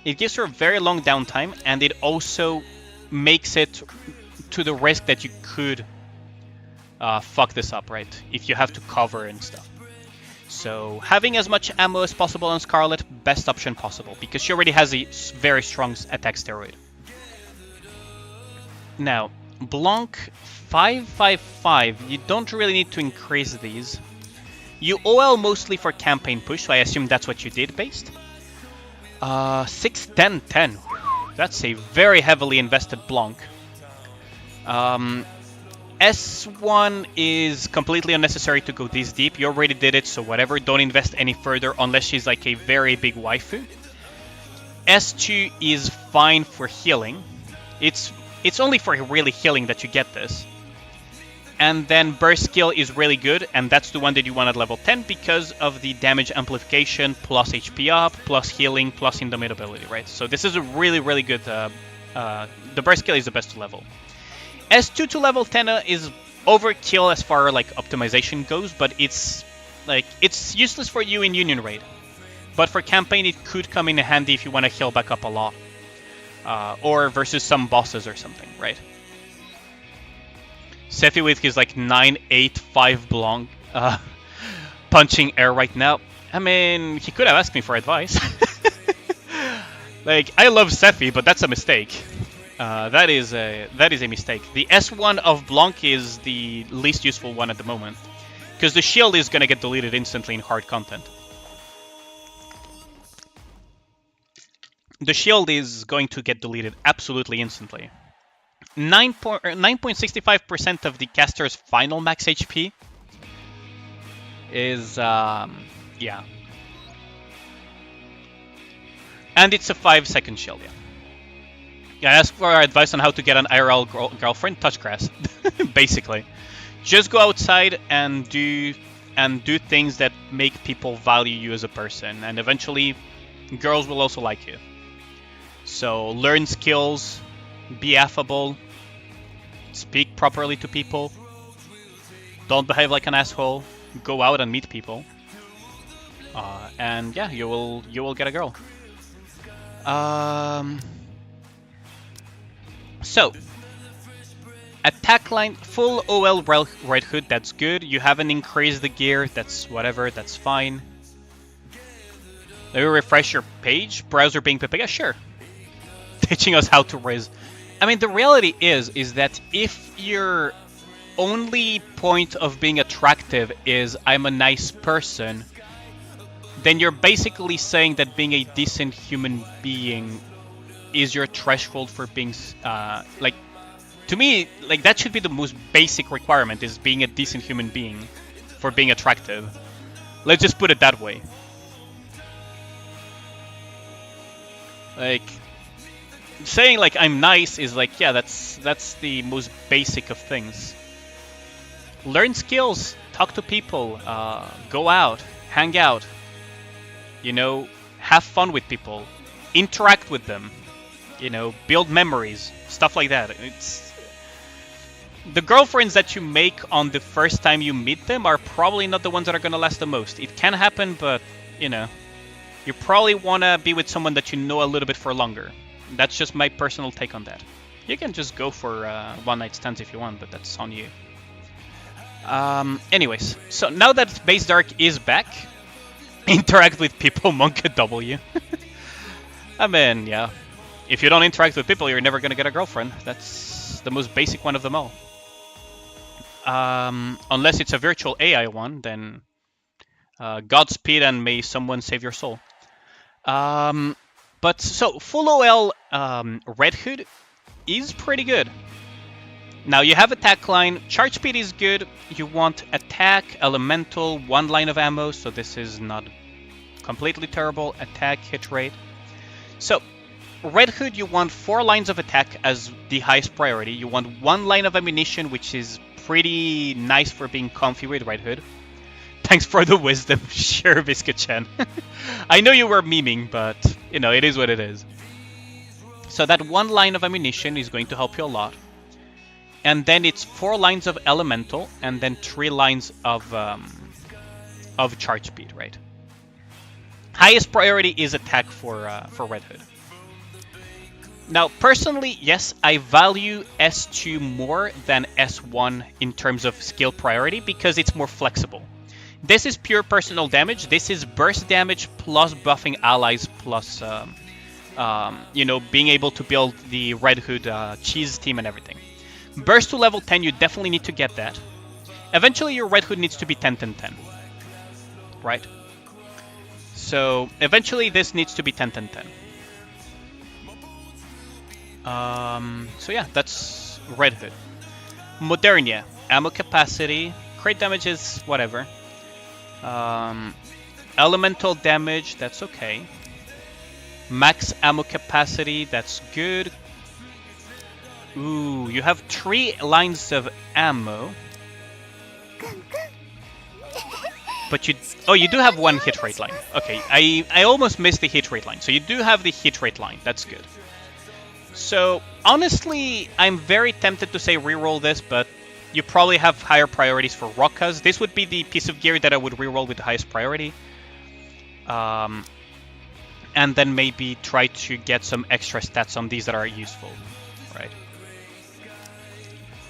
It gives her a very long downtime, and it also makes it to the risk that you could fuck this up, right? If you have to cover and stuff. So having as much ammo as possible on Scarlet, best option possible, because she already has a very strong attack steroid. Now, Blanc 555, you don't really need to increase these. You OL mostly for campaign push, so I assume that's what you did based. 6, 10, 10. That's a very heavily invested Blanc. S1 is completely unnecessary to go this deep. You already did it, so whatever. Don't invest any further unless she's like a very big waifu. S2 is fine for healing. It's only for really healing that you get this. And then burst skill is really good, and that's the one that you want at level 10 because of the damage amplification, plus HP up, plus healing, plus indomitability, right? So this is a really, really good... the burst skill is the best level. S2 to level 10 is overkill as far like optimization goes, but it's useless for you in Union Raid. But for campaign, it could come in handy if you want to heal back up a lot. Or versus some bosses or something, right? Sephi with his like 985 Blanc punching air right now. I mean, he could have asked me for advice. Like, I love Sephi, but that's a mistake. That is a mistake. The S1 of Blanc is the least useful one at the moment, because the shield is gonna get deleted instantly in hard content. The shield is going to get deleted absolutely instantly. 9.65% of the caster's final max HP is, yeah. And it's a 5-second shield, yeah. Yeah, ask for advice on how to get an IRL girlfriend, touch grass, basically. Just go outside and do things that make people value you as a person, and eventually girls will also like you. So learn skills, be affable, speak properly to people, don't behave like an asshole, go out and meet people, and yeah, you will get a girl. So attack line, full OL Red Hood, that's good. You haven't increased the gear, that's whatever, that's fine. Let me refresh your page. Browser being Pepega, sure. Teaching us how to riz. I mean, the reality is that if your only point of being attractive is I'm a nice person, then you're basically saying that being a decent human being is your threshold for being, like, to me, like, that should be the most basic requirement, is being a decent human being for being attractive. Let's just put it that way. Like, saying like I'm nice is like, yeah, that's the most basic of things. Learn skills, talk to people, go out, hang out, you know, have fun with people, interact with them, you know, build memories, stuff like that. It's the girlfriends that you make on the first time you meet them are probably not the ones that are gonna last the most. It can happen, but you know, you probably want to be with someone that you know a little bit for longer. That's just my personal take on that. You can just go for one night stands if you want, but that's on you. Anyways, so now that Base Dark is back, interact with people, Monk W. I mean, yeah. If you don't interact with people, you're never gonna get a girlfriend. That's the most basic one of them all. Unless it's a virtual AI one, then Godspeed and may someone save your soul. But so full OL Red Hood is pretty good. Now you have attack line, charge speed is good. You want attack, elemental, 1 line of ammo, so this is not completely terrible. Attack, hit rate. So Red Hood, you want 4 lines of attack as the highest priority. You want 1 line of ammunition, which is pretty nice for being comfy with Red Hood. Thanks for the wisdom, sure, Biscuit-chan. I know you were memeing, but, you know, it is what it is. So that 1 line of ammunition is going to help you a lot. And then it's 4 lines of elemental, and then 3 lines of charge speed, right? Highest priority is attack for Red Hood. Now, personally, yes, I value S2 more than S1 in terms of skill priority because it's more flexible. This is pure personal damage. This is burst damage plus buffing allies plus, you know, being able to build the Red Hood cheese team and everything. Burst to level 10, you definitely need to get that. Eventually, your Red Hood needs to be 10-10-10, right? So, eventually, this needs to be 10-10-10. So yeah, that's Red Hood. Modernia, ammo capacity, crit damage is whatever. Elemental damage, that's okay. Max ammo capacity, that's good. Ooh, you have 3 lines of ammo. But you do have 1 hit rate line. Okay, I almost missed the hit rate line. So you do have the hit rate line, that's good. So, honestly, I'm very tempted to say reroll this, but you probably have higher priorities for Rockas. This would be the piece of gear that I would reroll with the highest priority. And then maybe try to get some extra stats on these that are useful, right?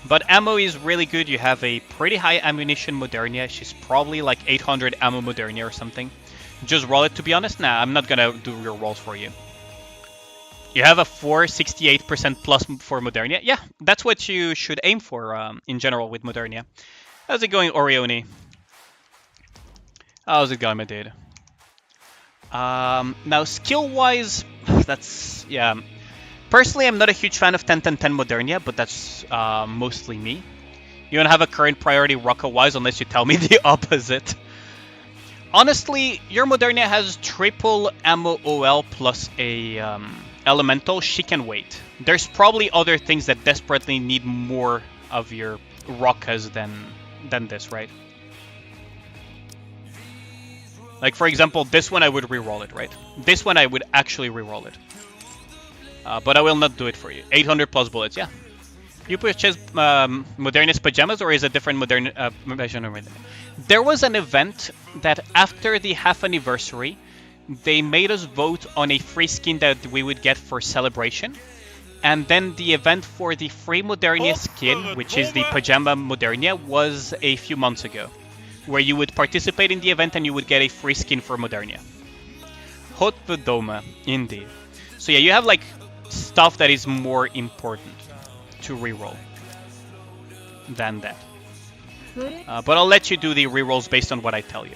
But ammo is really good. You have a pretty high ammunition Modernia. She's probably like 800 ammo Modernia or something. Just roll it, to be honest. Nah, I'm not gonna do your rolls for you. You have a 468% plus for Modernia. Yeah, that's what you should aim for in general with Modernia. How's it going, Orioni? How's it going, my dude? Now, skill-wise, that's, yeah. Personally, I'm not a huge fan of 10-10-10 Modernia, but that's mostly me. You don't have a current priority Rocka-wise unless you tell me the opposite. Honestly, your Modernia has triple ammo OL plus a elemental. She can wait. There's probably other things that desperately need more of your Rockas than this, right? Like, for example, this one I would reroll it, right? This one I would actually reroll it. But I will not do it for you. 800 plus bullets, yeah. You purchased Modernia's pajamas, or is it different There was an event that after the half anniversary, they made us vote on a free skin that we would get for celebration. And then the event for the free Modernia skin, which is the pajama Modernia, was a few months ago. Where you would participate in the event and you would get a free skin for Modernia. Hot Doma, indeed. So yeah, you have like stuff that is more important to reroll than that. But I'll let you do the rerolls based on what I tell you.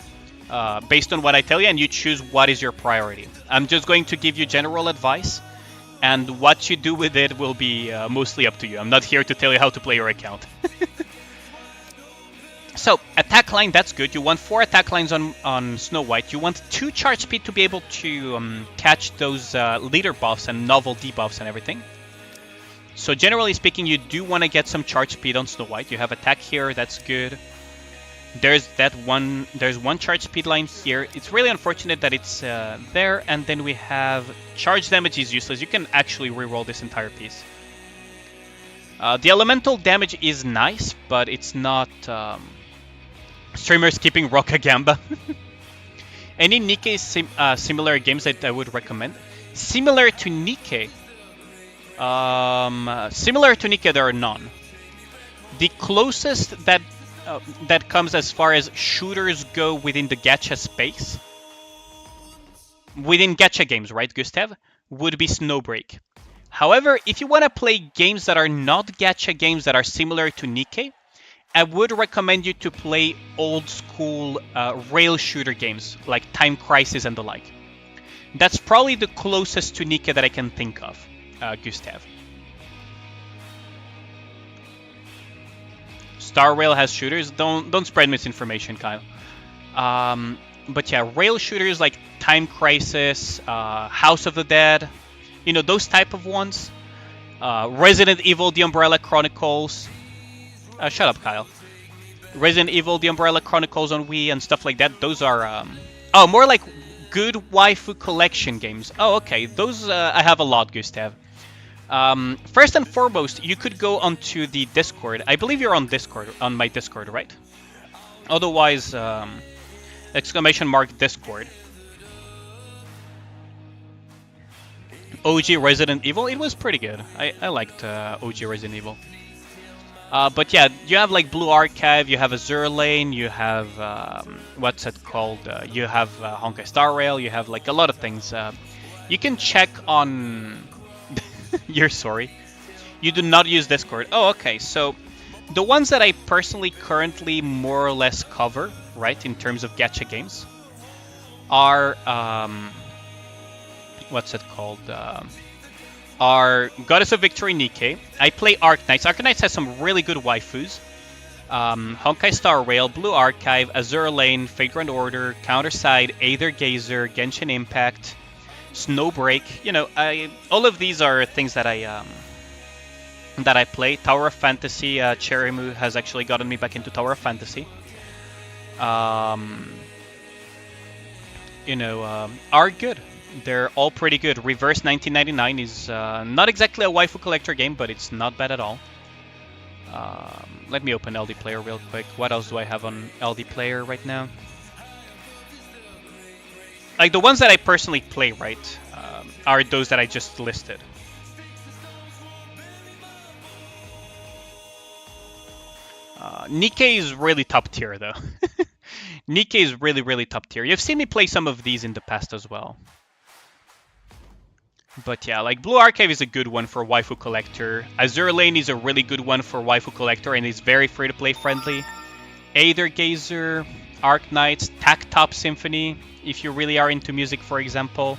Based on what I tell you, and you choose what is your priority. I'm just going to give you general advice, and what you do with it will be mostly up to you. I'm not here to tell you how to play your account. So, attack line, that's good. You want 4 attack lines on Snow White. You want 2 charge speed to be able to catch those leader buffs and novel debuffs and everything. So, generally speaking, you do want to get some charge speed on Snow White. You have attack here, that's good. There's one charge speed line here. It's really unfortunate that it's there. And then we have charge damage is useless. You can actually reroll this entire piece. The elemental damage is nice, but it's not... streamers keeping Rocka Gamba. Any Nikke similar games that I would recommend? Similar to Nikke? Similar to Nikke, there are none. The closest that that comes as far as shooters go within the gacha space, within gacha games, right, Gustav, would be Snowbreak. However, if you want to play games that are not gacha games that are similar to Nikke, I would recommend you to play old school rail shooter games like Time Crisis and the like. That's probably the closest to Nikke that I can think of, Gustav. Starrail has shooters. Don't spread misinformation, Kyle. But yeah, rail shooters like Time Crisis, House of the Dead, you know, those type of ones. Resident Evil: The Umbrella Chronicles. Shut up, Kyle. Resident Evil: The Umbrella Chronicles on Wii and stuff like that. Those are more like good waifu collection games. Oh, okay. Those I have a lot, Gustav. First and foremost, you could go onto the Discord. I believe you're on Discord, on my Discord, right? Otherwise, exclamation mark Discord. OG Resident Evil, it was pretty good. I liked OG Resident Evil. But yeah, you have like Blue Archive, you have Azure Lane, you have, what's it called? You have Honkai Star Rail, you have like a lot of things. You can check on... You're sorry. You do not use Discord. Oh, okay. So the ones that I personally currently more or less cover, right, in terms of gacha games, are what's it called? Are Goddess of Victory Nikke. I play Arknights. Arknights has some really good waifus. Honkai Star Rail, Blue Archive, Azure Lane, Fate Grand Order, Counterside, Aether Gazer, Genshin Impact, Snowbreak. You know, all of these are things that I play. Tower of Fantasy, Cherrymoo has actually gotten me back into Tower of Fantasy. Are good. They're all pretty good. Reverse 1999 is not exactly a waifu collector game, but it's not bad at all. Let me open LD Player real quick. What else do I have on LD Player right now? Like the ones that I personally play, right, are those that I just listed. Nikke is really top tier, though. Nikke is really, really top tier. You've seen me play some of these in the past as well. But yeah, like Blue Archive is a good one for waifu collector. Azure Lane is a really good one for waifu collector and is very free-to-play friendly. Aether Gazer, Arknights, Tactop Symphony, if you really are into music, for example.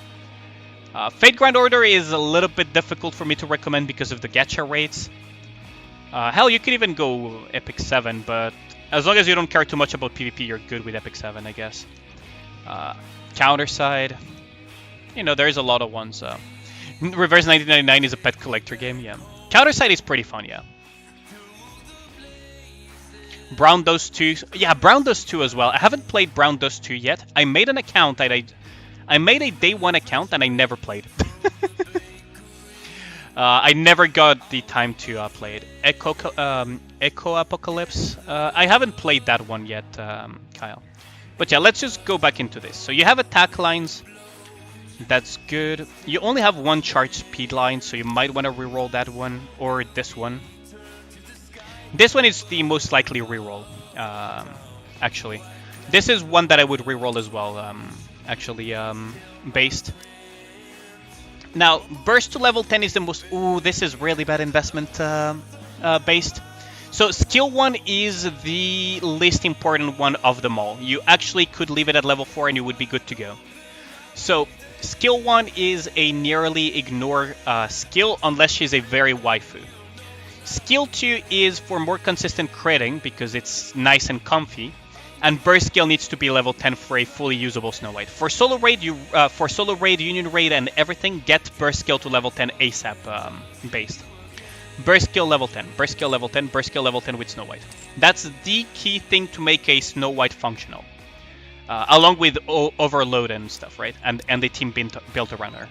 Fate Grand Order is a little bit difficult for me to recommend because of the gacha rates. Hell, you could even go Epic 7, but as long as you don't care too much about PvP, you're good with Epic 7, I guess. Counterside. You know, there's a lot of ones. Reverse 1999 is a pet collector game, yeah. Counterside is pretty fun, yeah. Brown Dust 2. Yeah, Brown Dust 2 as well. I haven't played Brown Dust 2 yet. I made an account that I made a day one account and I never played. I never got the time to play it. Echo Apocalypse. I haven't played that one yet, Kyle. But yeah, let's just go back into this. So you have attack lines. That's good. You only have one charge speed line, so you might want to reroll that one or this one. This one is the most likely reroll, actually. This is one that I would reroll as well, based. Now, burst to level 10 is the most... Ooh, this is really bad investment based. So skill 1 is the least important one of them all. You actually could leave it at level 4 and you would be good to go. So skill 1 is a nearly ignore skill unless she's a very waifu. Skill 2 is for more consistent critting because it's nice and comfy. And burst skill needs to be level 10 for a fully usable Snow White. For solo raid, Union raid, and everything, get burst skill to level 10 ASAP based. Burst skill level 10, burst skill level 10, burst skill level 10 with Snow White. That's the key thing to make a Snow White functional. Along with Overload and stuff, right? And the team built around her.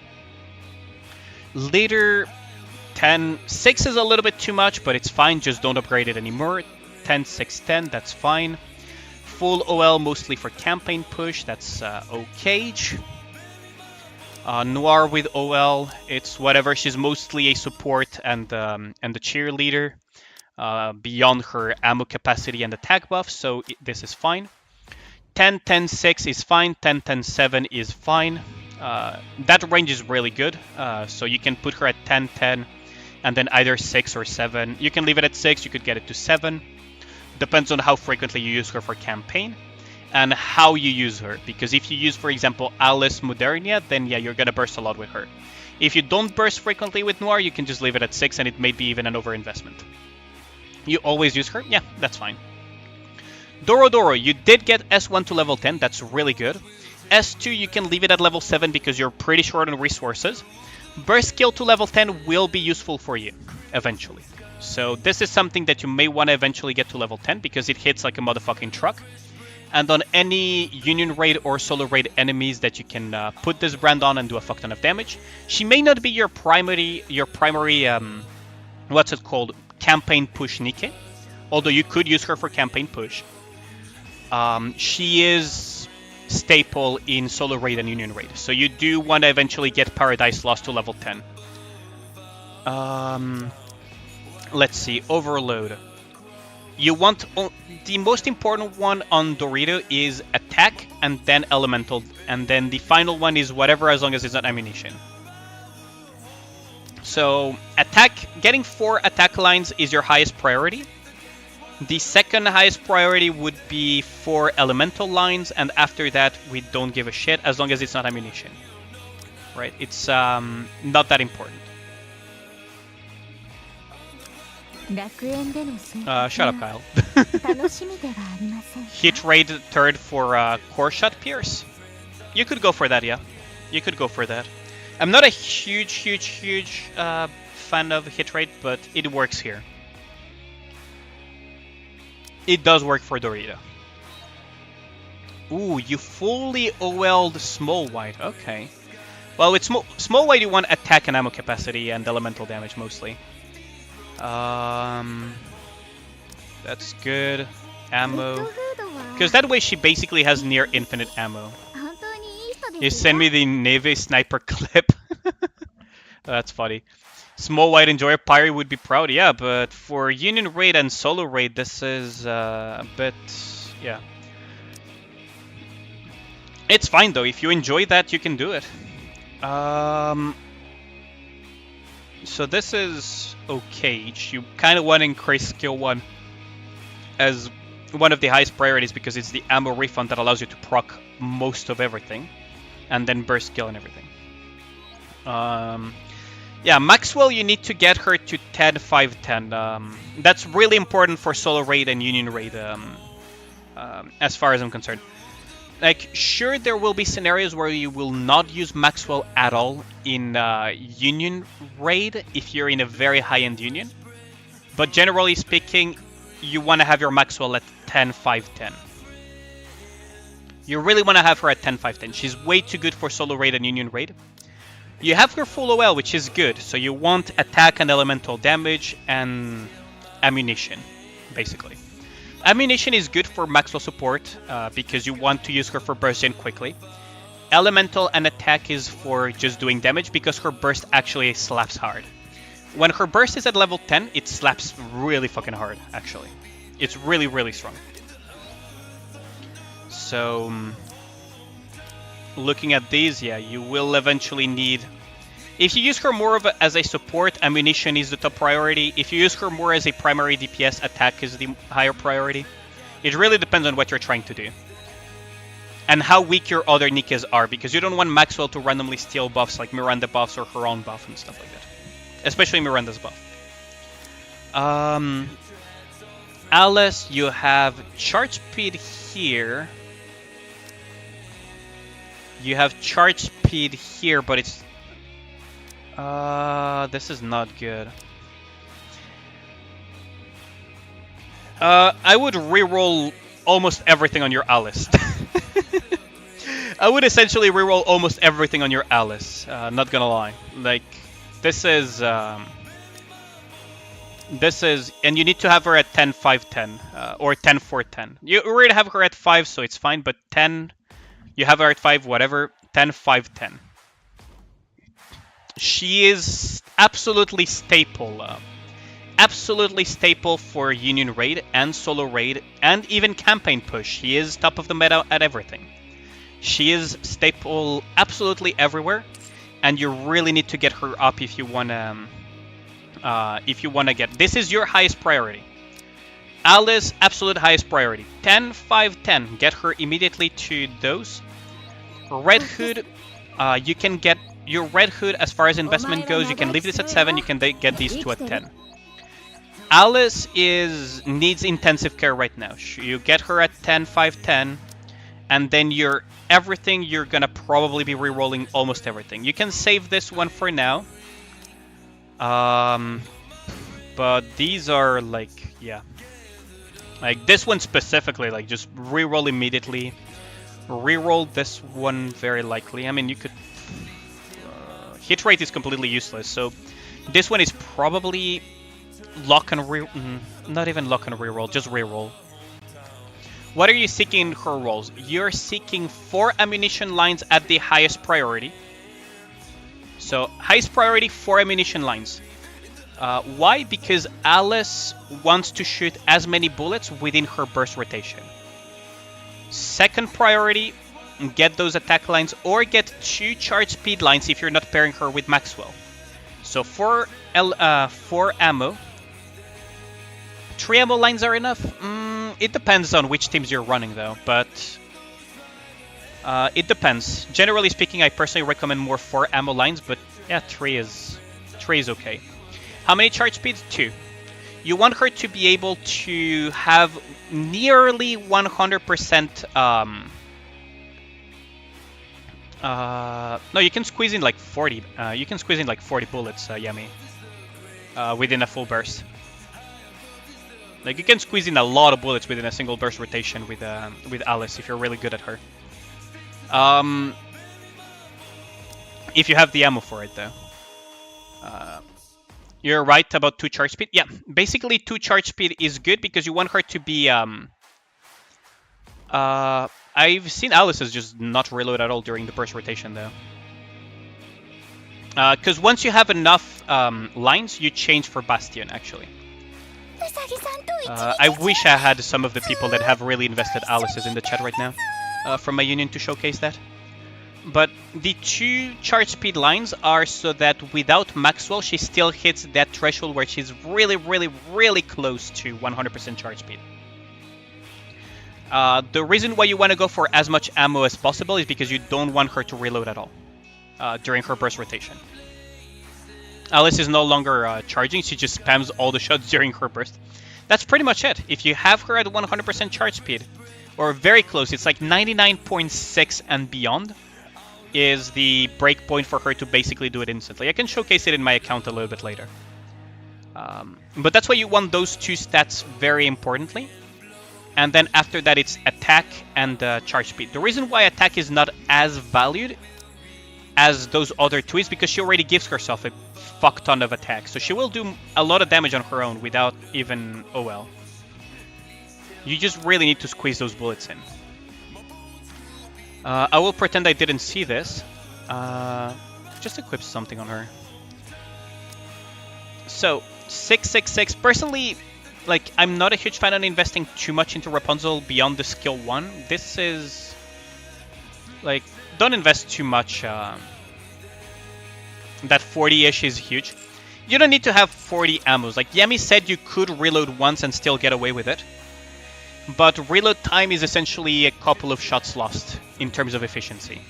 Later, 10, 6 is a little bit too much, but it's fine. Just don't upgrade it anymore. 10, 6, 10, that's fine. full OL mostly for campaign push. That's okay. Noir with OL, it's whatever. She's mostly a support and the cheerleader beyond her ammo capacity and attack buff, so this is fine. 10-10-6 is fine. 10-10-7 is fine. That range is really good, so you can put her at 10-10 and then either 6 or 7. You can leave it at 6, you could get it to 7. Depends on how frequently you use her for campaign and how you use her. Because if you use, for example, Alice Modernia, then yeah, you're gonna burst a lot with her. If you don't burst frequently with Noir, you can just leave it at 6 and it may be even an overinvestment. You always use her? Yeah, that's fine. Doro, you did get S1 to level 10, that's really good. S2, you can leave it at level 7 because you're pretty short on resources. Burst skill to level 10 will be useful for you, eventually. So this is something that you may want to eventually get to level 10 because it hits like a motherfucking truck. And on any Union Raid or Solo Raid enemies that you can put this brand on and do a fuck ton of damage. She may not be your primary, what's it called, campaign push Nikke. Although you could use her for campaign push. She is staple in Solo Raid and Union Raid. So you do want to eventually get Paradise Lost to level 10. Let's see, Overload. You want the most important one on Dorito is attack and then elemental, and then the final one is whatever as long as it's not ammunition. So attack, getting 4 attack lines is your highest priority. The second highest priority would be 4 elemental lines, and after that we don't give a shit as long as it's not ammunition. Right? It's not that important. Shut up, Kyle. Hit rate 3rd for core shot pierce. You could go for that, yeah. You could go for that. I'm not a huge fan of hit rate, but it works here. It does work for Dorito. Ooh, you fully OL'd Small White. Okay. Well, with Small White you want attack and ammo capacity and elemental damage mostly. That's good. Ammo. Because that way she basically has near infinite ammo. You send me the Neve sniper clip. That's funny. Small White Enjoyer Pyre would be proud, yeah, but for Union Raid and Solo Raid, this is a bit, yeah. It's fine though, if you enjoy that, you can do it. So this is okay. You kind of want to increase skill 1 as one of the highest priorities because it's the ammo refund that allows you to proc most of everything. And then burst skill and everything. Yeah, Maxwell, you need to get her to 10, 5, 10. That's really important for Solo Raid and Union Raid, as far as I'm concerned. Like, sure, there will be scenarios where you will not use Maxwell at all in Union Raid if you're in a very high-end Union. But generally speaking, you want to have your Maxwell at 10, 5, 10. You really want to have her at 10, 5, 10. She's way too good for Solo Raid and Union Raid. You have her full OL, which is good. So you want attack and elemental damage and ammunition, basically. Ammunition is good for Maxwell support because you want to use her for burst gen quickly. Elemental and attack is for just doing damage because her burst actually slaps hard. When her burst is at level 10, it slaps really fucking hard, actually. It's really, really strong. So, looking at these, yeah, you will eventually need... If you use her more as a support, ammunition is the top priority. If you use her more as a primary DPS, attack is the higher priority. It really depends on what you're trying to do. And how weak your other Nikkes are, because you don't want Maxwell to randomly steal buffs like Miranda buffs or her own buff and stuff like that. Especially Miranda's buff. Alice, you have charge speed here. You have charge speed here, but it's... this is not good. I would reroll almost everything on your Alice. I would essentially reroll almost everything on your Alice. Not gonna lie. Like, this is... This is, and you need to have her at 10, 5, 10, or 10, 4, 10. You already have her at 5, so it's fine, but 10, you have her at 5, whatever, 10, 5, 10. She is absolutely staple for Union Raid and Solo Raid and even Campaign Push. She is top of the meta at everything. She is staple absolutely everywhere, and you really need to get her up if you wanna get. This is your highest priority. Alice, absolute highest priority. 10, 5, 10. Get her immediately to those. Red Hood, you can get your Red Hood as far as investment goes. You can leave this at 7. You can get these two at 10. Alice needs intensive care right now. You get her at 10, 5, 10, and then you're gonna probably be re-rolling almost everything. You can save this one for now. But these are like, yeah. Like this one specifically, like just re-roll immediately. Re-roll this one very likely. I mean, you could... hit rate is completely useless, so this one is probably lock and not even lock and re-roll, just re-roll. What are you seeking in her rolls? You're seeking 4 ammunition lines at the highest priority. So, highest priority, 4 ammunition lines. Why? Because Alice wants to shoot as many bullets within her burst rotation. Second priority, get those attack lines or get 2 charge speed lines if you're not pairing her with Maxwell. So 4 ammo. 3 ammo lines are enough? It depends on which teams you're running though, but it depends. Generally speaking, I personally recommend more 4 ammo lines, but yeah, 3 is okay. How many charge speeds? 2. You want her to be able to have nearly 100%. No, you can squeeze in like 40. You can squeeze in like 40 bullets, Yami, within a full burst. Like you can squeeze in a lot of bullets within a single burst rotation with Alice if you're really good at her. If you have the ammo for it, though. You're right about 2 charge speed. Yeah, basically 2 charge speed is good because you want her to be... I've seen Alice's just not reload at all during the burst rotation, though. Because once you have enough lines, you change for Bastion, actually. I wish I had some of the people that have really invested Alice's in the chat right now from my union to showcase that. But the 2 charge speed lines are so that without Maxwell, she still hits that threshold where she's really, really, really close to 100% charge speed. The reason why you want to go for as much ammo as possible is because you don't want her to reload at all during her burst rotation. Alice is no longer charging, she just spams all the shots during her burst. That's pretty much it. If you have her at 100% charge speed, or very close, it's like 99.6 and beyond, is the break point for her to basically do it instantly. I can showcase it in my account a little bit later. But that's why you want those 2 stats very importantly. And then after that, it's attack and charge speed. The reason why attack is not as valued as those other 2 is because she already gives herself a fuck ton of attack. So she will do a lot of damage on her own without even OL. You just really need to squeeze those bullets in. I will pretend I didn't see this. Just equip something on her. So, 666. Personally, like, I'm not a huge fan of investing too much into Rapunzel beyond the skill 1. This is... like, don't invest too much. That 40-ish is huge. You don't need to have 40 ammos. Like, Yami said you could reload once and still get away with it. But reload time is essentially a couple of shots lost in terms of efficiency.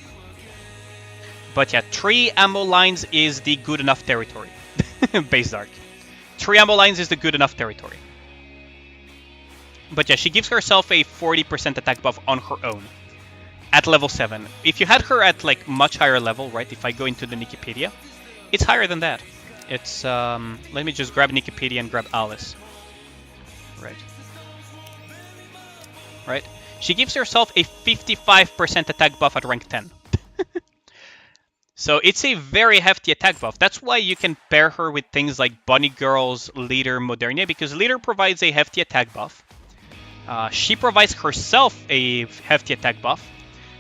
But yeah, 3 ammo lines is the good enough territory. Base Dark. 3 ammo lines is the good enough territory. But yeah, she gives herself a 40% attack buff on her own. At level 7. If you had her at like much higher level, right? If I go into the NikkePedia, it's higher than that. It's, let me just grab NikkePedia and grab Alice. Right. Right? She gives herself a 55% attack buff at rank 10. So it's a very hefty attack buff. That's why you can pair her with things like Bunny Girl's Leader Modernia, because Leader provides a hefty attack buff. She provides herself a hefty attack buff.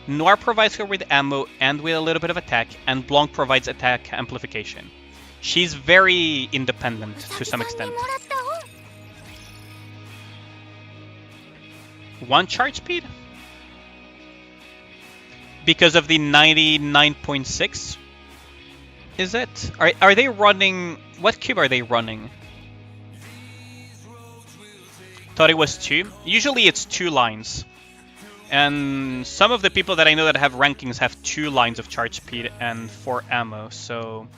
Noir provides her with ammo and with a little bit of attack, and Blanc provides attack amplification. She's very independent to some extent. 1 charge speed? Because of the 99.6? Is it? Are they running... What cube are they running? Thought it was 2. Usually it's 2 lines. And some of the people that I know that have rankings have 2 lines of charge speed and 4 ammo, so...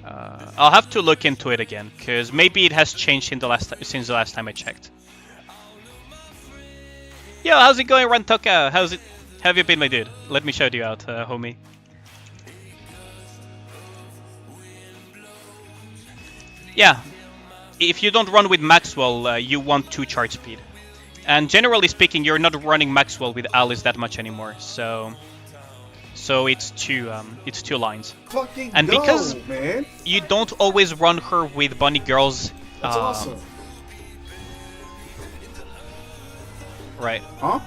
I'll have to look into it again, because maybe it has changed since the last time I checked. Yo, how's it going, Rantoka? How's it? Have you been, my dude? Let me shout you out, homie. Yeah, if you don't run with Maxwell, you want 2 charge speed. And generally speaking, you're not running Maxwell with Alice that much anymore, so it's 2 lines. Fucking and go, because man. You don't always run her with Bunny Girls. That's awesome. Right. Huh?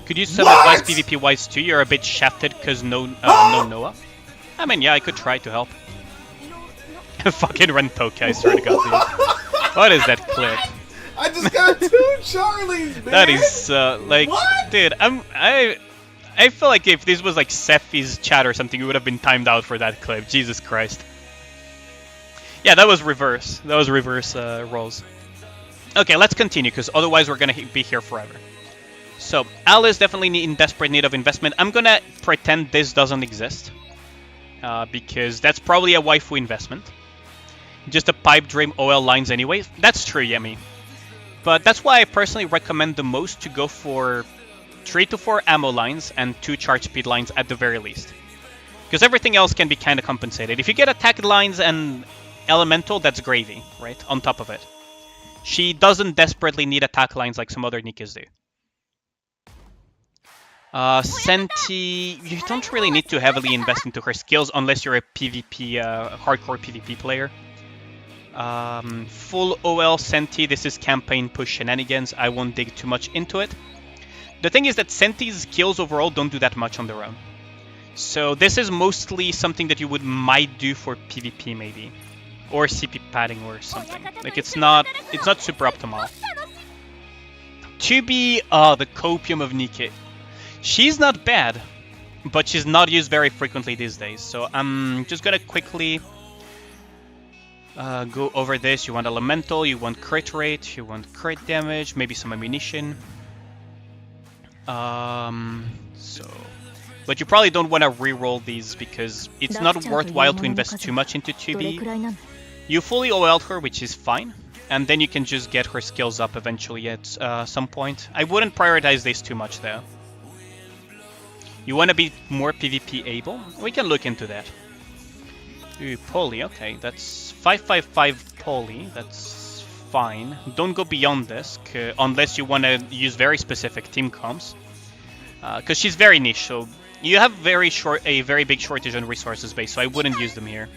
Could you some advice PvP wise too? You're a bit shafted because no Noah. I mean, yeah, I could try to help. Fucking Rentoka, I swear to God. Dude. What is that clip? I just got 2 Charlies, man. That is like, what? Dude, I feel like if this was like Sephi's chat or something, it would have been timed out for that clip. Jesus Christ. Yeah, that was reverse. That was reverse rolls. Okay, let's continue, because otherwise we're gonna be here forever. So, Alice definitely in desperate need of investment. I'm gonna pretend this doesn't exist, because that's probably a waifu investment. Just a pipe dream OL lines anyway. That's true, Yemi. But that's why I personally recommend the most to go for 3 to 4 ammo lines and 2 charge speed lines at the very least. Because everything else can be kind of compensated. If you get attack lines and elemental, that's gravy, right? On top of it. She doesn't desperately need attack lines like some other Nikkes do. Senti, you don't really need to heavily invest into her skills unless you're a PvP, hardcore PvP player. Full OL Senti, this is campaign push shenanigans. I won't dig too much into it. The thing is that Senti's skills overall don't do that much on their own. So this is mostly something that you might do for PvP maybe. Or CP padding or something. Like it's not super optimal. To be the copium of Nikke. She's not bad, but she's not used very frequently these days. So I'm just gonna quickly go over this. You want elemental, you want crit rate, you want crit damage, maybe some ammunition. But you probably don't want to reroll these because it's not worthwhile to invest too much into 2B. You fully OL'd her, which is fine, and then you can just get her skills up eventually at some point. I wouldn't prioritize this too much though. You want to be more PvP able? We can look into that. Ooh, poly, okay, that's 555 poly, that's fine. Don't go beyond this, unless you want to use very specific team comps. Because she's very niche, so you have a very big shortage on resources base, so I wouldn't use them here.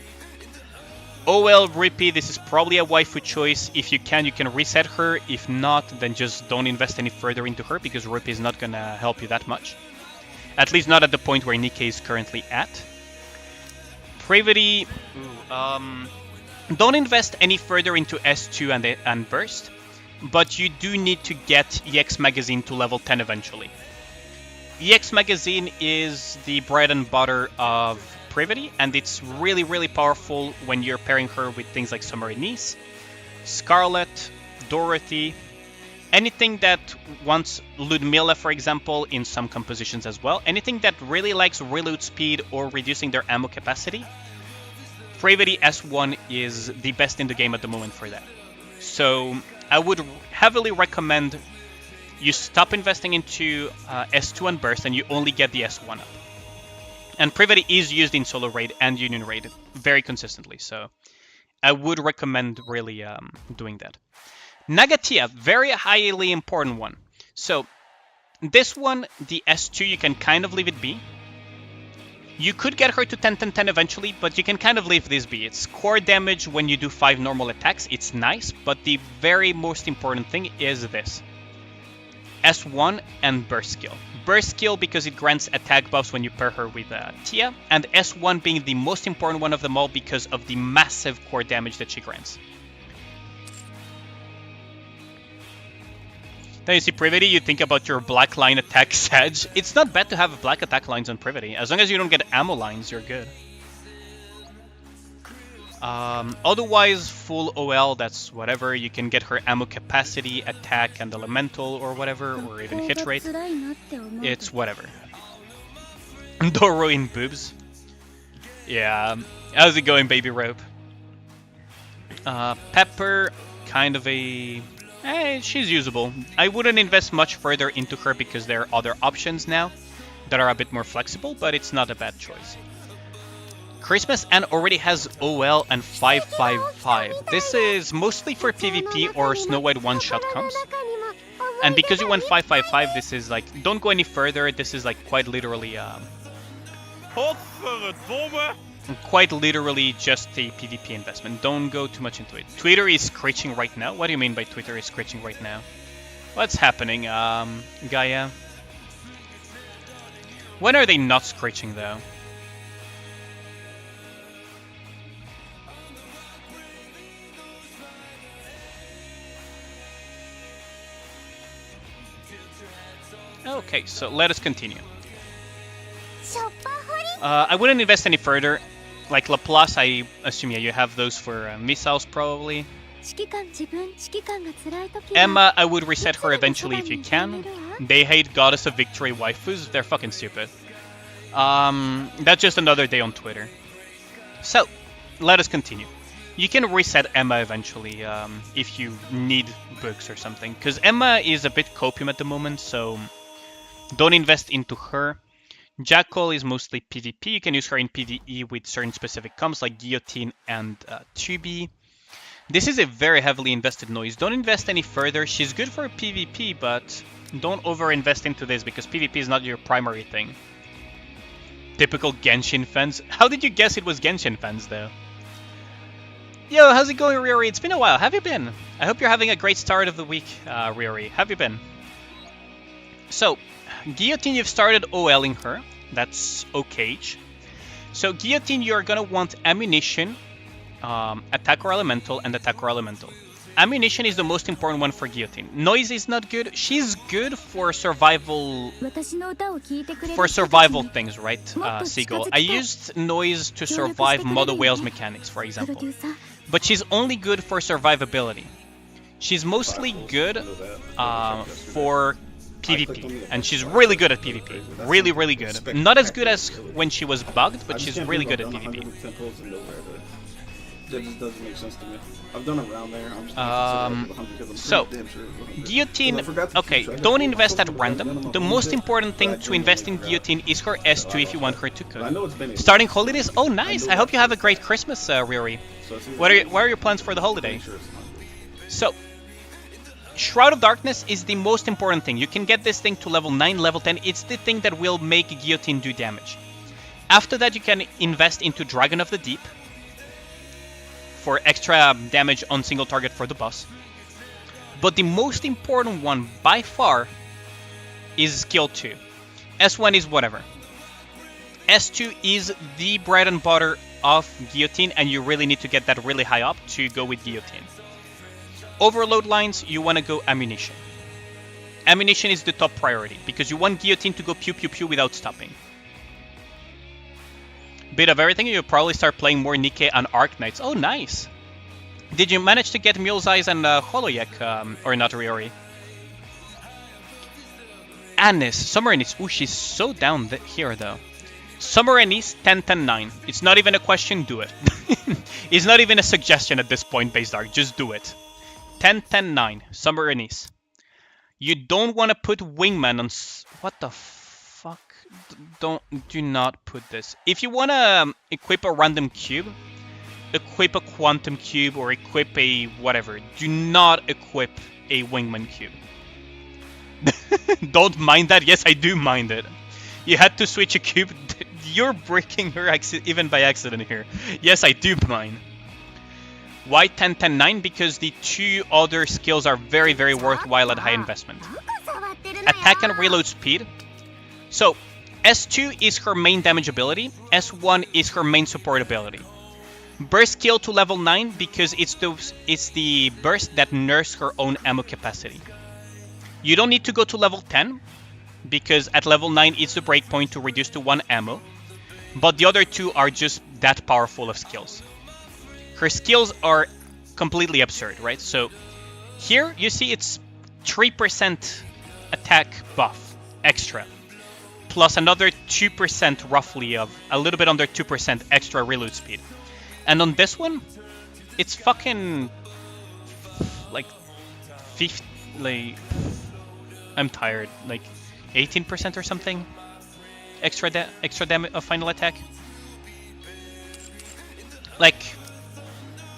OL Rippy, this is probably a waifu choice. If you can reset her. If not, then just don't invest any further into her, because Rippy is not gonna help you that much. At least not at the point where Nikke is currently at. Privity, don't invest any further into S2 and Burst, but you do need to get EX Magazine to level 10 eventually. EX Magazine is the bread and butter of Privity, and it's really, really powerful when you're pairing her with things like Summer Niece, Scarlet, Dorothy, anything that wants Ludmilla, for example, in some compositions as well. Anything that really likes reload speed or reducing their ammo capacity. Privity S1 is the best in the game at the moment for that. So I would heavily recommend you stop investing into S2 and Burst and you only get the S1 up. And Privity is used in solo raid and union raid very consistently, so I would recommend really doing that. Nagatia, very highly important one. So this one, the S2, you can kind of leave it be. You could get her to 10-10-10 eventually, but you can kind of leave this be. It's core damage when you do 5 normal attacks. It's nice, but the very most important thing is this. S1 and burst skill. Burst skill because it grants attack buffs when you pair her with Tia, and S1 being the most important one of them all because of the massive core damage that she grants. Then you see Privity, you think about your black line attack Sedge. It's not bad to have black attack lines on Privity. As long as you don't get ammo lines, you're good. Otherwise, full OL, that's whatever. You can get her ammo capacity, attack, and elemental, or whatever, or even hit rate. It's whatever. Doro in boobs. Yeah, how's it going, Baby Rope? Pepper, kind of a... she's usable. I wouldn't invest much further into her because there are other options now that are a bit more flexible, but it's not a bad choice. Christmas Ann already has OL and 555. This is mostly for PvP or Snow White one-shot comps. And because you went 555, this is like, don't go any further, this is like quite literally quite literally just a PvP investment. Don't go too much into it. Twitter is screeching right now. What do you mean by Twitter is screeching right now? What's happening, Gaia? When are they not screeching though? Okay, so let us continue. I wouldn't invest any further. Like Laplace, I assume you have those for missiles probably. Emma, I would reset her eventually if you can. They hate Goddess of Victory waifus. They're fucking stupid. That's just another day on Twitter. So, let us continue. You can reset Emma eventually if you need books or something. Because Emma is a bit copium at the moment, so don't invest into her. Jackal is mostly PvP. You can use her in PvE with certain specific comps like Guillotine and Tubi. This is a very heavily invested noise. Don't invest any further. She's good for PvP, but don't over-invest into this because PvP is not your primary thing. Typical Genshin fans. How did you guess it was Genshin fans, though? Yo, how's it going, Ryori? It's been a while. Have you been? I hope you're having a great start of the week, Ryori. Have you been? So, Guillotine, you've started OLing her. That's okay. So, Guillotine, you're gonna want Ammunition, Attack or Elemental, and Attack or Elemental. Ammunition is the most important one for Guillotine. Noise is not good. She's good for survival... For survival things, right, Seagull? I used Noise to survive Mother Whale's mechanics, for example. But she's only good for survivability. She's mostly good for PvP, and she's really good at PvP. Really, really good. Not as good as when she was bugged, but she's really good at PvP. That just doesn't make sense to me. I've done around there. So, Guillotine, okay, don't invest at random. The most important thing to invest in Guillotine is her S2 if you want her to cook. Starting holidays? Oh, nice! I hope you have a great Christmas, Ryori. What are your plans for the holiday? So, Shroud of Darkness is the most important thing. You can get this thing to level 9, level 10. It's the thing that will make Guillotine do damage. After that, you can invest into Dragon of the Deep for extra damage on single target for the boss. But the most important one by far is skill 2. S1 is whatever. S2 is the bread and butter of Guillotine, and you really need to get that really high up to go with Guillotine. Overload lines, you want to go Ammunition. Ammunition is the top priority, because you want Guillotine to go pew pew pew without stopping. Bit of everything, you'll probably start playing more Nikke and Arc Knights. Oh, nice! Did you manage to get Mule's Eyes and Holoyak, or not, Ryori? Anis, Summer Anis. Ooh, she's so down here, though. Summer Anis, 10-10-9. It's not even a question, do it. It's not even a suggestion at this point, Base Dark, just do it. 10-10-9, Summer Anis. You don't want to put Wingman on... What the fuck? Do not put this. If you want to equip a random cube, equip a quantum cube or equip a whatever. Do not equip a Wingman cube. Don't mind that. Yes, I do mind it. You had to switch a cube. you're breaking her even by accident here. Yes, I do mine. Why 10, 10, 9? Because the two other skills are very, very worthwhile at high investment. Attack and reload speed. So, S2 is her main damage ability. S1 is her main support ability. Burst skill to level 9 because it's the burst that nerfs her own ammo capacity. You don't need to go to level 10 because at level 9 it's the breakpoint to reduce to 1 ammo. But the other two are just that powerful of skills. Her skills are completely absurd, right? So here you see it's 3% attack buff extra. Plus another 2% roughly of a little bit under 2% extra reload speed. And on this one, it's fucking like 50, like I'm tired, like 18% or something extra damage of final attack. Like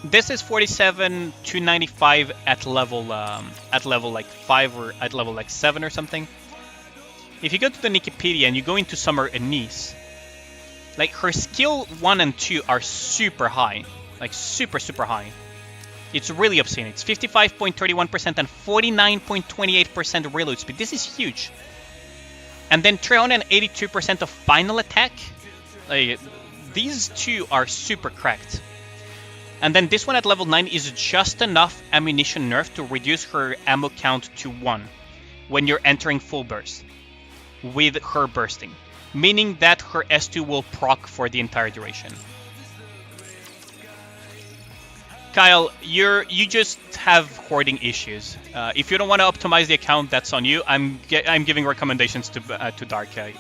this is 47 to 95 at level like 5 or at level like 7 or something. If you go to the Nikkepedia and you go into Summer Anise, like her skill 1 and 2 are super high, like super high. It's really obscene. It's 55.31% and 49.28% reload speed. This is huge. And then 382% of final attack. Like these two are super cracked. And then this one at level 9 is just enough ammunition nerf to reduce her ammo count to 1 when you're entering full burst with her bursting. Meaning that her S2 will proc for the entire duration. Kyle, you just have hoarding issues. If you don't want to optimize the account, that's on you. I'm giving recommendations to Dark Eye,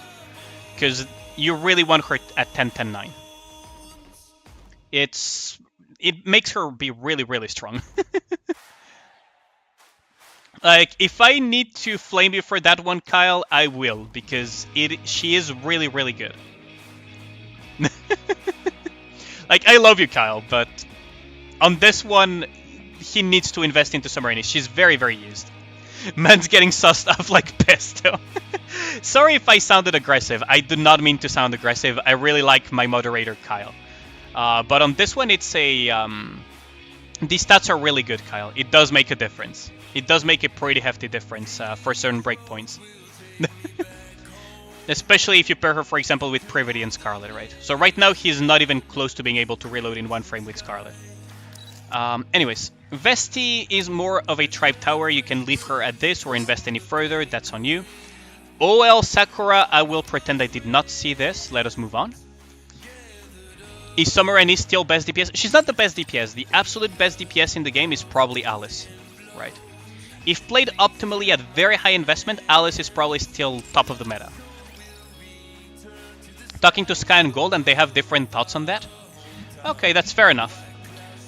because you really want her at 10, 10, 9. It makes her be really, really strong. Like, if I need to flame you for that one, Kyle, I will, because she is really, really good. Like, I love you, Kyle, but on this one, he needs to invest into Summerine. She's very, very used. Man's getting sussed off like pesto. Sorry if I sounded aggressive. I do not mean to sound aggressive. I really like my moderator, Kyle. But on this one, it's a... these stats are really good, Kyle. It does make a difference. It does make a pretty hefty difference for certain breakpoints. Especially if you pair her, for example, with Privity and Scarlet, right? So right now, he's not even close to being able to reload in 1 frame with Scarlet. Anyways, Vesti is more of a tribe tower. You can leave her at this or invest any further. That's on you. OL Sakura, I will pretend I did not see this. Let us move on. Is Summer and is still best DPS? She's not the best DPS. The absolute best DPS in the game is probably Alice, right? If played optimally at very high investment, Alice is probably still top of the meta. Talking to Sky and Gold, and they have different thoughts on that. Okay, that's fair enough.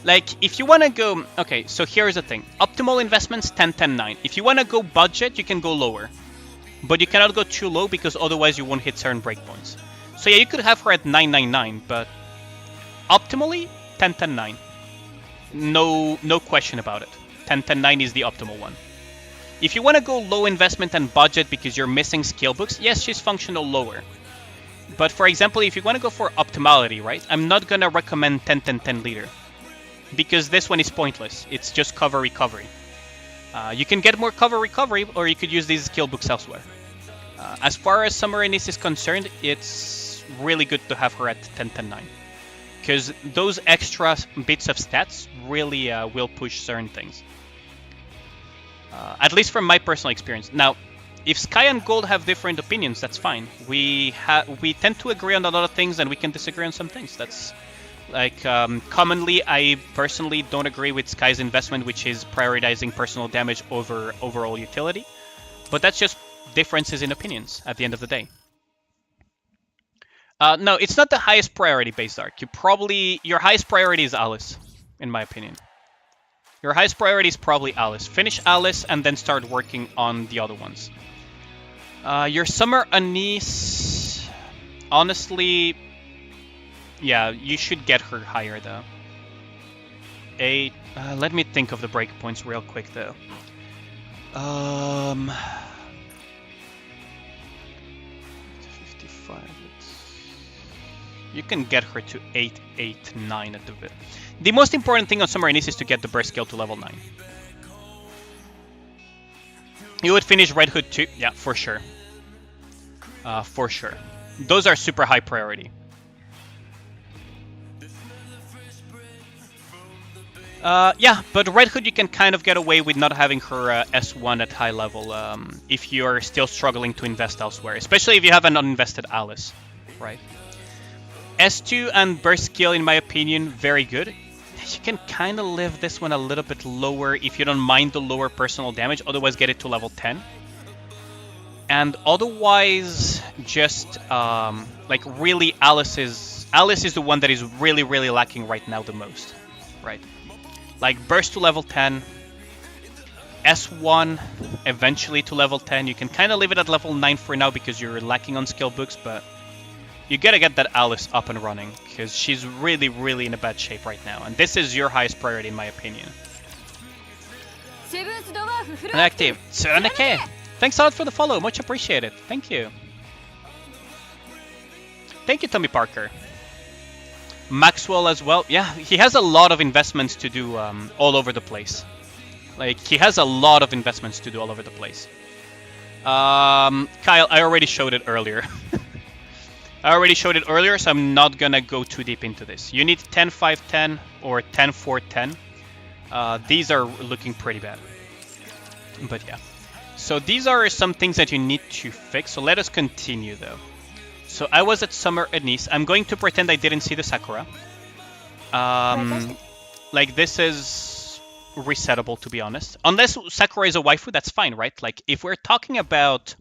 Like, if you want to go... Okay, so here's the thing. Optimal investments, 10, 10, 9. If you want to go budget, you can go lower. But you cannot go too low, because otherwise you won't hit certain breakpoints. So yeah, you could have her at 999, but... Optimally, 10, 10, 9. No question about it. 10, 10, 9 is the optimal one. If you want to go low investment and budget because you're missing skill books, yes, she's functional lower. But for example, if you want to go for optimality, right? I'm not going to recommend 10, 10, 10 leader. Because this one is pointless. It's just cover recovery. You can get more cover recovery, or you could use these skill books elsewhere. As far as Summer Anise is concerned, it's really good to have her at 10, 10, 9. Because those extra bits of stats really will push certain things. At least from my personal experience. Now, if Sky and Gold have different opinions, that's fine. We tend to agree on a lot of things, and we can disagree on some things. That's like commonly, I personally don't agree with Sky's investment, which is prioritizing personal damage over overall utility. But that's just differences in opinions at the end of the day. No, it's not the highest priority base arc. Your highest priority is Alice, in my opinion. Your highest priority is probably Alice. Finish Alice and then start working on the other ones. Your Summer Anise, honestly, yeah, you should get her higher though. 8. Let me think of the breakpoints real quick though. 55. You can get her to 8, 8, 9 at the bit. The most important thing on Summer Anise is to get the burst skill to level 9. You would finish Red Hood too? Yeah, for sure. For sure. Those are super high priority. Yeah, but Red Hood you can kind of get away with not having her S1 at high level if you're still struggling to invest elsewhere, especially if you have an uninvested Alice, right? S2 and burst skill, in my opinion, very good. You can kind of live this one a little bit lower if you don't mind the lower personal damage, otherwise get it to level 10. And otherwise, just like really Alice is the one that is really, really lacking right now the most, right? Like burst to level 10, S1 eventually to level 10. You can kind of leave it at level 9 for now because you're lacking on skill books, but you gotta get that Alice up and running because she's really, really in a bad shape right now. And this is your highest priority in my opinion. Active. Nikke. Thanks a lot for the follow. Much appreciated. Thank you. Thank you, Tommy Parker. Maxwell as well. Yeah, he has a lot of investments to do all over the place. Like, he has a lot of investments to do all over the place. Kyle, I already showed it earlier. So I'm not gonna go too deep into this. You need 10-5-10 or 10-4-10. These are looking pretty bad. But yeah. So these are some things that you need to fix. So let us continue though. So I was at Summer Anise. I'm going to pretend I didn't see the Sakura. Like this is resettable to be honest. Unless Sakura is a waifu, that's fine, right? Like if we're talking about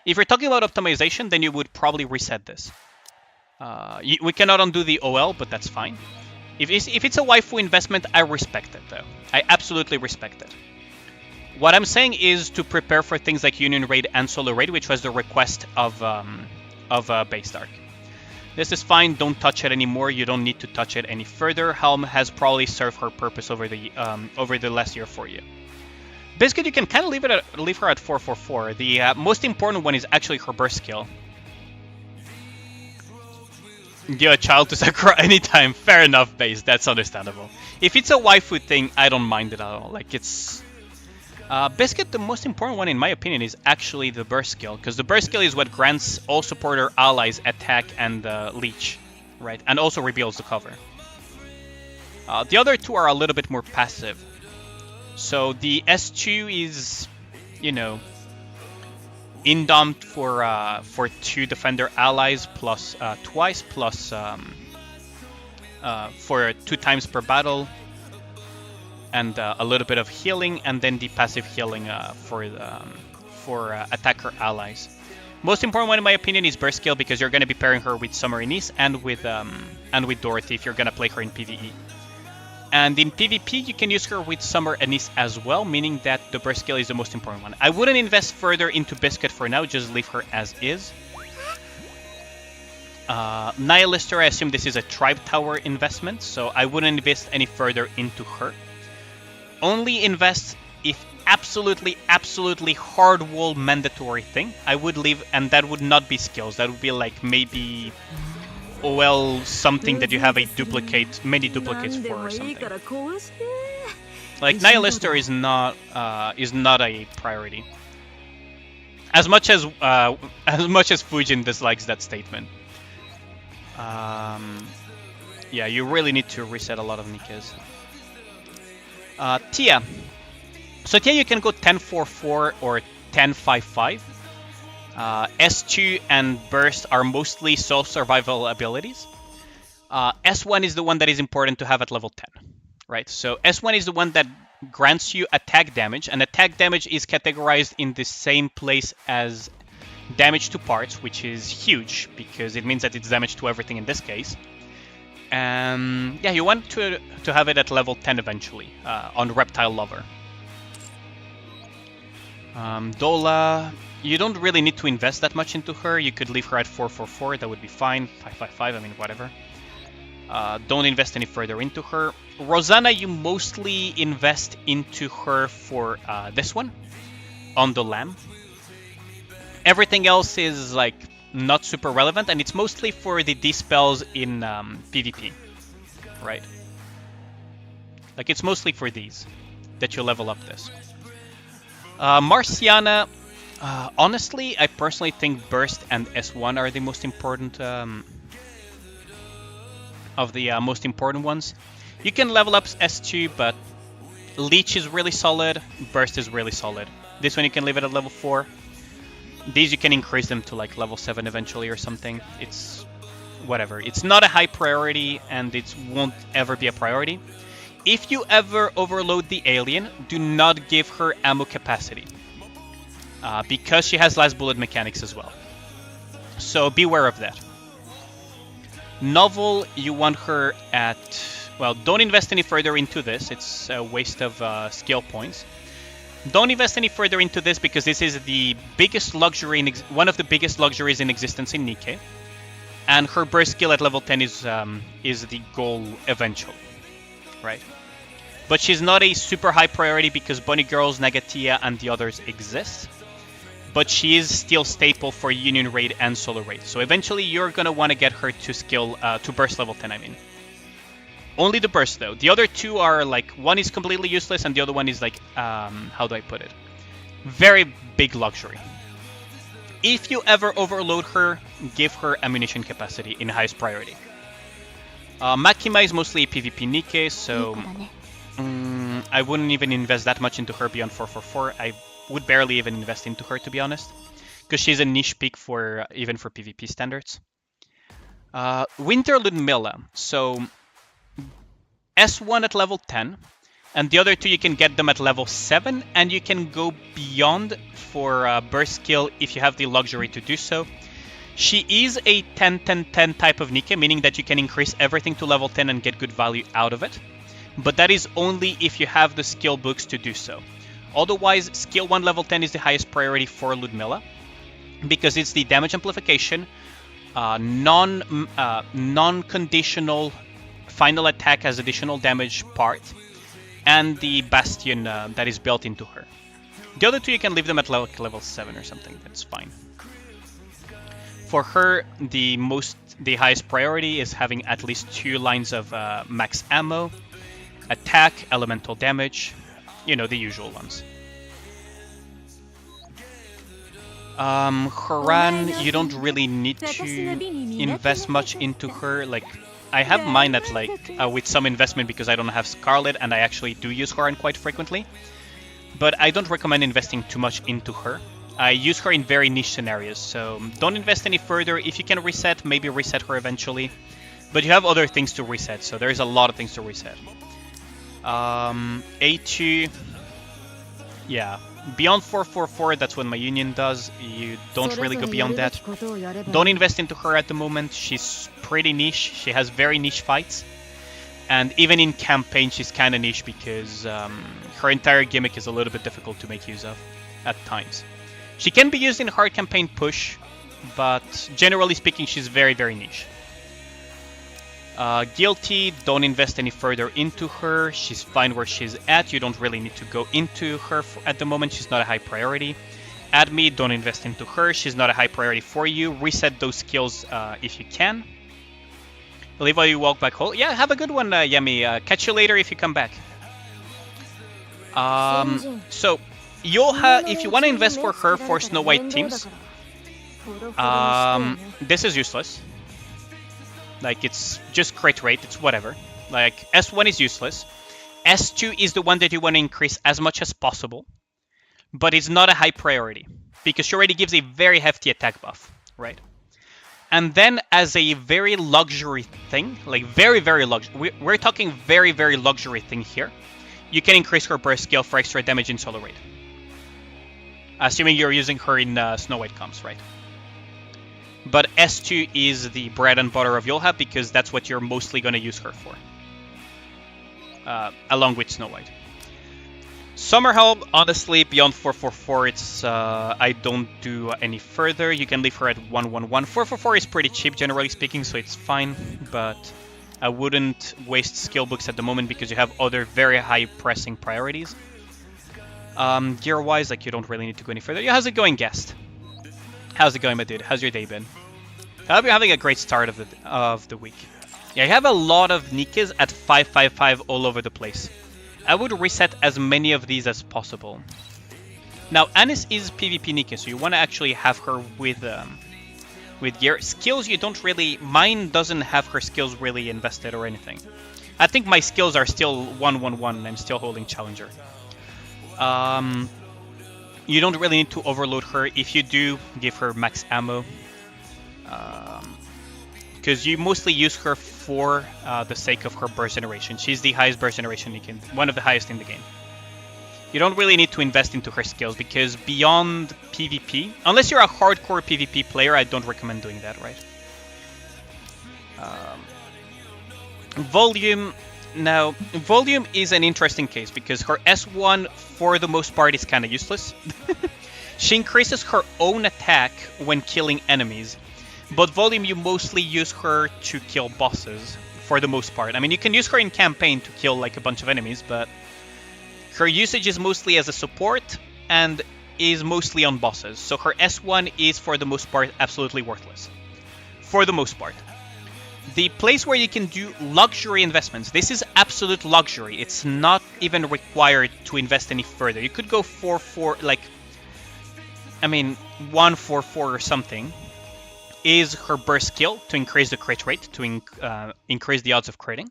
optimization, then you would probably reset this. We cannot undo the OL, but that's fine. If it's a waifu investment, I respect it though. I absolutely respect it. What I'm saying is to prepare for things like Union Raid and Solo Raid, which was the request of Base Dark. This is fine. Don't touch it anymore. You don't need to touch it any further. Helm has probably served her purpose over the last year for you. Biscuit, you can kind of leave her at 444. The most important one is actually her burst skill. Give a child to Sakura anytime. Fair enough, Base. That's understandable. If it's a waifu thing, I don't mind it at all. Like it's. Biscuit, the most important one in my opinion is actually the burst skill, because the burst skill is what grants all supporter allies attack and leech, right? And also reveals the cover. The other two are a little bit more passive. So the S2 is, you know, indomed for 2 defender allies plus twice plus for 2 times per battle. And a little bit of healing, and then the passive healing for attacker allies. Most important one in my opinion is burst skill, because you're going to be pairing her with Summer Anise and with Dorothy if you're going to play her in PvE. And in PvP you can use her with Summer Anise as well, meaning that the burst skill is the most important one. I wouldn't invest further into Biscuit for now, just leave her as is. Nihilister, I assume this is a Tribe Tower investment, so I wouldn't invest any further into her. Only invest if absolutely hard wall mandatory thing. I would leave, and that would not be skills. That would be like maybe OL something that you have many duplicates for or something. Like Nihilister is not a priority. As much as Fujin dislikes that statement. Yeah, you really need to reset a lot of Nikkes. Tia. So Tia, you can go 10-4-4 or 10-5-5. S2 and Burst are mostly soul survival abilities. S1 is the one that is important to have at level 10, right? So S1 is the one that grants you attack damage, and attack damage is categorized in the same place as damage to parts, which is huge because it means that it's damage to everything in this case. Yeah, you want to have it at level 10 eventually on Reptile Lover. Dola, you don't really need to invest that much into her. You could leave her at 444, that would be fine. 555, I mean, whatever. Don't invest any further into her. Rosanna, you mostly invest into her for this one, on the Lamb. Everything else is like not super relevant, and it's mostly for the dispels in PvP, right? Like, it's mostly for these that you level up this. Marciana, honestly, I personally think Burst and S1 are the most important of the most important ones. You can level up S2, but Leech is really solid, Burst is really solid. This one you can leave it at level 4. These you can increase them to like level 7 eventually or something. It's whatever. It's not a high priority, and it won't ever be a priority. If you ever overload the alien, do not give her ammo capacity. Because she has last bullet mechanics as well. So beware of that. Novel, you want her at... Well, don't invest any further into this. It's a waste of skill points. Don't invest any further into this because this is the biggest luxury, one of the biggest luxuries in existence in Nikke. And her burst skill at level 10 is the goal eventually, right? But she's not a super high priority because Bunny Girls, Nagatia, and the others exist. But she is still staple for Union Raid and Solo Raid. So eventually you're going to want to get her to skill, to burst level 10, I mean. Only the burst though. The other two are like, one is completely useless and the other one is like, how do I put it? Very big luxury. If you ever overload her, give her ammunition capacity in highest priority. Makima is mostly a PvP Nikke, so I wouldn't even invest that much into her beyond 444. I would barely even invest into her, to be honest, because she's a niche pick for even for PvP standards. Winter Ludmilla, so S1 at level 10, and the other two you can get them at level 7, and you can go beyond for burst skill if you have the luxury to do so. She is a 10-10-10 type of Nikke, meaning that you can increase everything to level 10 and get good value out of it. But that is only if you have the skill books to do so. Otherwise, skill 1 level 10 is the highest priority for Ludmilla, because it's the damage amplification, non-conditional final attack as additional damage part, and the Bastion that is built into her. The other two you can leave them at level 7 or something, that's fine. For her, the highest priority is having at least 2 lines of max ammo, attack, elemental damage, you know, the usual ones. Haran, you don't really need to invest much into her. Like, I have mine at like with some investment because I don't have Scarlet and I actually do use Haran quite frequently. But I don't recommend investing too much into her. I use her in very niche scenarios, so don't invest any further. If you can reset, maybe reset her eventually. But you have other things to reset, so there's a lot of things to reset. A2, yeah, beyond 444, that's what my union does. You don't really go beyond that. Don't invest into her at the moment. She's pretty niche. She has very niche fights. And even in campaign, she's kind of niche because her entire gimmick is a little bit difficult to make use of at times. She can be used in hard campaign push, but generally speaking, she's very, very niche. Guilty, don't invest any further into her. She's fine where she's at. You don't really need to go into her at the moment. She's not a high priority. Admi, don't invest into her. She's not a high priority for you. Reset those skills if you can. Leave while you walk back home. Yeah, have a good one, Yemi. Catch you later if you come back. So, if you want to invest for her for Snow White teams, this is useless. Like, it's just crit rate, it's whatever. Like, S1 is useless. S2 is the one that you want to increase as much as possible. But it's not a high priority, because she already gives a very hefty attack buff, right? And then, as a very luxury thing, like very, very luxury, we're talking very, very luxury thing here, you can increase her burst skill for extra damage in Solo Raid. Assuming you're using her in Snow White comps, right? But S2 is the bread and butter of Yolha because that's what you're mostly going to use her for. Along with Snow White. Summerhelm, honestly, beyond 444, it's I don't do any further. You can leave her at 111. 444 is pretty cheap, generally speaking, so it's fine. But I wouldn't waste skill books at the moment because you have other very high pressing priorities. Gear-wise, like, you don't really need to go any further. Yeah, how's it going, guest? How's it going, my dude? How's your day been? I hope you're having a great start of the week. Yeah, you have a lot of Nikkes at 555 all over the place. I would reset as many of these as possible. Now, Anis is PvP Nikke, so you want to actually have her with gear. Skills, you don't really... Mine doesn't have her skills really invested or anything. I think my skills are still 111 and I'm still holding Challenger. You don't really need to overload her. If you do, give her max ammo. Because you mostly use her for the sake of her burst generation. She's the highest burst generation you can... One of the highest in the game. You don't really need to invest into her skills because beyond PvP, unless you're a hardcore PvP player, I don't recommend doing that, right? Volume. Now, Volume is an interesting case because her S1, for the most part, is kind of useless. She increases her own attack when killing enemies, but Volume, you mostly use her to kill bosses, for the most part. I mean, you can use her in campaign to kill like a bunch of enemies, but her usage is mostly as a support and is mostly on bosses. So her S1 is, for the most part, absolutely worthless. For the most part. The place where you can do luxury investments, this is absolute luxury. It's not even required to invest any further. You could go 4-4, like, I mean, 1-4-4 or something, is her burst skill to increase the crit rate, to increase the odds of critting.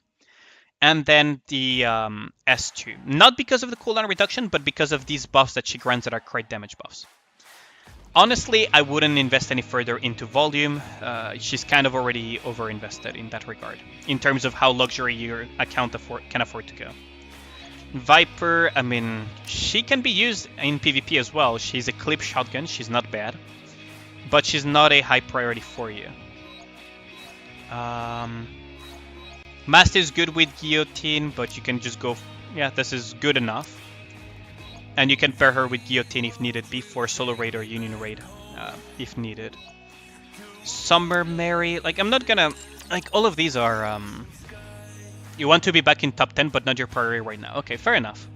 And then the S2. Not because of the cooldown reduction, but because of these buffs that she grants that are crit damage buffs. Honestly, I wouldn't invest any further into Volume. She's kind of already over-invested in that regard, in terms of how luxury your account can afford to go. Viper, I mean, she can be used in PvP as well. She's a clip shotgun, she's not bad. But she's not a high priority for you. Master is good with Guillotine, but you can just go... Yeah, this is good enough. And you can pair her with Guillotine if needed, before Solo Raid or Union Raid, if needed. Summer Mary, like, I'm not gonna... Like, all of these are... You want to be back in top 10, but not your priority right now. Okay, fair enough.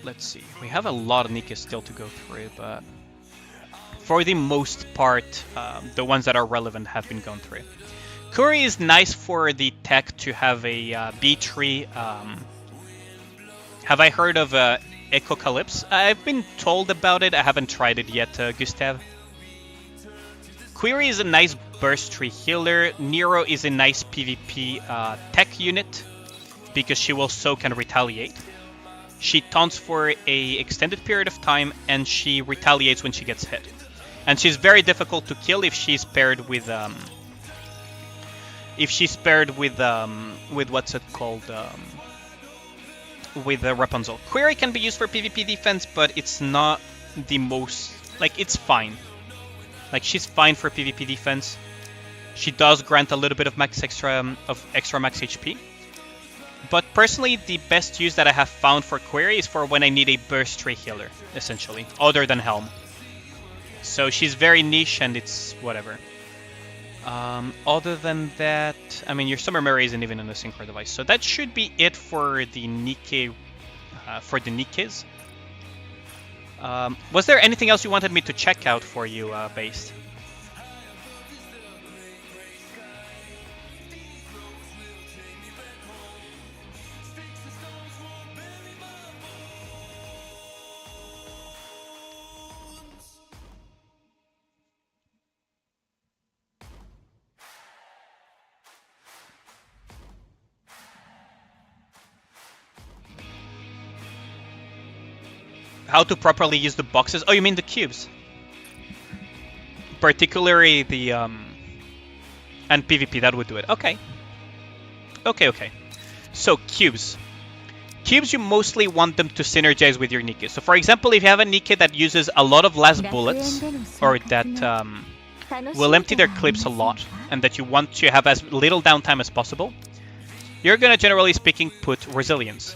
Let's see. We have a lot of Nikke still to go through, but... For the most part, the ones that are relevant have been gone through. Curry is nice for the tech to have a B tree. Have I heard of Ecocalypse? I've been told about it. I haven't tried it yet, Gustav. Query is a nice burst tree healer. Nero is a nice PvP tech unit because she will soak and retaliate. She taunts for a extended period of time and she retaliates when she gets hit. And she's very difficult to kill if she's paired with what's it called? With Rapunzel. Query can be used for PvP defense, but it's not the most... Like, it's fine. Like, she's fine for PvP defense. She does grant a little bit of extra max HP. But personally, the best use that I have found for Query is for when I need a burst tree healer, essentially, other than Helm. So she's very niche and it's whatever. Other than that, I mean, your Summer Mary isn't even on a synchro device. So that should be it for the Nikke, for the Nikkes. Was there anything else you wanted me to check out for you, Based? How to properly use the boxes? Oh, you mean the cubes? Particularly the and PvP, that would do it. Okay. Okay. So cubes. Cubes, you mostly want them to synergize with your Nikke. So for example, if you have a Nikke that uses a lot of last bullets, or that will empty their clips a lot, and that you want to have as little downtime as possible, you're gonna, generally speaking, put resilience.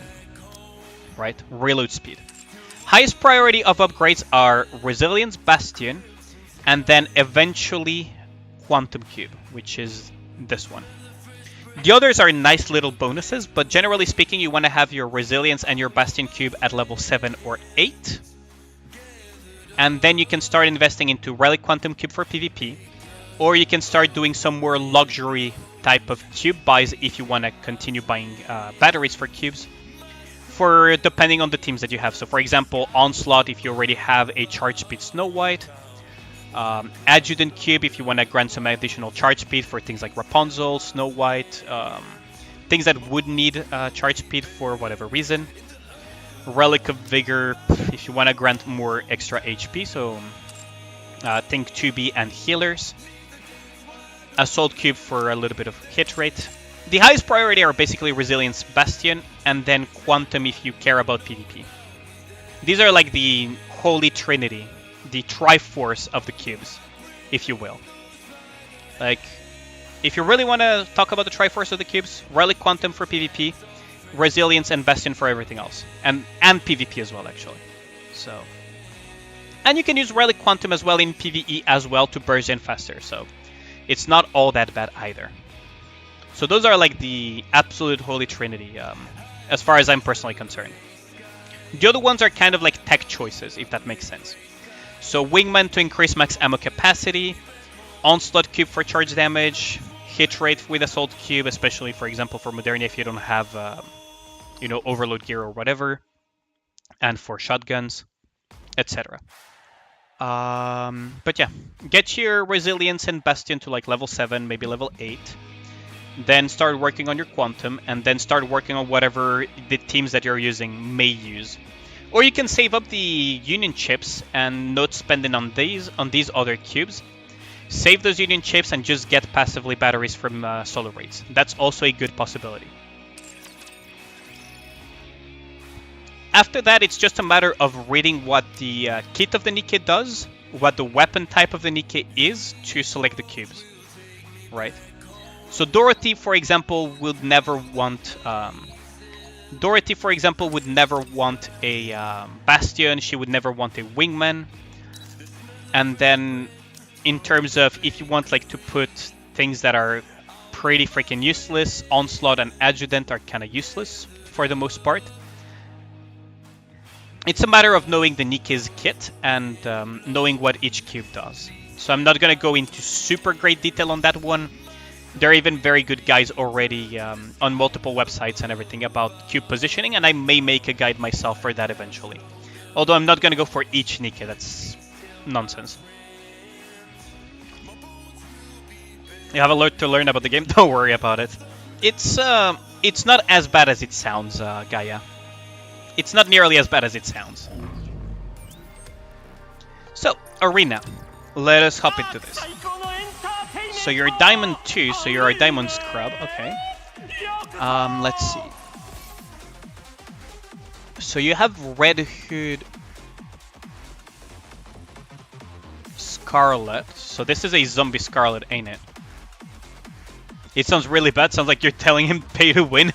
Right? Reload speed. Highest priority of upgrades are Resilience, Bastion, and then eventually Quantum Cube, which is this one. The others are nice little bonuses, but generally speaking, you want to have your Resilience and your Bastion Cube at level 7 or 8. And then you can start investing into Relic Quantum Cube for PvP, Or you can start doing some more luxury type of cube buys if you want to continue buying batteries for cubes, for depending on the teams that you have. So for example, Onslaught if you already have a charge speed Snow White, Adjutant Cube if you want to grant some additional charge speed for things like Rapunzel, Snow White, things that would need charge speed for whatever reason. Relic of Vigor if you want to grant more extra HP, so think 2B and healers. Assault Cube for a little bit of hit rate. The highest priority are basically Resilience, Bastion, and then Quantum if you care about PvP. These are like the holy trinity, the triforce of the cubes, if you will. Like, if you really want to talk about the triforce of the cubes, Relic Quantum for PvP, Resilience and Bastion for everything else. And PvP as well, actually. So, and you can use Relic Quantum as well in PvE as well to burst in faster, so it's not all that bad either. So those are like the absolute holy trinity, as far as I'm personally concerned. The other ones are kind of like tech choices, if that makes sense. So Wingman to increase max ammo capacity, Onslaught Cube for charge damage, hit rate with Assault Cube, especially for example for Modernia if you don't have, Overload gear or whatever, and for shotguns, etc. But yeah, get your Resilience and Bastion to like level 7, maybe level 8. Then start working on your Quantum, and then start working on whatever the teams that you're using may use. Or you can save up the Union chips and not spend it on these other cubes. Save those Union chips and just get passively batteries from solo raids. That's also a good possibility. After that, it's just a matter of reading what the kit of the Nikke does, what the weapon type of the Nikke is, to select the cubes, right? So Dorothy, for example, would never want a Bastion. She would never want a Wingman. And then, in terms of if you want like to put things that are pretty freaking useless, Onslaught and Adjutant are kind of useless for the most part. It's a matter of knowing the Nikke's kit and knowing what each cube does. So I'm not going to go into super great detail on that one. There are even very good guides already on multiple websites and everything about cube positioning, and I may make a guide myself for that eventually. Although I'm not going to go for each Nikke, that's nonsense. You have a lot to learn about the game, don't worry about it. It's not as bad as it sounds, Gaia. It's not nearly as bad as it sounds. So, Arena. Let us hop into this. So you're a Diamond 2, so you're a Diamond Scrub, okay. Let's see. So you have Red Hood Scarlet. So this is a Zombie Scarlet, ain't it? It sounds really bad, sounds like you're telling him pay to win.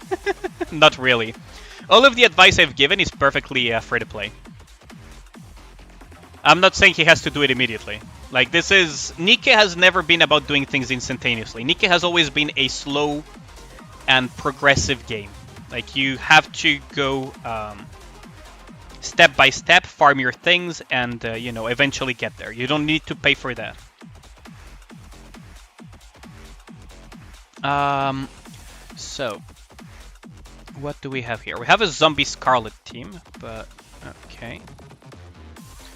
Not really. All of the advice I've given is perfectly free to play. I'm not saying he has to do it immediately. Like, this is... Nikke has never been about doing things instantaneously. Nikke has always been a slow and progressive game. Like, you have to go step by step, farm your things, and, eventually get there. You don't need to pay for that. So... what do we have here? We have a Zombie Scarlet team, but... okay.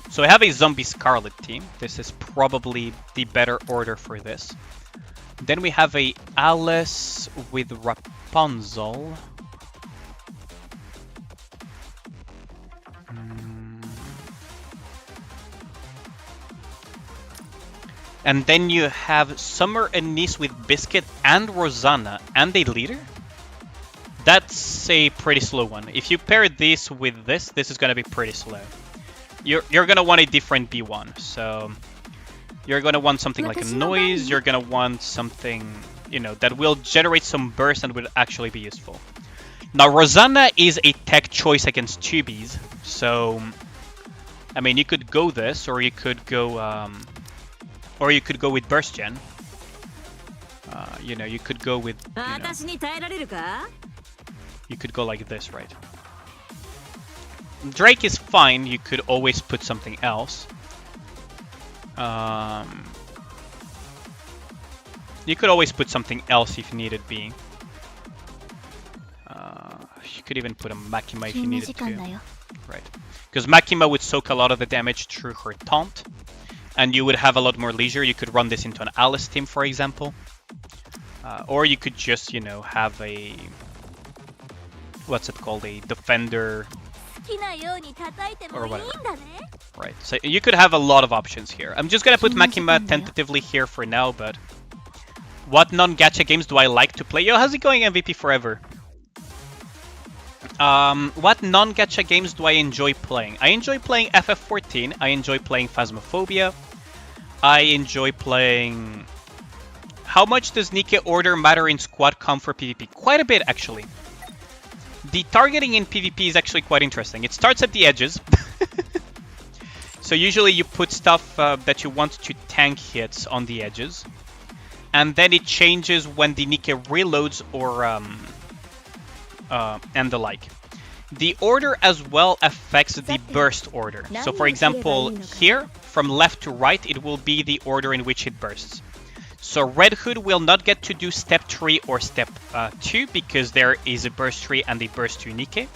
So I have a Zombie Scarlet team. This is probably the better order for this. Then we have a Alice with Rapunzel. And then you have Summer and Niece with Biscuit and Rosanna and a leader? That's a pretty slow one. If you pair this with this is going to be pretty slow. You're going to want a different B1. So you're going to want something like a noise. You're going to want something, that will generate some burst and will actually be useful. Now, Rosanna is a tech choice against 2Bs. So, I mean, you could go this, or you could go, with burst gen. You could go with, you could go like this, right? Drake is fine. You could always put something else. You could always put something else if needed be. You could even put a Makima if you needed to. Right. Because Makima would soak a lot of the damage through her taunt. And you would have a lot more leisure. You could run this into an Alice team, for example. Or you could just, you know, have a... What's it called? A defender... or whatever. Right. So you could have a lot of options here. I'm just gonna put Makima tentatively here for now, but... What non-gacha games do I like to play? Yo, how's it going, MVP Forever? What non-gacha games do I enjoy playing? I enjoy playing FF14. I enjoy playing Phasmophobia. I enjoy playing... How much does Nikke order matter in squad comp for PvP? Quite a bit, actually. The targeting in PvP is actually quite interesting. It starts at the edges. So usually you put stuff that you want to tank hits on the edges. And then it changes when the Nikke reloads or... and the like. The order as well affects the burst order. So for example, here, from left to right, it will be the order in which it bursts. So Red Hood will not get to do step 3 or step 2 because there is a burst tree and a burst to Nikke.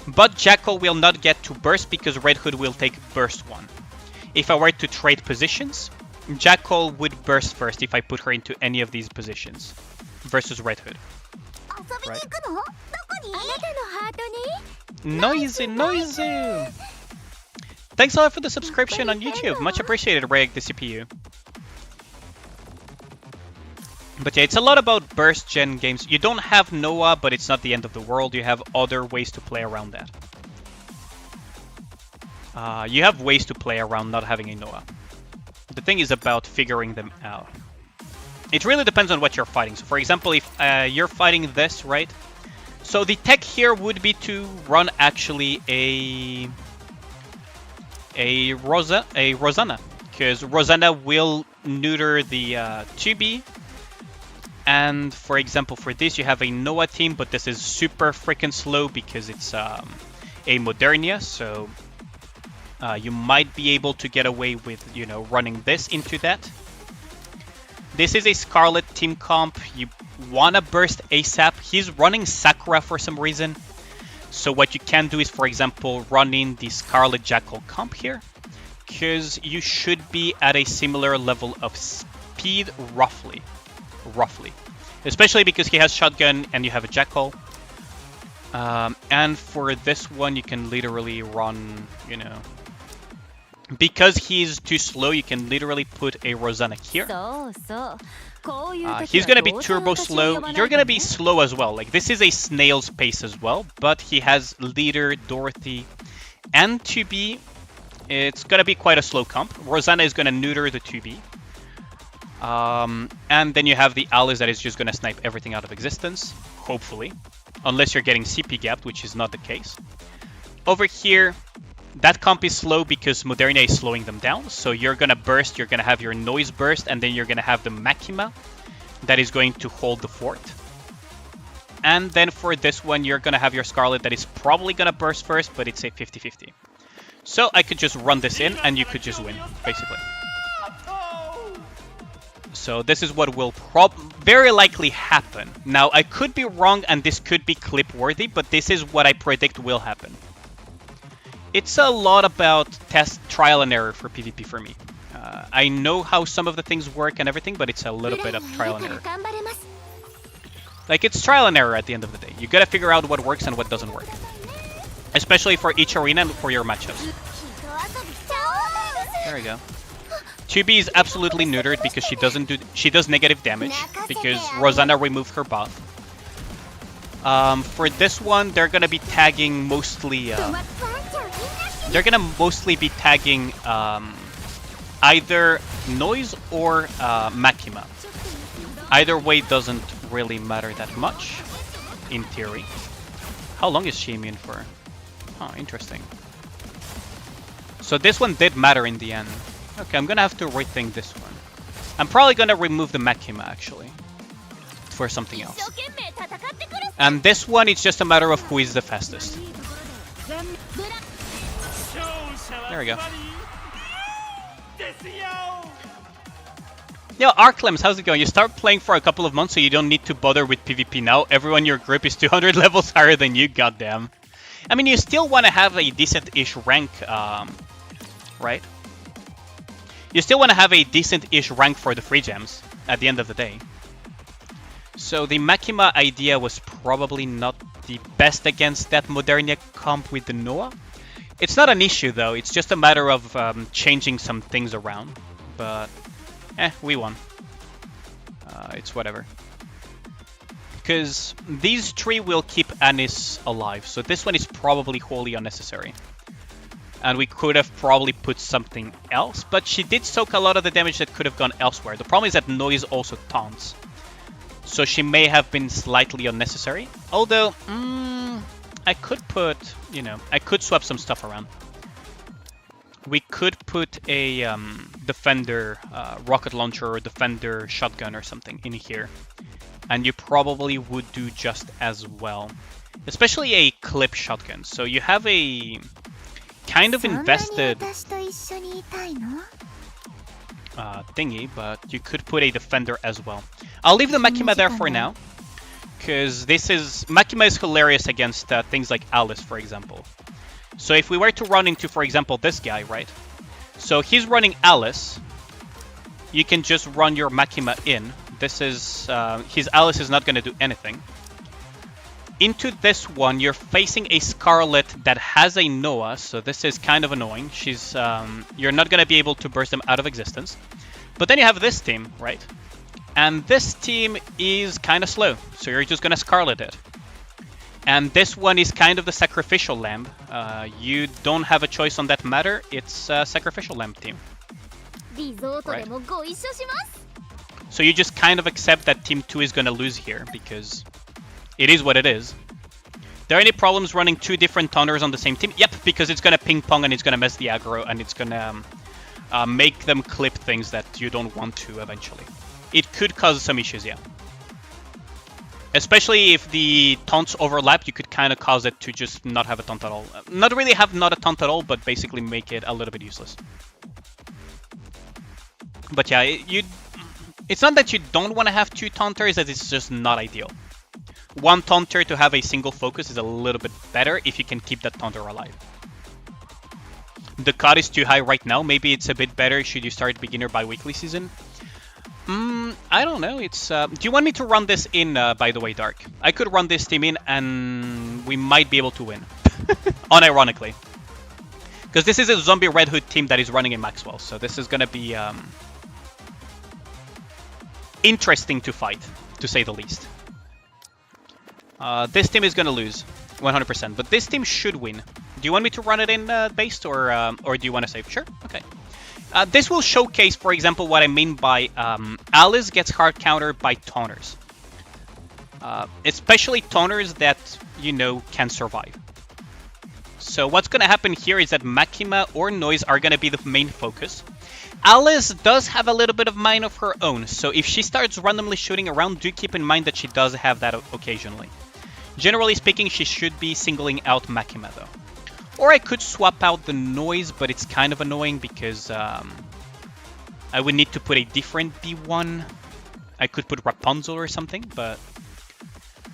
But Jackal will not get to burst because Red Hood will take burst 1. If I were to trade positions, Jackal would burst first if I put her into any of these positions versus Red Hood. Right. Noisy, noisy! Thanks a lot for the subscription on YouTube. Much appreciated, Reg, the CPU. But yeah, it's a lot about burst gen games. You don't have Noah, but it's not the end of the world. You have other ways to play around that. You have ways to play around not having a Noah. The thing is about figuring them out. It really depends on what you're fighting. So for example, if you're fighting this, right? So the tech here would be to run actually a Rosanna. Because Rosanna will neuter the 2B. And for example, for this, you have a Noah team, but this is super freaking slow because it's a Modernia. So you might be able to get away with, you know, running this into that. This is a Scarlet team comp. You wanna burst ASAP. He's running Sakura for some reason. So what you can do is, for example, run in the Scarlet Jackal comp here. Because you should be at a similar level of speed, roughly. Especially because he has shotgun and you have a Jackal. And for this one, you can literally run, you know... Because he's too slow, you can literally put a Rosanna here. He's gonna be turbo slow. You're gonna be slow as well. Like, this is a snail's pace as well, but he has Leader, Dorothy, and 2B. It's gonna be quite a slow comp. Rosanna is gonna neuter the 2B. And then you have the Alice that is just gonna snipe everything out of existence, hopefully. Unless you're getting CP gapped, which is not the case. Over here, that comp is slow because Modernia is slowing them down. So you're gonna burst, you're gonna have your noise burst, and then you're gonna have the Makima that is going to hold the fort. And then for this one, you're gonna have your Scarlet that is probably gonna burst first, but it's a 50-50. So I could just run this in and you could just win, basically. So this is what will very likely happen. Now, I could be wrong and this could be clip worthy, but this is what I predict will happen. It's a lot about trial and error for PvP for me. I know how some of the things work and everything, but it's a little bit of trial and error. Like, it's trial and error at the end of the day. You gotta figure out what works and what doesn't work. Especially for each arena and for your matchups. There we go. 2B is absolutely neutered because she does negative damage because Rosanna removed her buff. For this one, they're gonna be tagging mostly. They're gonna mostly be tagging either Noise or Makima. Either way doesn't really matter that much, in theory. How long is she immune for? Oh, interesting. So this one did matter in the end. Okay, I'm gonna have to rethink this one. I'm probably gonna remove the Makima, actually, for something else. And this one, it's just a matter of who is the fastest. There we go. Yo, Arclems, how's it going? You start playing for a couple of months, so you don't need to bother with PvP now. Everyone in your group is 200 levels higher than you, goddamn. I mean, you still want to have a decent-ish rank, right? You still want to have a decent-ish rank for the free gems at the end of the day. So the Makima idea was probably not the best against that Modernia comp with the Noah. It's not an issue, though. It's just a matter of changing some things around. But, we won. It's whatever. Because these three will keep Anis alive, so this one is probably wholly unnecessary. And we could have probably put something else, but she did soak a lot of the damage that could have gone elsewhere. The problem is that Noise also taunts. So she may have been slightly unnecessary. Although, I could put, you know, I could swap some stuff around. We could put a Defender rocket launcher or Defender shotgun or something in here. And you probably would do just as well. Especially a clip shotgun. So you have a kind of invested thingy, but you could put a Defender as well. I'll leave the Makima there for now. Because this is... Makima is hilarious against things like Alice, for example. So if we were to run into, for example, this guy, right? So he's running Alice. You can just run your Makima in. This is... his Alice is not going to do anything. Into this one, you're facing a Scarlet that has a Noah, so this is kind of annoying. She's... you're not going to be able to burst them out of existence. But then you have this team, right? And this team is kind of slow, so you're just going to Scarlet it. And this one is kind of the Sacrificial Lamb. You don't have a choice on that matter. It's Sacrificial Lamb team. Right. So you just kind of accept that Team 2 is going to lose here, because it is what it is. There are any problems running two different taunters on the same team? Yep, because it's going to ping pong and it's going to mess the aggro and it's going to make them clip things that you don't want to eventually. It could cause some issues, yeah. Especially if the taunts overlap, you could kind of cause it to just not have a taunt at all. Not really have not a taunt at all, but basically make it a little bit useless. But yeah, it's not that you don't want to have two taunters, that it's just not ideal. One taunter to have a single focus is a little bit better if you can keep that taunter alive. The COD is too high right now. Maybe it's a bit better should you start beginner bi-weekly season. I don't know. It's. Do you want me to run this in, by the way, Dark? I could run this team in and we might be able to win. Unironically. Because this is a zombie Red Hood team that is running in Maxwell. So this is going to be interesting to fight, to say the least. This team is going to lose 100%, but this team should win. Do you want me to run it in based or do you want to save? Sure, okay. This will showcase, for example, what I mean by Alice gets hard countered by taunters. Especially taunters that, you know, can survive. So what's going to happen here is that Makima or Noise are going to be the main focus. Alice does have a little bit of mine of her own, so if she starts randomly shooting around, do keep in mind that she does have that occasionally. Generally speaking, she should be singling out Makima though. Or I could swap out the Noise, but it's kind of annoying because I would need to put a different B1. I could put Rapunzel or something, but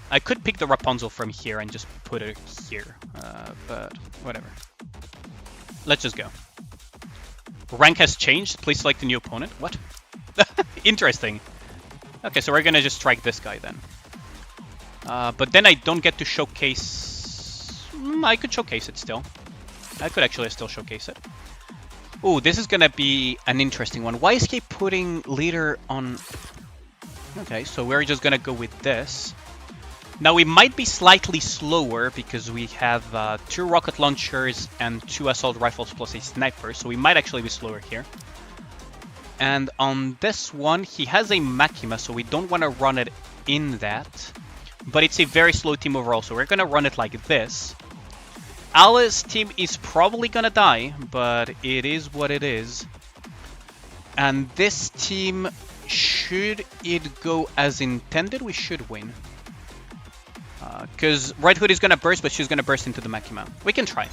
I could pick the Rapunzel from here and just put it here. But whatever. Let's just go. Rank has changed. Please select a new opponent. What? Interesting. Okay, so we're gonna just strike this guy then. But then I don't get to showcase... I could showcase it still. I could actually still showcase it. Ooh, this is gonna be an interesting one. Why is he putting leader on... Okay, so we're just gonna go with this. Now we might be slightly slower because we have 2 rocket launchers and 2 assault rifles plus a sniper, so we might actually be slower here. And on this one, he has a Makima, so we don't want to run it in that. But it's a very slow team overall, so we're going to run it like this. Alice's team is probably going to die, but it is what it is. And this team, should it go as intended, we should win. Because Red Hood is going to burst, but she's going to burst into the Makima. We can try.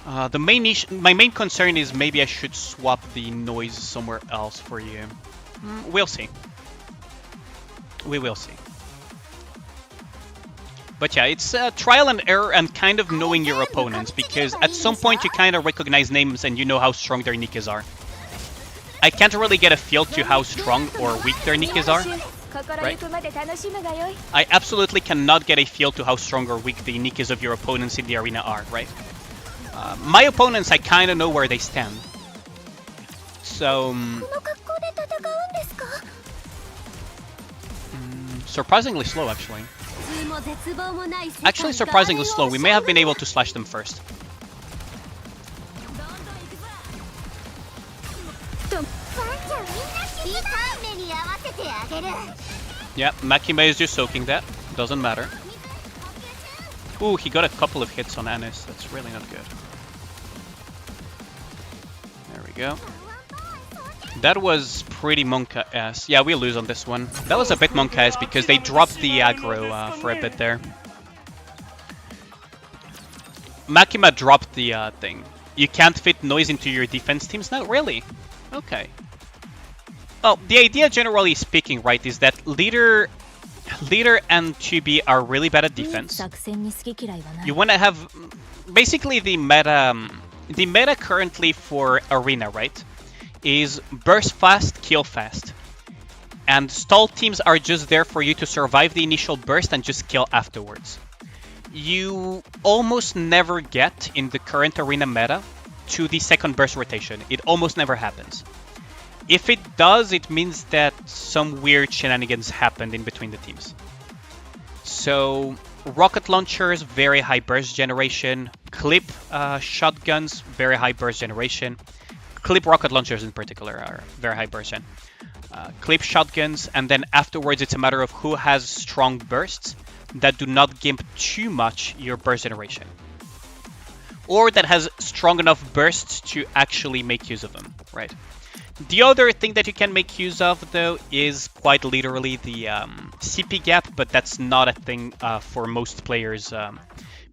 My main concern is maybe I should swap the noise somewhere else for you. We'll see. We will see. But yeah, it's trial and error and kind of knowing your opponents, because at some point you kind of recognize names and you know how strong their Nikkes are. I can't really get a feel to how strong or weak their Nikkes are. Right? I absolutely cannot get a feel to how strong or weak the Nikkes of your opponents in the arena are, right? My opponents, I kind of know where they stand. So... surprisingly slow, actually. Actually, surprisingly slow. We may have been able to slash them first. Yeah, Makima is just soaking that. Doesn't matter. Ooh, he got a couple of hits on Anis. That's really not good. There we go. That was pretty Monka-esque. Yeah, we lose on this one. That was a bit Monka-esque because they dropped the aggro for a bit there. Makima dropped the thing. You can't fit noise into your defense teams? Not really. Okay. Well, the idea, generally speaking, right, is that Leader and 2B are really bad at defense. You want to have... Basically, the meta currently for Arena, right, is burst fast, kill fast. And stall teams are just there for you to survive the initial burst and just kill afterwards. You almost never get, in the current Arena meta, to the second burst rotation. It almost never happens. If it does, it means that some weird shenanigans happened in between the teams. So, rocket launchers, very high burst generation. Clip shotguns, very high burst generation. Clip rocket launchers in particular are very high burst gen. Clip shotguns, and then afterwards it's a matter of who has strong bursts that do not gimp too much your burst generation. Or that has strong enough bursts to actually make use of them, right? The other thing that you can make use of, though, is quite literally the CP gap, but that's not a thing for most players,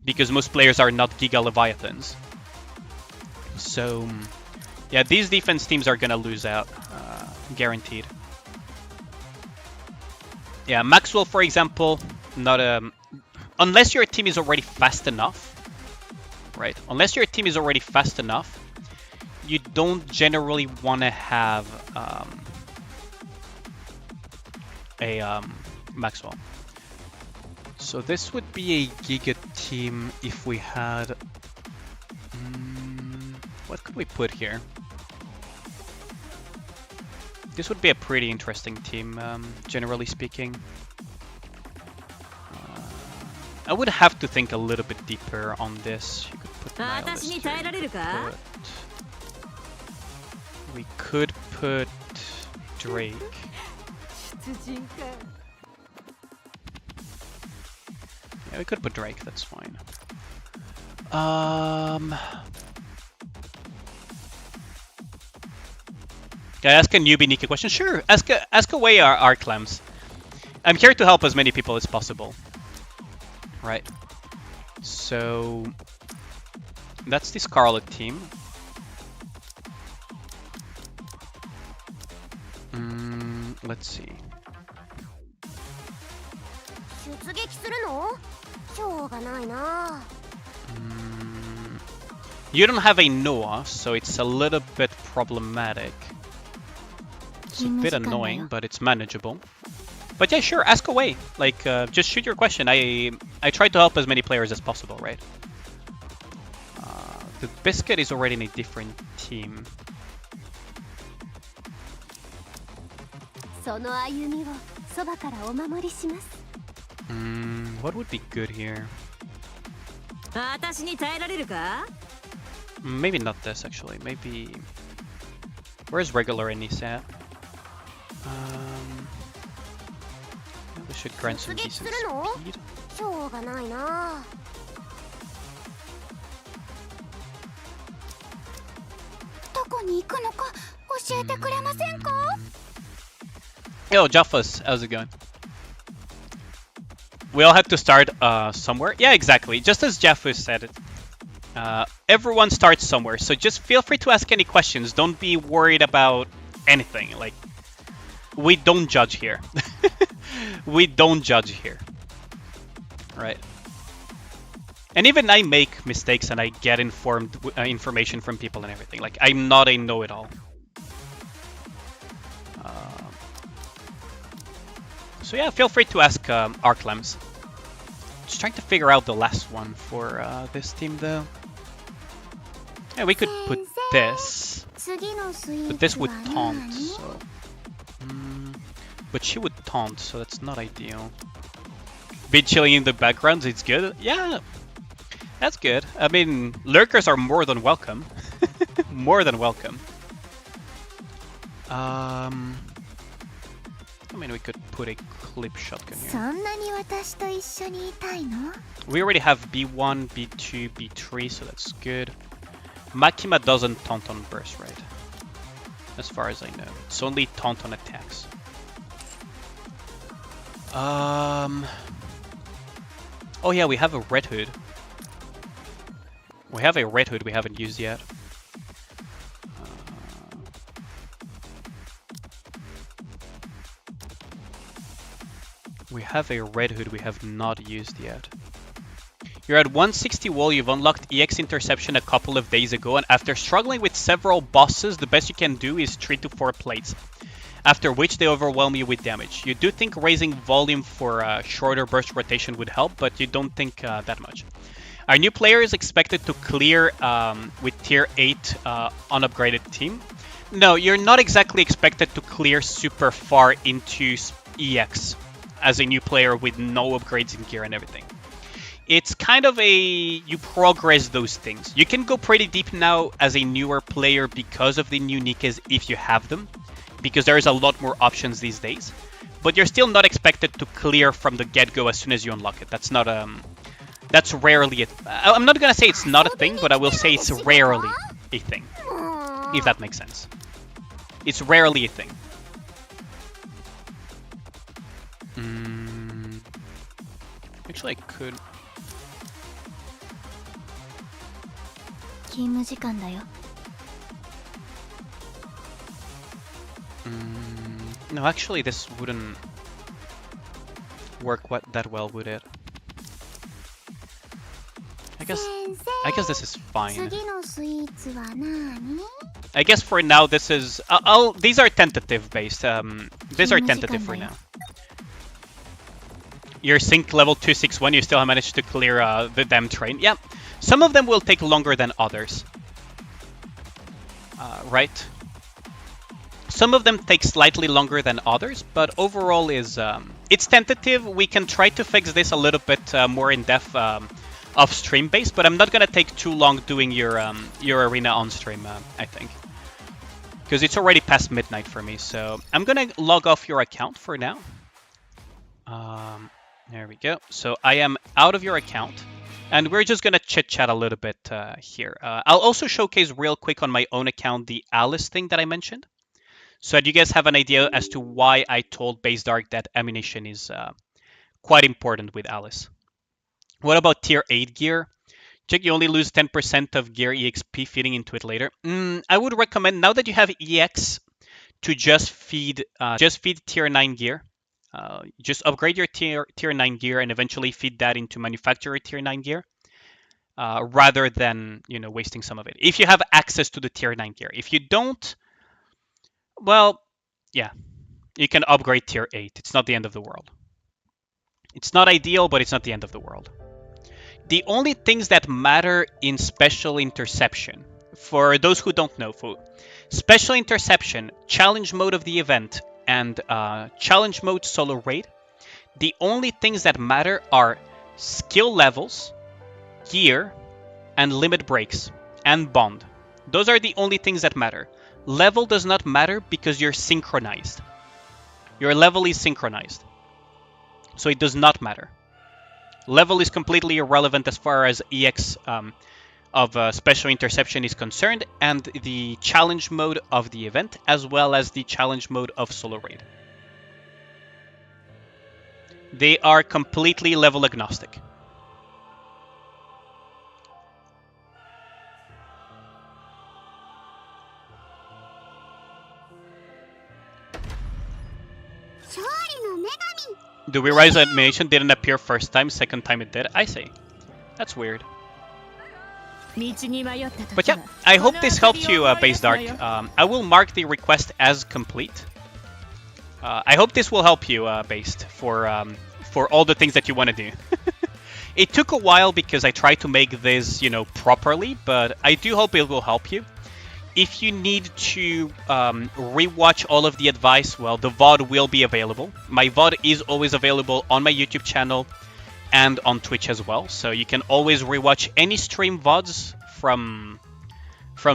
because most players are not Giga Leviathans. So, yeah, these defense teams are gonna lose out, guaranteed. Yeah, Maxwell, for example, not unless your team is already fast enough, right? Unless your team is already fast enough, you don't generally want to have a Maxwell. So this would be a Giga team if we had... what could we put here? This would be a pretty interesting team, generally speaking. I would have to think a little bit deeper on this. You could put Nihilist here. We could put Drake. Yeah, we could put Drake, that's fine. Can I ask a newbie Nikke question? Sure, ask away our clams. I'm here to help as many people as possible. Right. So that's the Scarlet team. Let's see. You don't have a Noah, so it's a little bit problematic. It's a bit annoying, but it's manageable. But yeah, sure, ask away. Like, just shoot your question. I try to help as many players as possible, right? The Biscuit is already in a different team. What would be good here? Maybe not this, actually. Maybe... Where's regular Anis at? We should grant some decent speed. Yo, Jaffas, how's it going? We all had to start somewhere. Yeah, exactly. Just as Jaffas said it. Everyone starts somewhere, so just feel free to ask any questions. Don't be worried about anything. Like, we don't judge here. We don't judge here. Right? And even I make mistakes and I get informed information from people and everything. Like, I'm not a know-it-all. So yeah, feel free to ask Arclems. Just trying to figure out the last one for this team though. Yeah, we could put this. But this would taunt, so... but she would taunt, so that's not ideal. Be chilling in the background, it's good. Yeah, that's good. I mean, lurkers are more than welcome. More than welcome. I mean, we could put a clip shotgun here. We already have B1, B2, B3, so that's good. Makima doesn't taunt on burst, right? As far as I know. It's only taunt on attacks. Oh yeah, we have a Red Hood. We have a Red Hood we haven't used yet. We have a Red Hood we have not used yet. You're at 160 wall, you've unlocked EX Interception a couple of days ago, and after struggling with several bosses, the best you can do is 3 to 4 plates, after which they overwhelm you with damage. You do think raising volume for shorter burst rotation would help, but you don't think that much. Our new player is expected to clear with tier 8 unupgraded team. No, you're not exactly expected to clear super far into EX as a new player with no upgrades in gear and everything. It's kind of a... you progress those things. You can go pretty deep now as a newer player because of the new Nikkes if you have them, because there's a lot more options these days. But you're still not expected to clear from the get-go as soon as you unlock it. That's not that's rarely a... I'm not gonna say it's not a thing, but I will say it's rarely a thing. If that makes sense. It's rarely a thing. Actually, I could... no, actually, this wouldn't work that well, would it? I guess this is fine. I guess for now this is... these are tentative based. These are tentative for now. Your sync level 261, you still have managed to clear the damn train. Yeah, some of them will take longer than others. Right? Some of them take slightly longer than others, but overall is... it's tentative. We can try to fix this a little bit more in depth off stream base, but I'm not gonna take too long doing your arena on stream, I think. Because it's already past midnight for me, so I'm gonna log off your account for now. There we go. So I am out of your account, and we're just gonna chit-chat a little bit here. I'll also showcase real quick on my own account the Alice thing that I mentioned, so that you guys have an idea as to why I told Base Dark that ammunition is quite important with Alice. What about tier 8 gear? Check, you only lose 10% of gear EXP feeding into it later. I would recommend, now that you have EX, to just feed tier 9 gear. Just upgrade your tier 9 gear and eventually feed that into manufacturer tier 9 gear, rather than, you know, wasting some of it. If you have access to the tier 9 gear. If you don't, well, yeah, you can upgrade tier 8. It's not the end of the world. It's not ideal, but it's not the end of the world. The only things that matter in special interception, for those who don't know, for special interception, challenge mode of the event, and challenge mode solo raid, the only things that matter are skill levels, gear, and limit breaks, and bond. Those are the only things that matter. Level does not matter because you're synchronized. Your level is synchronized. So it does not matter. Level is completely irrelevant as far as EX of special interception is concerned, and the challenge mode of the event, as well as the challenge mode of solo raid. They are completely level agnostic. The Re-Rise animation didn't appear first time, second time it did. I see. That's weird. But yeah, I hope this helped you, Base Dark. I will mark the request as complete. I hope this will help you, Based, for all the things that you want to do. It took a while because I tried to make this, you know, properly, but I do hope it will help you. If you need to rewatch all of the advice, well, the VOD will be available. My VOD is always available on my YouTube channel and on Twitch as well, so you can always rewatch any stream VODs from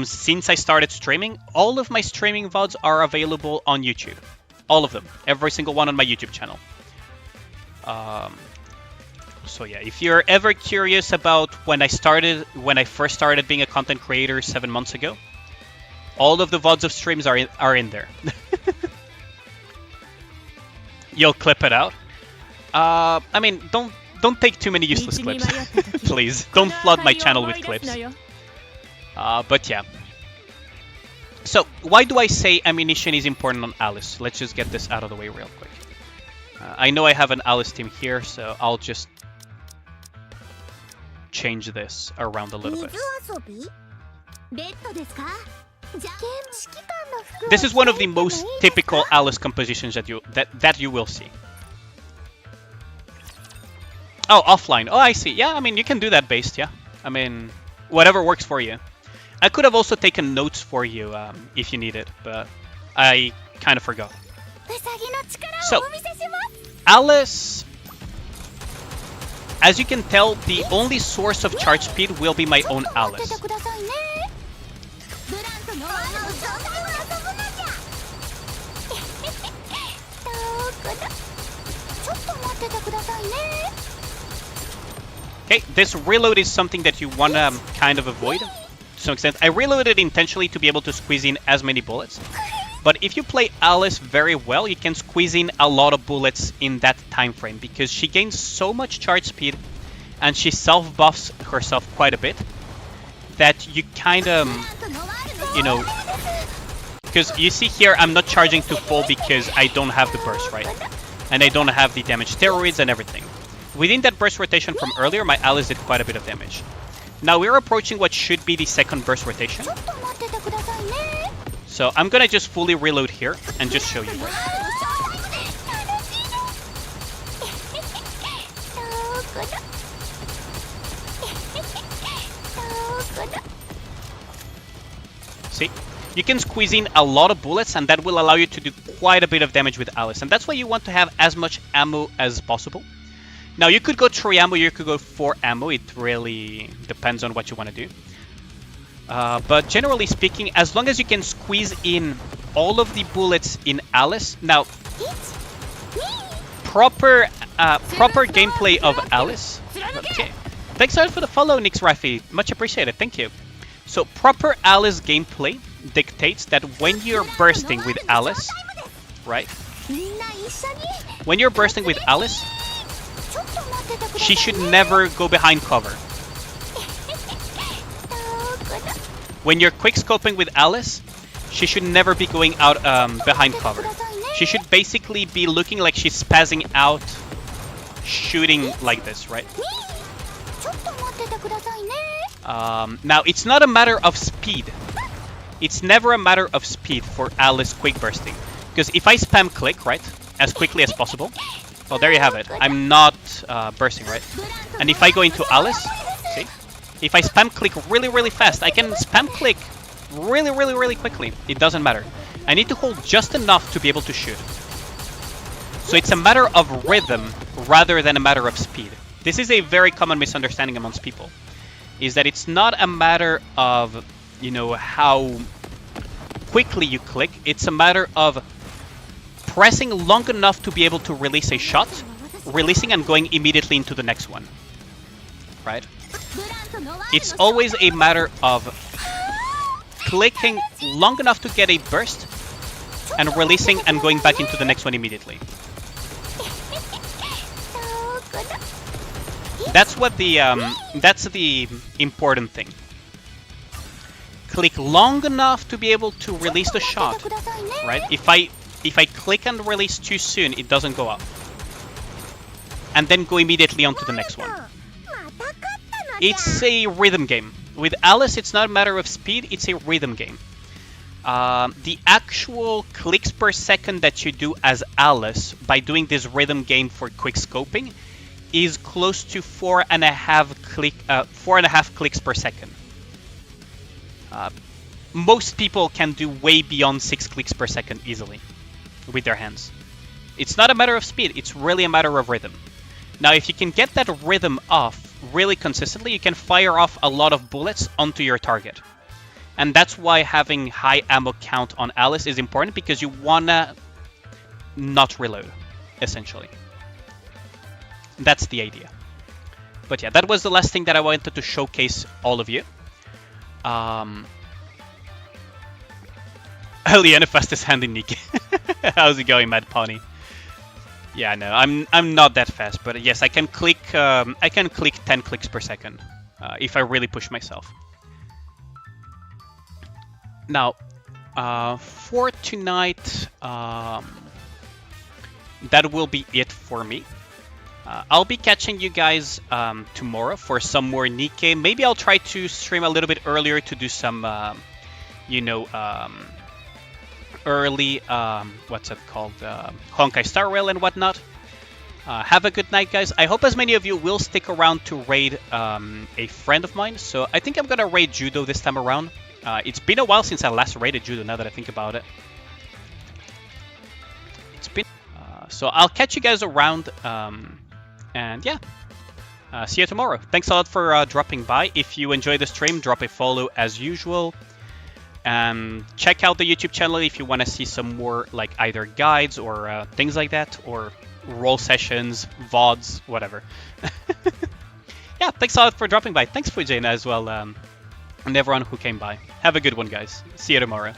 since I started streaming. All of my streaming VODs are available on YouTube. All of them. Every single one on my YouTube channel. So yeah, if you're ever curious about when I first started being a content creator 7 months ago, all of the VODs of streams are in there. You'll clip it out. I mean, don't take too many useless clips, please. Don't flood my channel with clips. But yeah. So why do I say ammunition is important on Alice? Let's just get this out of the way real quick. I know I have an Alice team here, so I'll just change this around a little bit. This is one of the most typical Alice compositions that you will see. Oh, offline. Oh, I see. Yeah, I mean, you can do that based, yeah. I mean, whatever works for you. I could have also taken notes for you if you need it, but I kind of forgot. So, Alice, as you can tell, the only source of charge speed will be my own Alice. Okay, this reload is something that you want to kind of avoid to some extent. I reloaded intentionally to be able to squeeze in as many bullets. But if you play Alice very well, you can squeeze in a lot of bullets in that time frame because she gains so much charge speed and she self-buffs herself quite a bit that you kind of, you know, because you see here I'm not charging to full because I don't have the burst, right? And I don't have the damage steroids and everything. Within that burst rotation from earlier, my Alice did quite a bit of damage. Now we're approaching what should be the second burst rotation. So I'm gonna just fully reload here and just show you. See? You can squeeze in a lot of bullets and that will allow you to do quite a bit of damage with Alice. And that's why you want to have as much ammo as possible. Now you could go 3 ammo, you could go 4 ammo. It really depends on what you want to do. But generally speaking, as long as you can squeeze in all of the bullets in Alice. Now, proper gameplay of Alice. Okay. Thanks a lot for the follow, NikkeCreator. Much appreciated. Thank you. So proper Alice gameplay dictates that when you're bursting with Alice, right? When you're bursting with Alice, she should never go behind cover. When you're quickscoping with Alice, she should never be going out behind cover. She should basically be looking like she's spazzing out, shooting like this, right? Now, it's not a matter of speed. It's never a matter of speed for Alice quick bursting. Because if I spam click, right, as quickly as possible, well, there you have it. I'm not bursting, right? And if I go into Alice, see? If I spam click really, really fast, I can spam click really, really, really quickly. It doesn't matter. I need to hold just enough to be able to shoot. So it's a matter of rhythm rather than a matter of speed. This is a very common misunderstanding amongst people. Is that it's not a matter of, you know, how quickly you click. It's a matter of pressing long enough to be able to release a shot, releasing and going immediately into the next one. Right? It's always a matter of clicking long enough to get a burst and releasing and going back into the next one immediately. That's what that's the important thing. Click long enough to be able to release the shot, right? If I click and release too soon, it doesn't go up. and then go immediately on to the next one. It's a rhythm game. With Alice, it's not a matter of speed, it's a rhythm game. The actual clicks per second that you do as Alice by doing this rhythm game for quick scoping is close to 4.5 clicks per second. Most people can do way beyond 6 clicks per second easily with their hands. It's not a matter of speed, it's really a matter of rhythm. Now, if you can get that rhythm off really consistently, you can fire off a lot of bullets onto your target. And that's why having high ammo count on Alice is important, because you wanna not reload, essentially. That's the idea. But yeah, that was the last thing that I wanted to showcase all of you. Eliana fastest hand in Nikke. How's it going, Mad Pony? Yeah, no, I'm not that fast, but yes, I can click 10 clicks per second if I really push myself. Now, for tonight, that will be it for me. I'll be catching you guys tomorrow for some more Nikke. Maybe I'll try to stream a little bit earlier to do some, early, what's it called, Honkai Starrail and whatnot. Have a good night, guys. I hope as many of you will stick around to raid a friend of mine. So I think I'm gonna raid Judo this time around. It's been a while since I last raided Judo, now that I think about it. It's been... so I'll catch you guys around, and yeah. See you tomorrow. Thanks a lot for dropping by. If you enjoy the stream, drop a follow as usual. Check out the YouTube channel if you want to see some more, like, either guides or things like that, or roll sessions, VODs, whatever. Yeah, thanks a lot for dropping by. Thanks for Jaina as well, and everyone who came by. Have a good one, guys. See you tomorrow.